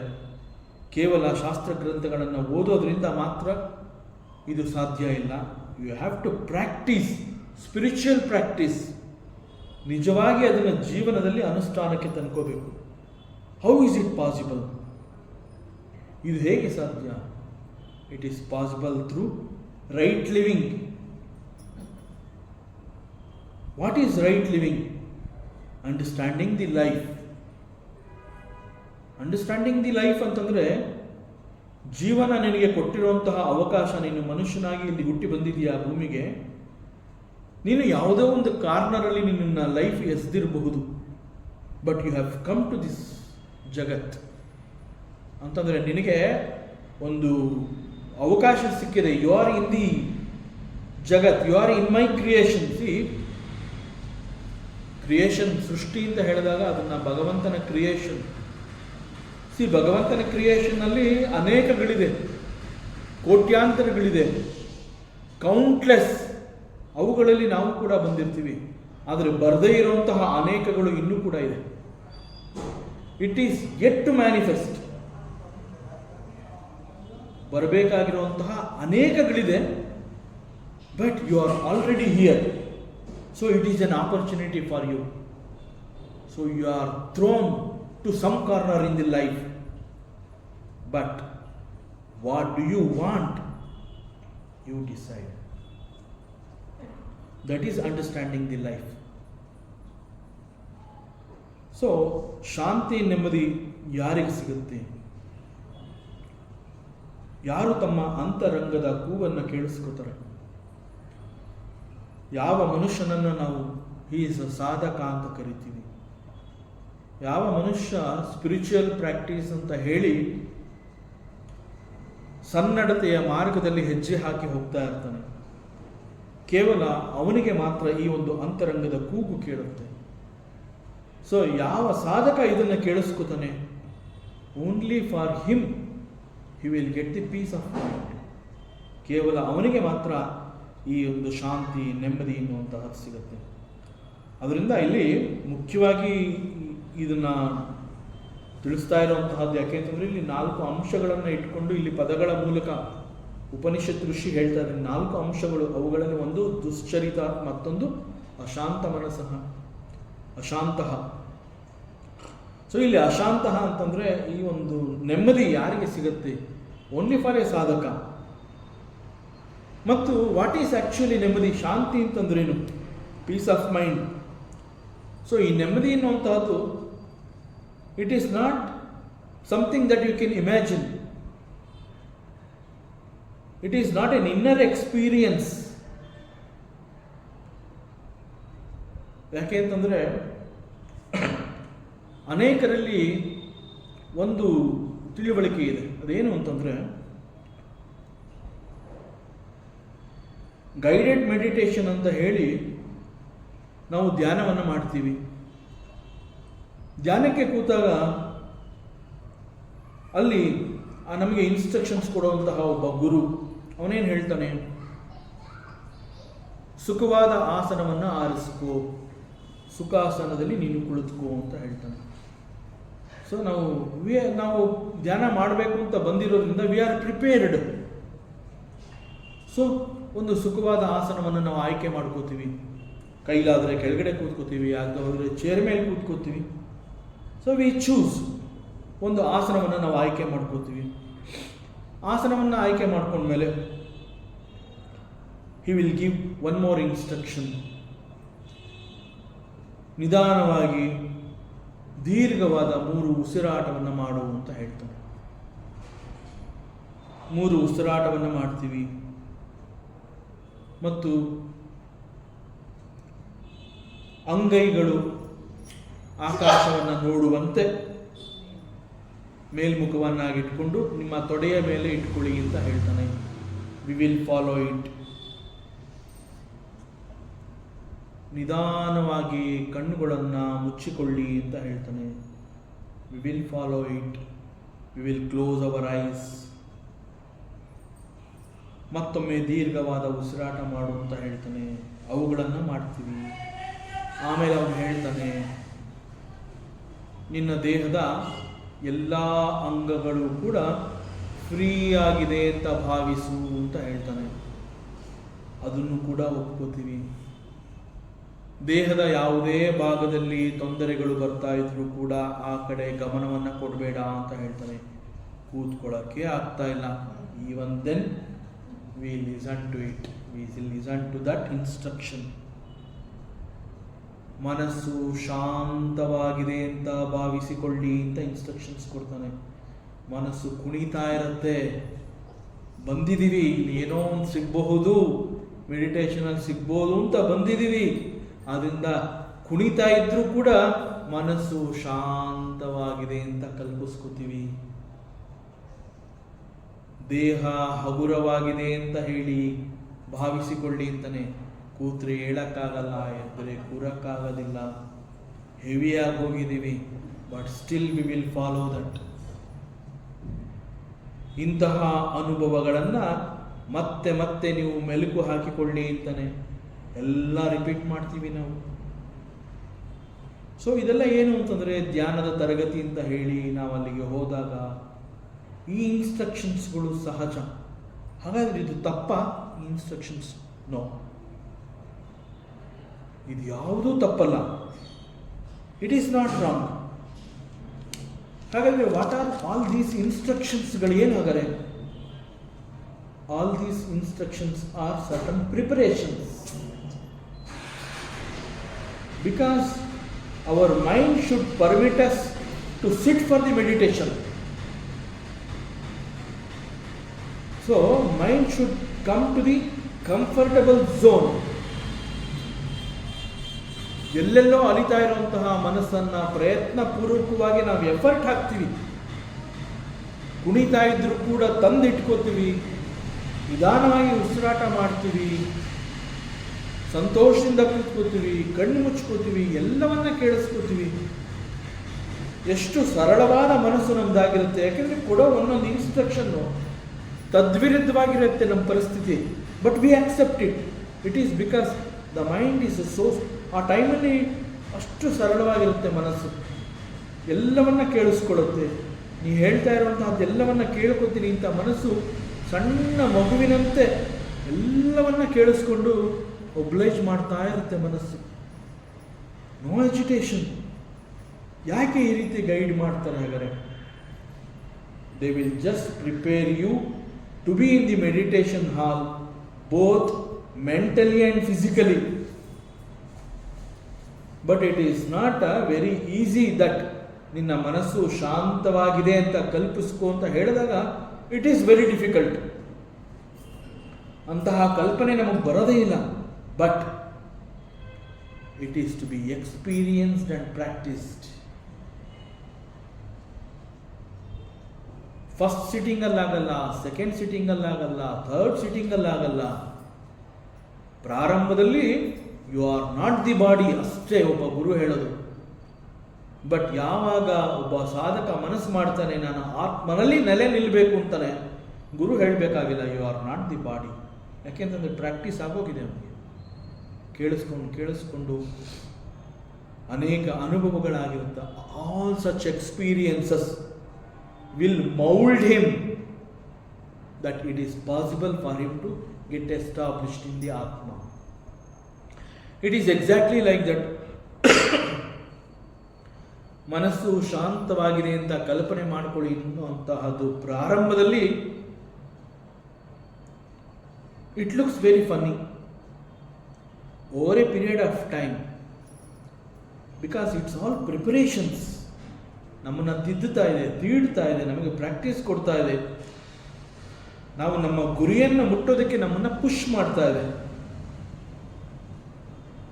ಕೇವಲ ಶಾಸ್ತ್ರ ಗ್ರಂಥಗಳನ್ನು ಓದೋದ್ರಿಂದ ಮಾತ್ರ ಇದು ಸಾಧ್ಯ ಇಲ್ಲ. You have to practice spiritual practice. ನಿಜವಾಗಿ ಅದನ್ನು ಜೀವನದಲ್ಲಿ ಅನುಷ್ಠಾನಕ್ಕೆ ತಂದ್ಕೋಬೇಕು. How is it possible? ಇದು ಹೇಗೆ ಸಾಧ್ಯ? It is possible through right living. What is right living? Understanding the life. Understanding the life ಅಂತಂದರೆ, ಜೀವನ ನಿನಗೆ ಕೊಟ್ಟಿರುವಂತಹ ಅವಕಾಶ, ನೀನು ಮನುಷ್ಯನಾಗಿ ಇಲ್ಲಿ ಹುಟ್ಟಿ ಬಂದಿದೆಯಾ ಭೂಮಿಗೆ, ನೀನು ಯಾವುದೋ ಒಂದು ಕಾರ್ನರಲ್ಲಿ ನಿನ್ನ ಲೈಫ್ ಎಸ್ದಿರಬಹುದು, but you have come to this jagat ಅಂತಂದರೆ ನಿನಗೆ ಒಂದು ಅವಕಾಶ ಸಿಕ್ಕಿದೆ. You are in the jagat, you are in my creation. Creation, ಸೃಷ್ಟಿ ಅಂತ ಹೇಳಿದಾಗ ಅದನ್ನು ಭಗವಂತನ ಕ್ರಿಯೇಷನ್. ಭಗವಂತನ ಕ್ರಿಯೇಷನ್ನಲ್ಲಿ ಅನೇಕಗಳಿದೆ, ಕೋಟ್ಯಾಂತರಗಳಿದೆ, ಕೌಂಟ್ಲೆಸ್. ಅವುಗಳಲ್ಲಿ ನಾವು ಕೂಡ ಬಂದಿರ್ತೀವಿ, ಆದರೆ ಬರದೇ ಇರುವಂತಹ ಅನೇಕಗಳು ಇನ್ನೂ ಕೂಡ ಇದೆ. It is yet to manifest. ಬರಬೇಕಾಗಿರುವಂತಹ ಅನೇಕಗಳಿದೆ, but you are already here. So it is an opportunity for you. So you are thrown to some corner in the life, but what do you want? You decide. That is understanding the life. So ಶಾಂತಿ ನೆಮ್ಮದಿ ಯಾರಿಗೆ ಸಿಗುತ್ತೆ? ಯಾರು ತಮ್ಮ ಅಂತರಂಗದ ಕೂಗನ್ನು ಕೇಳಿಸ್ಕೊತಾರೆ. ಯಾವ ಮನುಷ್ಯನನ್ನು ನಾವು he is a ಸಾಧಕ ಅಂತ ಕರಿತೀವಿ, ಯಾವ ಮನುಷ್ಯ ಸ್ಪಿರಿಚುವಲ್ ಪ್ರಾಕ್ಟೀಸ್ ಅಂತ ಹೇಳಿ ಸನ್ನಡತೆಯ ಮಾರ್ಗದಲ್ಲಿ ಹೆಜ್ಜೆ ಹಾಕಿ ಹೋಗ್ತಾ ಇರ್ತಾನೆ, ಕೇವಲ ಅವನಿಗೆ ಮಾತ್ರ ಈ ಒಂದು ಅಂತರಂಗದ ಕೂಗು ಕೇಳುತ್ತೆ. ಸೊ ಯಾವ ಸಾಧಕ ಇದನ್ನು ಕೇಳಿಸ್ಕೊತಾನೆ, only for him he will get the peace of mind. ಕೇವಲ ಅವನಿಗೆ ಮಾತ್ರ ಈ ಒಂದು ಶಾಂತಿ ನೆಮ್ಮದಿ ಎನ್ನುವಂತಹದ್ದು ಸಿಗುತ್ತೆ. ಅದರಿಂದ ಇಲ್ಲಿ ಮುಖ್ಯವಾಗಿ ಇದನ್ನು ತಿಳಿಸ್ತಾ ಇರುವಂತಹದ್ದು ಯಾಕೆಂತಂದರೆ, ಇಲ್ಲಿ 4 ಅಂಶಗಳನ್ನು ಇಟ್ಕೊಂಡು ಇಲ್ಲಿ ಪದಗಳ ಮೂಲಕ ಉಪನಿಷತ್ ಋಷಿ ಹೇಳ್ತಾ ಇದ್ದಾರೆ. 4 ಅಂಶಗಳು, ಅವುಗಳಲ್ಲಿ ಒಂದು ದುಶ್ಚರಿತ, ಮತ್ತೊಂದು ಅಶಾಂತ ಮನಸ್ಸಃ, ಅಶಾಂತಃ. ಸೊ ಇಲ್ಲಿ ಅಶಾಂತಃ ಅಂತಂದರೆ ಈ ಒಂದು ನೆಮ್ಮದಿ ಯಾರಿಗೆ ಸಿಗುತ್ತೆ? ಓನ್ಲಿ ಫಾರ್ ಎ ಸಾಧಕ. ಮತ್ತು ವಾಟ್ ಈಸ್ ಆ್ಯಕ್ಚುಲಿ ನೆಮ್ಮದಿ? ಶಾಂತಿ ಅಂತಂದ್ರೇನು? Piece of mind. ಸೊ ಈ ನೆಮ್ಮದಿ ಎನ್ನುವಂತಹದ್ದು it is not something that you can imagine. It is not an inner experience. ಯಾಕೆ ಅಂತಂದರೆ, ಅನೇಕರಲ್ಲಿ ಒಂದು ತಿಳಿವಳಿಕೆ ಇದೆ. ಅದೇನು ಅಂತಂದರೆ, ಗೈಡೆಡ್ ಮೆಡಿಟೇಷನ್ ಅಂತ ಹೇಳಿ ನಾವು ಧ್ಯಾನವನ್ನು ಮಾಡ್ತೀವಿ. ಧ್ಯಾನಕ್ಕೆ ಕೂತಾಗ ಅಲ್ಲಿ ನಮಗೆ ಇನ್ಸ್ಟ್ರಕ್ಷನ್ಸ್ ಕೊಡುವಂತಹ ಒಬ್ಬ ಗುರು ಅವನೇನು ಹೇಳ್ತಾನೆ? ಸುಖವಾದ ಆಸನವನ್ನು ಆರಿಸ್ಕೋ, ಸುಖಾಸನದಲ್ಲಿ ನೀನು ಕುಳಿತುಕೋ ಅಂತ ಹೇಳ್ತಾನೆ. ಸೊ ನಾವು ಧ್ಯಾನ ಮಾಡಬೇಕು ಅಂತ ಬಂದಿರೋದ್ರಿಂದ ವಿ ಆರ್ ಪ್ರಿಪೇರ್ಡ್. ಸೊ ಒಂದು ಸುಖವಾದ ಆಸನವನ್ನು ನಾವು ಆಯ್ಕೆ ಮಾಡ್ಕೋತೀವಿ. ಕೈಲಾದರೆ ಕೆಳಗಡೆ ಕೂತ್ಕೋತೀವಿ, ಆಗದೆ ಹೋದರೆ ಚೇರ್ ಮೇಲೆ ಕೂತ್ಕೋತೀವಿ. ಸೊ ವಿ ಚೂಸ್ ಒಂದು ಆಸನವನ್ನು ನಾವು ಆಯ್ಕೆ ಮಾಡ್ಕೋತೀವಿ. ಆಸನವನ್ನು ಆಯ್ಕೆ ಮಾಡ್ಕೊಂಡ್ಮೇಲೆ he will give one more instruction. ನಿಧಾನವಾಗಿ ದೀರ್ಘವಾದ 3 ಉಸಿರಾಟವನ್ನು ಮಾಡು ಅಂತ ಹೇಳ್ತಾನೆ. 3 ಉಸಿರಾಟವನ್ನು ಮಾಡ್ತೀವಿ ಮತ್ತು ಅಂಗೈಗಳು ಆಕಾಶವನ್ನು ನೋಡುವಂತೆ ಮೇಲ್ಮುಖವನ್ನಾಗಿಟ್ಕೊಂಡು ನಿಮ್ಮ ತೊಡೆಯ ಮೇಲೆ ಇಟ್ಕೊಳ್ಳಿ ಅಂತ ಹೇಳ್ತಾನೆ. We will follow it. ನಿಧಾನವಾಗಿ ಕಣ್ಣುಗಳನ್ನು ಮುಚ್ಚಿಕೊಳ್ಳಿ ಅಂತ ಹೇಳ್ತಾನೆ. We will follow it. We will close our eyes. ಮತ್ತೊಮ್ಮೆ ದೀರ್ಘವಾದ ಉಸಿರಾಟ ಮಾಡು ಅಂತ ಹೇಳ್ತಾನೆ. ಅವುಗಳನ್ನು ಮಾಡ್ತೀವಿ. ಆಮೇಲೆ ಅವನು ಹೇಳ್ತಾನೆ, ನಿನ್ನ ದೇಹದ ಎಲ್ಲ ಅಂಗಗಳು ಕೂಡ ಫ್ರೀ ಆಗಿದೆ ಅಂತ ಭಾವಿಸು ಅಂತ ಹೇಳ್ತಾನೆ. ಅದನ್ನು ಕೂಡ ಒಪ್ಕೋತೀವಿ. ದೇಹದ ಯಾವುದೇ ಭಾಗದಲ್ಲಿ ತೊಂದರೆಗಳು ಬರ್ತಾ ಇದ್ರೂ ಕೂಡ ಆ ಕಡೆ ಗಮನವನ್ನು ಕೊಡಬೇಡ ಅಂತ ಹೇಳ್ತಾನೆ. ಕೂತ್ಕೊಳ್ಳೋಕ್ಕೆ ಆಗ್ತಾ ಇಲ್ಲ. Even then we listen to it. We listen to that instruction. ಮನಸ್ಸು ಶಾಂತವಾಗಿದೆ ಅಂತ ಭಾವಿಸಿಕೊಳ್ಳಿ ಅಂತ ಇನ್ಸ್ಟ್ರಕ್ಷನ್ಸ್ ಕೊಡ್ತಾನೆ. ಮನಸ್ಸು ಕುಣಿತಾ ಇರುತ್ತೆ. ಬಂದಿದ್ದೀವಿ, ಇಲ್ಲಿ ಏನೋ ಒಂದು ಸಿಗಬಹುದು, ಮೆಡಿಟೇಷನಲ್ಲಿ ಸಿಗ್ಬೋದು ಅಂತ ಬಂದಿದ್ದೀವಿ. ಅದರಿಂದ ಕುಣಿತಾ ಇದ್ರೂ ಕೂಡ ಮನಸ್ಸು ಶಾಂತವಾಗಿದೆ ಅಂತ ಕಲ್ಪಿಸ್ಕೋತೀವಿ. ದೇಹ ಹಗುರವಾಗಿದೆ ಅಂತ ಹೇಳಿ ಭಾವಿಸಿಕೊಳ್ಳಿ ಅಂತಾನೆ. ಕೂತ್ರೆ ಹೇಳಕ್ಕಾಗಲ್ಲ, ಎದ್ದರೆ ಕೂರಕ್ಕಾಗೋದಿಲ್ಲ, ಹೆವಿಯಾಗಿ ಹೋಗಿದ್ದೀವಿ. But still we will follow that. ಇಂತಹ ಅನುಭವಗಳನ್ನು ಮತ್ತೆ ಮತ್ತೆ ನೀವು ಮೆಲುಕು ಹಾಕಿಕೊಳ್ಳಿ ಅಂತಾನೆ. ಎಲ್ಲ ರಿಪೀಟ್ ಮಾಡ್ತೀವಿ ನಾವು. ಸೊ ಇದೆಲ್ಲ ಏನು ಅಂತಂದರೆ ಧ್ಯಾನದ ತರಗತಿ ಅಂತ ಹೇಳಿ ನಾವು ಅಲ್ಲಿಗೆ ಹೋದಾಗ ಈ ಇನ್ಸ್ಟ್ರಕ್ಷನ್ಸ್ಗಳು ಸಹಜ. ಹಾಗಾದರೆ ಇದು ತಪ್ಪ? ಈ ಇನ್ಸ್ಟ್ರಕ್ಷನ್ಸ್ ನೋ, ಇದು ಯಾವುದೂ ತಪ್ಪಲ್ಲ. It is not wrong. ಹಾಗಾದರೆ ವಾಟ್ ಆರ್ ಆಲ್ ದೀಸ್ ಇನ್ಸ್ಟ್ರಕ್ಷನ್ಸ್ಗಳು ಏನು? ಹಾಗಾದರೆ all these instructions are certain preparations. Because our mind should permit us to sit for the meditation. So mind should come to the comfortable zone. ಎಲ್ಲೆಲ್ಲೋ ಅಲಿತಾ ಇರುವಂತಹ ಮನಸ್ಸನ್ನು ಪ್ರಯತ್ನ ಪೂರ್ವಕವಾಗಿ ನಾವು effort ಹಾಕ್ತೀವಿ. ಕುಣಿತಾ ಇದ್ರೂ ಕೂಡ ತಂದಿಟ್ಕೋತೀವಿ. ನಿಧಾನವಾಗಿ ಉಸಿರಾಟ ಮಾಡ್ತೀವಿ. ಸಂತೋಷದಿಂದ ಕೂತ್ಕೋತೀವಿ. ಕಣ್ಣು ಮುಚ್ಕೋತೀವಿ. ಎಲ್ಲವನ್ನ ಕೇಳಿಸ್ಕೋತೀವಿ. ಎಷ್ಟು ಸರಳವಾದ ಮನಸ್ಸು ನಮ್ದಾಗಿರುತ್ತೆ. ಯಾಕೆಂದರೆ ಕೊಡೋ ಒಂದೊಂದು ಇನ್ಸ್ಟ್ರಕ್ಷನ್ನು ತದ್ವಿರುದ್ಧವಾಗಿರುತ್ತೆ ನಮ್ಮ ಪರಿಸ್ಥಿತಿ. But we accept it. It is because the mind is so, ಆ ಟೈಮಲ್ಲಿ ಅಷ್ಟು ಸರಳವಾಗಿರುತ್ತೆ ಮನಸ್ಸು. ಎಲ್ಲವನ್ನ ಕೇಳಿಸ್ಕೊಳ್ಳುತ್ತೆ. ನೀವು ಹೇಳ್ತಾ ಇರುವಂತಹದ್ದೆಲ್ಲವನ್ನ ಕೇಳ್ಕೊತೀನಿ ಅಂತ ಮನಸ್ಸು ಸಣ್ಣ ಮಗುವಿನಂತೆ ಎಲ್ಲವನ್ನ ಕೇಳಿಸ್ಕೊಂಡು ಒಬ್ಲೈಜ್ ಮಾಡ್ತಾ ಇರುತ್ತೆ ಮನಸ್ಸು. No agitation. ಯಾಕೆ ಈ ರೀತಿ ಗೈಡ್ ಮಾಡ್ತಾರೆ? ಹಾಗಾದರೆ they will just prepare you to be in the meditation hall, both mentally and physically. But it is not very easy that ನಿನ್ನ ಮನಸ್ಸು ಶಾಂತವಾಗಿದೆ ಅಂತ ಕಲ್ಪಿಸ್ಕೋ ಅಂತ ಹೇಳಿದಾಗ ಇಟ್ ಈಸ್ ವೆರಿ ಡಿಫಿಕಲ್ಟ್. ಅಂತಹ ಕಲ್ಪನೆ ನಮಗೆ ಬರೋದೇ ಇಲ್ಲ. But it is to be experienced and practised. First ಸಿಟ್ಟಿಂಗಲ್ಲಾಗಲ್ಲ, ಸೆಕೆಂಡ್ ಸಿಟ್ಟಿಂಗಲ್ಲಾಗಲ್ಲ, ಥರ್ಡ್ ಸಿಟ್ಟಿಂಗಲ್ಲಾಗಲ್ಲ. ಪ್ರಾರಂಭದಲ್ಲಿ you are not the body ಅಷ್ಟೇ ಒಬ್ಬ ಗುರು ಹೇಳೋದು. ಬಟ್ ಯಾವಾಗ ಒಬ್ಬ ಸಾಧಕ ಮನಸ್ಸು ಮಾಡ್ತಾನೆ, ನಾನು ಆತ್ಮನಲ್ಲಿ ನೆಲೆ ನಿಲ್ಲಬೇಕು ಅಂತಾನೆ, ಗುರು ಹೇಳಬೇಕಾಗಿಲ್ಲ you are not the body. ಯಾಕೆಂತಂದರೆ ಪ್ರಾಕ್ಟೀಸ್ ಆಗೋಗಿದೆ ಅವನಿಗೆ. ಕೇಳಿಸ್ಕೊಂಡು ಅನೇಕ ಅನುಭವಗಳಾಗಿರುತ್ತೆ. All such experiences will mold him that it is possible for him to get established in the Atma. It is exactly like that. ಮನಸ್ಸು ಶಾಂತವಾಗಿದೆ ಅಂತ ಕಲ್ಪನೆ ಮಾಡಿಕೊಳ್ಳಿ ಅನ್ನುವಂತಹದ್ದು ಪ್ರಾರಂಭದಲ್ಲಿ it looks very funny. Over A period of time, because it's all preparations. ನಮ್ಮನ್ನು ತಿದ್ದುತ್ತಾ ಇದೆ, ತೀಡ್ತಾ ಇದೆ, ನಮಗೆ ಪ್ರಾಕ್ಟೀಸ್ ಕೊಡ್ತಾ ಇದೆ, ನಾವು ನಮ್ಮ ಗುರಿಯನ್ನು ಮುಟ್ಟೋದಕ್ಕೆ ನಮ್ಮನ್ನು ಪುಷ್ ಮಾಡ್ತಾ ಇದೆ.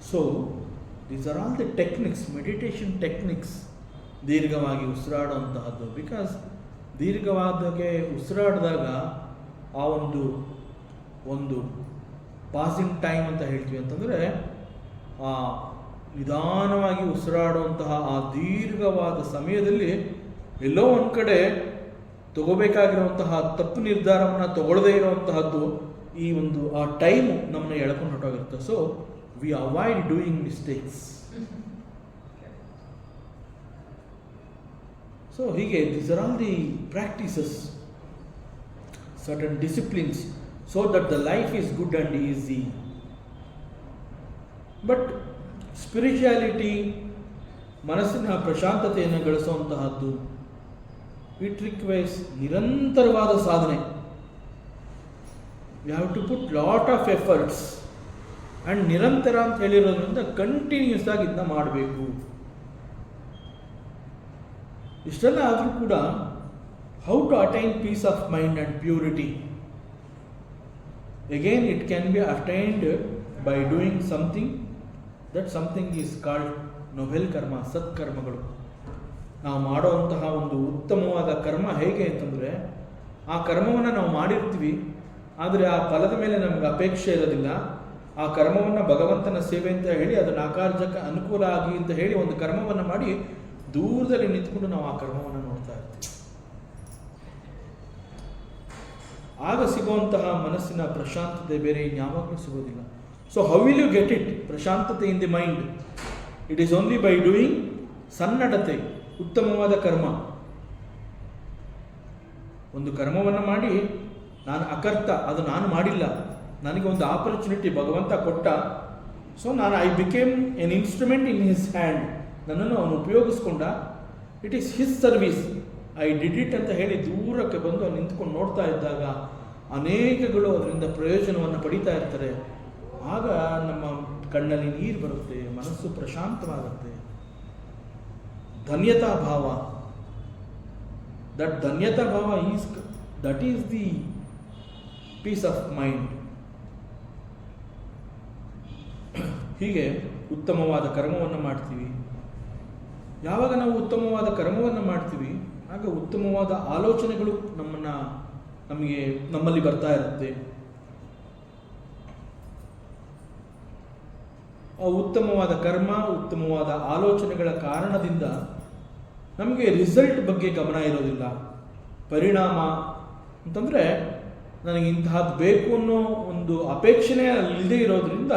So these are all the techniques, meditation techniques. ದೀರ್ಘವಾಗಿ ಉಸಿರಾಡುವಂತಹದ್ದು. ಬಿಕಾಸ್ ದೀರ್ಘವಾದಾಗೆ ಉಸಿರಾಡಿದಾಗ ಆ ಒಂದು ಪಾಸಿಂಗ್ ಟೈಮ್ ಅಂತ ಹೇಳ್ತೀವಿ, ಅಂತಂದರೆ ಆ ನಿಧಾನವಾಗಿ ಉಸಿರಾಡುವಂತಹ ಆ ದೀರ್ಘವಾದ ಸಮಯದಲ್ಲಿ ಎಲ್ಲೋ ಒಂದು ಕಡೆ ತಗೋಬೇಕಾಗಿರುವಂತಹ ತಪ್ಪು ನಿರ್ಧಾರವನ್ನು ತಗೊಳ್ಳದೇ ಇರುವಂತಹದ್ದು ಈ ಆ ಟೈಮು ನಮ್ಮನ್ನ ಎಳ್ಕೊಂಡು ಹೊರಟೋಗಿರುತ್ತೆ. So we avoid doing mistakes. So ಹೀಗೆ these are all the practices, certain disciplines, so that the life is good and easy. But spirituality ಮನಸ್ಸಿನ ಪ್ರಶಾಂತತೆಯನ್ನು ಗಳಿಸುವಂತಹದ್ದು. ಇಟ್ ರಿಕ್ವೈರ್ಸ್ ನಿರಂತರವಾದ ಸಾಧನೆ. You have to put lot of efforts and ನಿರಂತರ ಅಂತ ಹೇಳಿರೋದ್ರಿಂದ continuous ಆಗಿ ಇದನ್ನ ಮಾಡಬೇಕು. ಇಷ್ಟೆಲ್ಲ ಆದರೂ ಕೂಡ how to attain peace of mind and purity. Again, it can be attained by doing something. That something is called novel karma, ಸತ್ಕರ್ಮಗಳು. ನಾವು ಮಾಡುವಂತಹ ಒಂದು ಉತ್ತಮವಾದ ಕರ್ಮ ಹೇಗೆ ಅಂತಂದರೆ, ಆ ಕರ್ಮವನ್ನು ನಾವು ಮಾಡಿರ್ತೀವಿ, ಆದರೆ ಆ ಫಲದ ಮೇಲೆ ನಮಗೆ ಅಪೇಕ್ಷೆ ಇರೋದಿಲ್ಲ. ಆ ಕರ್ಮವನ್ನು ಭಗವಂತನ ಸೇವೆ ಅಂತ ಹೇಳಿ, ಅದನ್ನು ಆಕಾರ್ಯಕ್ಕೆ ಅನುಕೂಲ ಆಗಿ ಅಂತ ಹೇಳಿ ಒಂದು ಕರ್ಮವನ್ನು ಮಾಡಿ ದೂರದಲ್ಲಿ ನಿಂತ್ಕೊಂಡು ನಾವು ಆ ಕರ್ಮವನ್ನು ನೋಡ್ತಾ ಇರ್ತೀವಿ. ಆಗ ಸಿಗುವಂತಹ ಮನಸ್ಸಿನ ಪ್ರಶಾಂತತೆ ಬೇರೆ ಇನ್ಯಾವಾಗಲೂ ಸಿಗೋದಿಲ್ಲ. So how will you get it? ಪ್ರಶಾಂತತೆ in the mind. It is only by doing ಸನ್ನಡತೆ, ಉತ್ತಮವಾದ ಕರ್ಮ. ಒಂದು ಕರ್ಮವನ್ನು ಮಾಡಿ ನಾನು ಅಕರ್ತ, ಅದು ನಾನು ಮಾಡಿಲ್ಲ, ನನಗೆ ಒಂದು ಆಪರ್ಚುನಿಟಿ ಭಗವಂತ ಕೊಟ್ಟ, ಸೊ ನಾನು I became an instrument in his hand, ನನ್ನನ್ನು ಅವನು ಉಪಯೋಗಿಸ್ಕೊಂಡ, it is his service, I did it ಅಂತ ಹೇಳಿ ದೂರಕ್ಕೆ ಬಂದು ನಿಂತ್ಕೊಂಡು ನೋಡ್ತಾ ಇದ್ದಾಗ ಅನೇಕಗಳು ಅದರಿಂದ ಪ್ರಯೋಜನವನ್ನು ಪಡಿತಾ ಇರ್ತಾರೆ. ಆಗ ನಮ್ಮ ಕಣ್ಣಲ್ಲಿ ನೀರು ಬರುತ್ತೆ, ಮನಸ್ಸು ಪ್ರಶಾಂತವಾಗುತ್ತೆ. ಧನ್ಯತಾ ಭಾವ, ದಟ್ ಧನ್ಯತಾ ಭಾವ that is the peace of mind. ಹೀಗೆ ಉತ್ತಮವಾದ ಕರ್ಮವನ್ನು ಮಾಡ್ತೀವಿ. ಯಾವಾಗ ನಾವು ಉತ್ತಮವಾದ ಕರ್ಮವನ್ನು ಮಾಡ್ತೀವಿ ಆಗ ಉತ್ತಮವಾದ ಆಲೋಚನೆಗಳು ನಮ್ಮಲ್ಲಿ ಬರ್ತಾ ಇರುತ್ತೆ. ಆ ಉತ್ತಮವಾದ ಕರ್ಮ, ಉತ್ತಮವಾದ ಆಲೋಚನೆಗಳ ಕಾರಣದಿಂದ ನಮಗೆ ರಿಸಲ್ಟ್ ಬಗ್ಗೆ ಗಮನ ಇರೋದಿಲ್ಲ. ಪರಿಣಾಮ ಅಂತಂದರೆ ನನಗೆ ಇಂತಹದ್ದು ಬೇಕು ಅನ್ನೋ ಒಂದು ಅಪೇಕ್ಷಣೆ ಇಲ್ಲದೆ ಇರೋದ್ರಿಂದ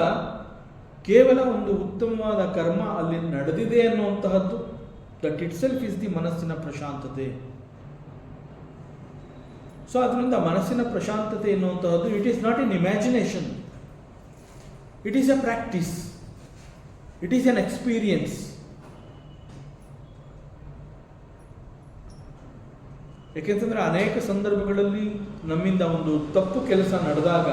ಕೇವಲ ಒಂದು ಉತ್ತಮವಾದ ಕರ್ಮ ಅಲ್ಲಿ ನಡೆದಿದೆ ಅನ್ನುವಂತಹದ್ದು, that itself is the ಮನಸ್ಸಿನ ಪ್ರಶಾಂತತೆ. ಸೊ ಅದರಿಂದ ಮನಸ್ಸಿನ ಪ್ರಶಾಂತತೆ ಎನ್ನುವಂತಹದ್ದು it is not an imagination, it is a practice, it is an experience. ಏಕೆಂತಂದರೆ ಅನೇಕ ಸಂದರ್ಭಗಳಲ್ಲಿ ನಮ್ಮಿಂದ ಒಂದು ತಪ್ಪು ಕೆಲಸ ನಡೆದಾಗ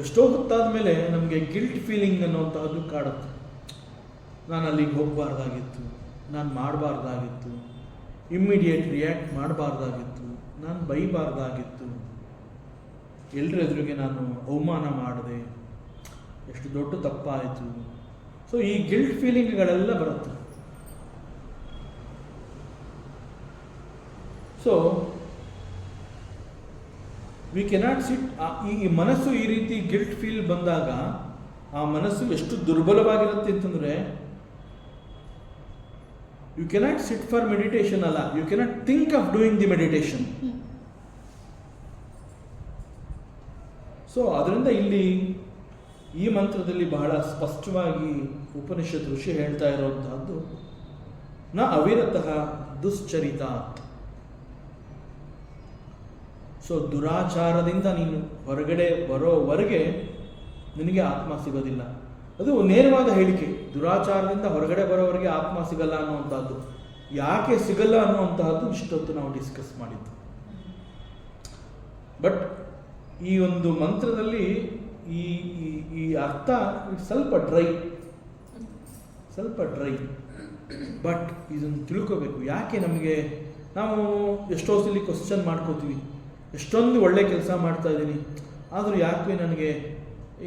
ಎಷ್ಟೋ ಹೊತ್ತಾದ ಮೇಲೆ ನಮಗೆ ಗಿಲ್ಟ್ ಫೀಲಿಂಗ್ ಅನ್ನುವಂತಹದ್ದು ಕಾಡುತ್ತೆ. ನಾನು ಅಲ್ಲಿಗೆ ಹೋಗಬಾರ್ದಾಗಿತ್ತು, ನಾನು ಮಾಡಬಾರ್ದಾಗಿತ್ತು, ಇಮ್ಮಿಡಿಯೇಟ್ ರಿಯಾಕ್ಟ್ ಮಾಡಬಾರ್ದಾಗಿತ್ತು, ನಾನು ಬೈಬಾರ್ದಾಗಿತ್ತು, ಎಲ್ಲರ ಎದುರಿಗೆ ನಾನು ಅವಮಾನ ಮಾಡಿದೆ, ಎಷ್ಟು ದೊಡ್ಡ ತಪ್ಪಾಯಿತು. ಸೊ ಈ ಗಿಲ್ಟ್ ಫೀಲಿಂಗ್ಗಳೆಲ್ಲ ಬರುತ್ತೆ. So we cannot sit. ಈ ಮನಸ್ಸು ಈ ರೀತಿ ಗಿಲ್ಟ್ ಫೀಲ್ ಬಂದಾಗ ಆ ಮನಸ್ಸು ಎಷ್ಟು ದುರ್ಬಲವಾಗಿರುತ್ತೆ ಅಂತಂದರೆ, you cannot sit for meditation ಅಲ್ಲ, you cannot think of doing the meditation. So ಅದರಿಂದ ಇಲ್ಲಿ ಈ ಮಂತ್ರದಲ್ಲಿ ಬಹಳ ಸ್ಪಷ್ಟವಾಗಿ ಉಪನಿಷತ್ ಋಷಿ ಹೇಳ್ತಾ ಇರುವಂತಹದ್ದು, ನ ಅವಿರತಃ ದುಶ್ಚರಿತಾತ್. ಸೊ ದುರಾಚಾರದಿಂದ ನೀನು ಹೊರಗಡೆ ಬರೋವರೆಗೆ ನಿನಗೆ ಆತ್ಮ ಸಿಗೋದಿಲ್ಲ. ಅದು ನೇರವಾದ ಹೇಳಿಕೆ. ದುರಾಚಾರದಿಂದ ಹೊರಗಡೆ ಬರೋವರೆಗೆ ಆತ್ಮ ಸಿಗಲ್ಲ ಅನ್ನುವಂಥದ್ದು. ಯಾಕೆ ಸಿಗಲ್ಲ ಅನ್ನುವಂತಹದ್ದು ಇಷ್ಟೊತ್ತು ನಾವು ಡಿಸ್ಕಸ್ ಮಾಡಿದ್ದು. ಬಟ್ ಈ ಒಂದು ಮಂತ್ರದಲ್ಲಿ ಈ ಅರ್ಥ ಸ್ವಲ್ಪ ಡ್ರೈ, ಸ್ವಲ್ಪ ಡ್ರೈ. ಬಟ್ ಇದನ್ನು ತಿಳ್ಕೋಬೇಕು, ಯಾಕೆ ನಮಗೆ ನಾವು ಎಷ್ಟೋ ಸಲ ಕ್ವಶನ್ ಮಾಡ್ಕೋತೀವಿ, ಎಷ್ಟೊಂದು ಒಳ್ಳೆ ಕೆಲಸ ಮಾಡ್ತಾ ಇದ್ದೀನಿ, ಆದರೂ ಯಾಕೆ ನನಗೆ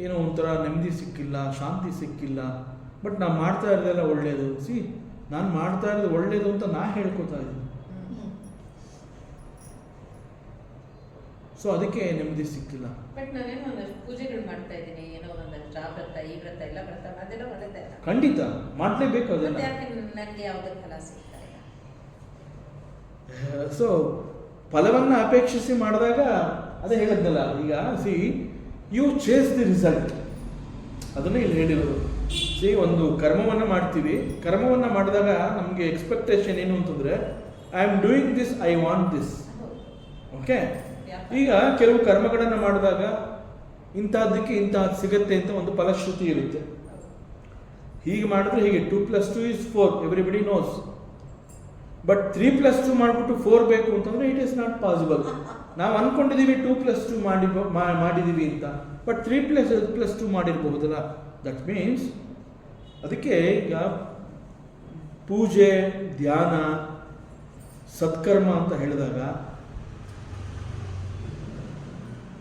ಏನೋ ಒಂಥರ ನೆಮ್ಮದಿ ಸಿಕ್ಕಿಲ್ಲ, ಶಾಂತಿ ಸಿಕ್ಕಿಲ್ಲ. ಬಟ್ ನಾನು ಮಾಡ್ತಾ ಇರೋದೆಲ್ಲ ಒಳ್ಳೆಯದು. ನಾನು ಮಾಡ್ತಾ ಇರೋದು ಒಳ್ಳೆಯದು ಅಂತ ಹೇಳ್ಕೊತಾ ಇದ್ದೀನಿ. ಸೊ ಅದಕ್ಕೆ ನೆಮ್ಮದಿ ಸಿಕ್ಕಿಲ್ಲ. ಬಟ್ ನಾನೇನೋ ಒಂದಷ್ಟು ಪೂಜೆಗಳು ಮಾಡ್ತಾ ಇದ್ದೀನಿ, ಏನೋ ಒಂದಷ್ಟು ಆ ವ್ರತ ಈ ವ್ರತ ಎಲ್ಲ ವ್ರತ ಅದೆಲ್ಲ ಒಳ್ಳೆದೇ. ಖಂಡಿತ ಮಾಡಲೇಬೇಕು ಅದೆಲ್ಲ. ಯಾಕೆ ನನಗೆ ಯಾವುದೇ ಫಲ ಸಿಗ್ತಾ ಇಲ್ಲ? ಸೊ ಫಲವನ್ನು ಅಪೇಕ್ಷಿಸಿ ಮಾಡಿದಾಗ ಅದೇ ಹೇಳಿದ್ನಲ್ಲ, ಈಗ ಯು ಚೇಸ್ ದಿ ರಿಸಲ್ಟ್, ಅದನ್ನೇ ಇಲ್ಲಿ ಹೇಳಿರೋದು. ಒಂದು ಕರ್ಮವನ್ನು ಮಾಡ್ತೀವಿ, ಕರ್ಮವನ್ನು ಮಾಡಿದಾಗ ನಮಗೆ ಎಕ್ಸ್ಪೆಕ್ಟೇಷನ್ ಏನು ಅಂತಂದರೆ, I am doing this, I want this. Okay, ಈಗ ಕೆಲವು ಕರ್ಮಗಳನ್ನು ಮಾಡಿದಾಗ ಇಂಥದ್ದಕ್ಕೆ ಇಂಥದ್ದು ಸಿಗುತ್ತೆ ಅಂತ ಒಂದು ಫಲಶ್ರುತಿ ಇರುತ್ತೆ. ಹೀಗೆ ಮಾಡಿದ್ರೆ ಹೀಗೆ 2 + 2 = 4, ಎವ್ರಿಬಡಿ ನೋಸ್. ಬಟ್ 3 + 2 ಮಾಡಿಬಿಟ್ಟು 4 ಬೇಕು ಅಂತಂದರೆ ಇಟ್ ಈಸ್ ನಾಟ್ ಪಾಸಿಬಲ್. ನಾವು ಅಂದ್ಕೊಂಡಿದ್ದೀವಿ 2 + 2 ಮಾಡಿದ್ದೀವಿ ಅಂತ, ಬಟ್ 3 + 2 ಮಾಡಿರ್ಬಹುದಲ್ಲ. ದಟ್ ಮೀನ್ಸ್ ಅದಕ್ಕೆ ಈಗ ಪೂಜೆ, ಧ್ಯಾನ, ಸತ್ಕರ್ಮ ಅಂತ ಹೇಳಿದಾಗ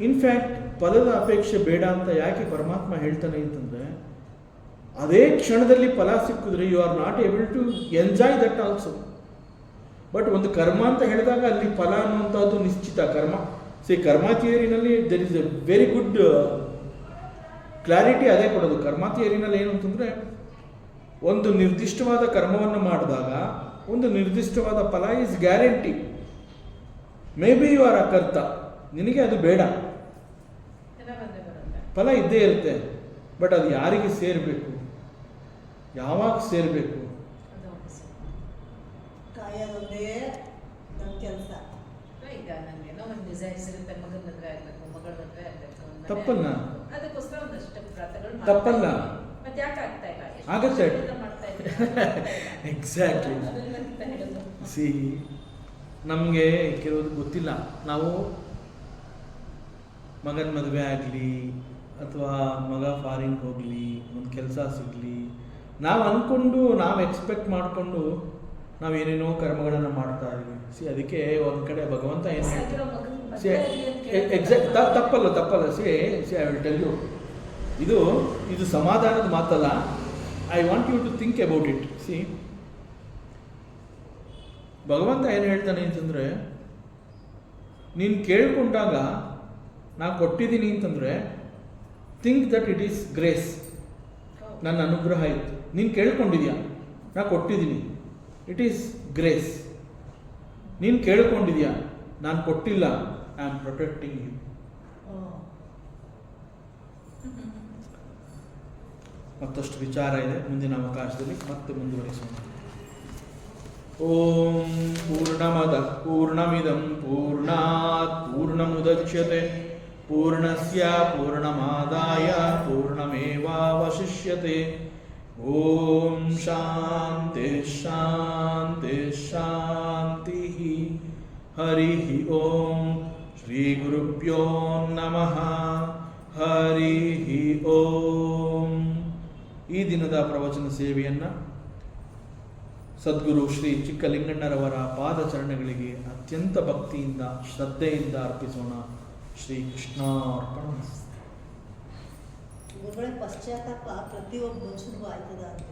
ಇನ್ಫ್ಯಾಕ್ಟ್ ಫಲದ ಅಪೇಕ್ಷೆ ಬೇಡ ಅಂತ ಯಾಕೆ ಪರಮಾತ್ಮ ಹೇಳ್ತಾನೆ ಅಂತಂದರೆ, ಅದೇ ಕ್ಷಣದಲ್ಲಿ ಫಲ ಸಿಕ್ಕಿದ್ರೆ you are not able to enjoy that also. But ಒಂದು ಕರ್ಮ ಅಂತ ಹೇಳಿದಾಗ ಅಲ್ಲಿ ಫಲ ಅನ್ನುವಂಥದ್ದು ನಿಶ್ಚಿತ. ಕರ್ಮ ಥಿಯರಿನಲ್ಲಿ there is a very good clarity ಅದೇ ಕೊಡೋದು. ಕರ್ಮ ಥಿಯರಿನಲ್ಲಿ ಏನು ಅಂತಂದರೆ, ಒಂದು ನಿರ್ದಿಷ್ಟವಾದ ಕರ್ಮವನ್ನು ಮಾಡಿದಾಗ ಒಂದು ನಿರ್ದಿಷ್ಟವಾದ ಫಲ is guarantee. Maybe you are ಅಕರ್ತ, ನಿನಗೆ ಅದು ಬೇಡ, ಫಲ ಇದ್ದೇ ಇರುತ್ತೆ. ಬಟ್ ಅದು ಯಾರಿಗೆ ಸೇರಬೇಕು, ಯಾವಾಗ ಸೇರಬೇಕು, ಕಾಯೋದೊಂದೇ ನಮ್ಮ ಕೆಲಸ. ಈಗ ನನಗೇನೋ ಒಂದು ಡಿಸೈನ್ಸ್ ಇರುತ್ತೆ, ಮಗನ ಮದುವೆ ಆಗಬೇಕು, ಮಗಳ ಮದುವೆ ಆಗಬೇಕು, ತಪ್ಪಲ್ಲ, ಅದಕ್ಕೋಸ್ಕರ ಒಂದಷ್ಟು ವ್ರತಗಳು ತಪ್ಪಲ್ಲ, ಮತ್ತೆ ಯಾಕೆ ಆಗ್ತಾ ಇಲ್ಲ? ಆಗತ್ತೆ. ಮಾಡ್ತಾ ಎಕ್ಸಾಕ್ಟ್ಲಿ. ನಮಗೆ ಕೆಲವೊಂದು ಗೊತ್ತಿಲ್ಲ. ನಾವು ಮಗನ ಮದುವೆ ಆಗಲಿ ಅಥವಾ ಮಗ ಫಾರಿನ್ಗೆ ಹೋಗಲಿ, ಒಂದು ಕೆಲಸ ಸಿಗಲಿ, ನಾವು ಅಂದ್ಕೊಂಡು ನಾವು ಎಕ್ಸ್ಪೆಕ್ಟ್ ಮಾಡಿಕೊಂಡು ನಾವು ಏನೇನೋ ಕರ್ಮಗಳನ್ನು ಮಾಡ್ತಾ ಇದ್ದೀವಿ. ಅದಕ್ಕೆ ಒಂದು ಕಡೆ ಭಗವಂತ ಏನು ಹೇಳ್ತಾರೆ, ಎಕ್ಸಾಕ್ಟ್ ತಪ್ಪಲ್ಲ. ಐ ವಿಲ್ ಟೆಲ್ ಯು, ಇದು ಸಮಾಧಾನದ ಮಾತಲ್ಲ. I want you to think about it. ಭಗವಂತ ಏನು ಹೇಳ್ತಾನೆ ಅಂತಂದರೆ, ನೀನು ಕೇಳ್ಕೊಂಡಾಗ ನಾನು ಕೊಟ್ಟಿದ್ದೀನಿ ಅಂತಂದರೆ think that it is grace, ನನ್ನ ಅನುಗ್ರಹ ಇತ್ತು. ನೀನು ಕೇಳ್ಕೊಂಡಿದ್ಯಾ, ನಾನು ಕೊಟ್ಟಿದ್ದೀನಿ, ಇಟ್ ಈಸ್ ಗ್ರೇಸ್. ನೀನು ಕೇಳ್ಕೊಂಡಿದ್ಯಾ, ನಾನು ಕೊಟ್ಟಿಲ್ಲ, ಐ ಆಮ್ ಪ್ರೊಟೆಕ್ಟಿಂಗ್ ಯು. ಮತ್ತಷ್ಟು ವಿಚಾರ ಇದೆ, ಮುಂದಿನ ಅವಕಾಶದಲ್ಲಿ ಮತ್ತೆ ಮುಂದುವರಿಸೋಣ. ಓಂ ಪೂರ್ಣಮದ ಪೂರ್ಣಮಿದಂ ಪೂರ್ಣಾತ್ ಪೂರ್ಣಮುದಚ್ಯತೆ ಪೂರ್ಣಸ್ಯ ಪೂರ್ಣಮಾದಾಯ ಪೂರ್ಣಮೇವಾವಶಿಷ್ಯತೆ. ಓಂ ಶಾಂತಿ ಶಾಂತಿ ಶಾಂತಿ. ಹರಿ ಓಂ. ಶ್ರೀ ಗುರುಭ್ಯೋ ನಮಃ. ಹರಿ ಓಂ. ಈ ದಿನದ ಪ್ರವಚನ ಸೇವೆಯನ್ನು ಸದ್ಗುರು ಶ್ರೀ ಚಿಕ್ಕಲಿಂಗಣ್ಣರವರ ಪಾದಚರಣಗಳಿಗೆ ಅತ್ಯಂತ ಭಕ್ತಿಯಿಂದ ಶ್ರದ್ಧೆಯಿಂದ ಅರ್ಪಿಸೋಣ. ಶ್ರೀ ಕೃಷ್ಣಾರ್ಪಣಮಸ್ತು. ಗುರುಗಳೇ, ಪಶ್ಚಾತ್ತಾಪ ಪ್ರತಿಯೊಬ್ಬ ಮನುಷ್ಯನಿಗೂ ಆಯ್ತದ ಅಂತ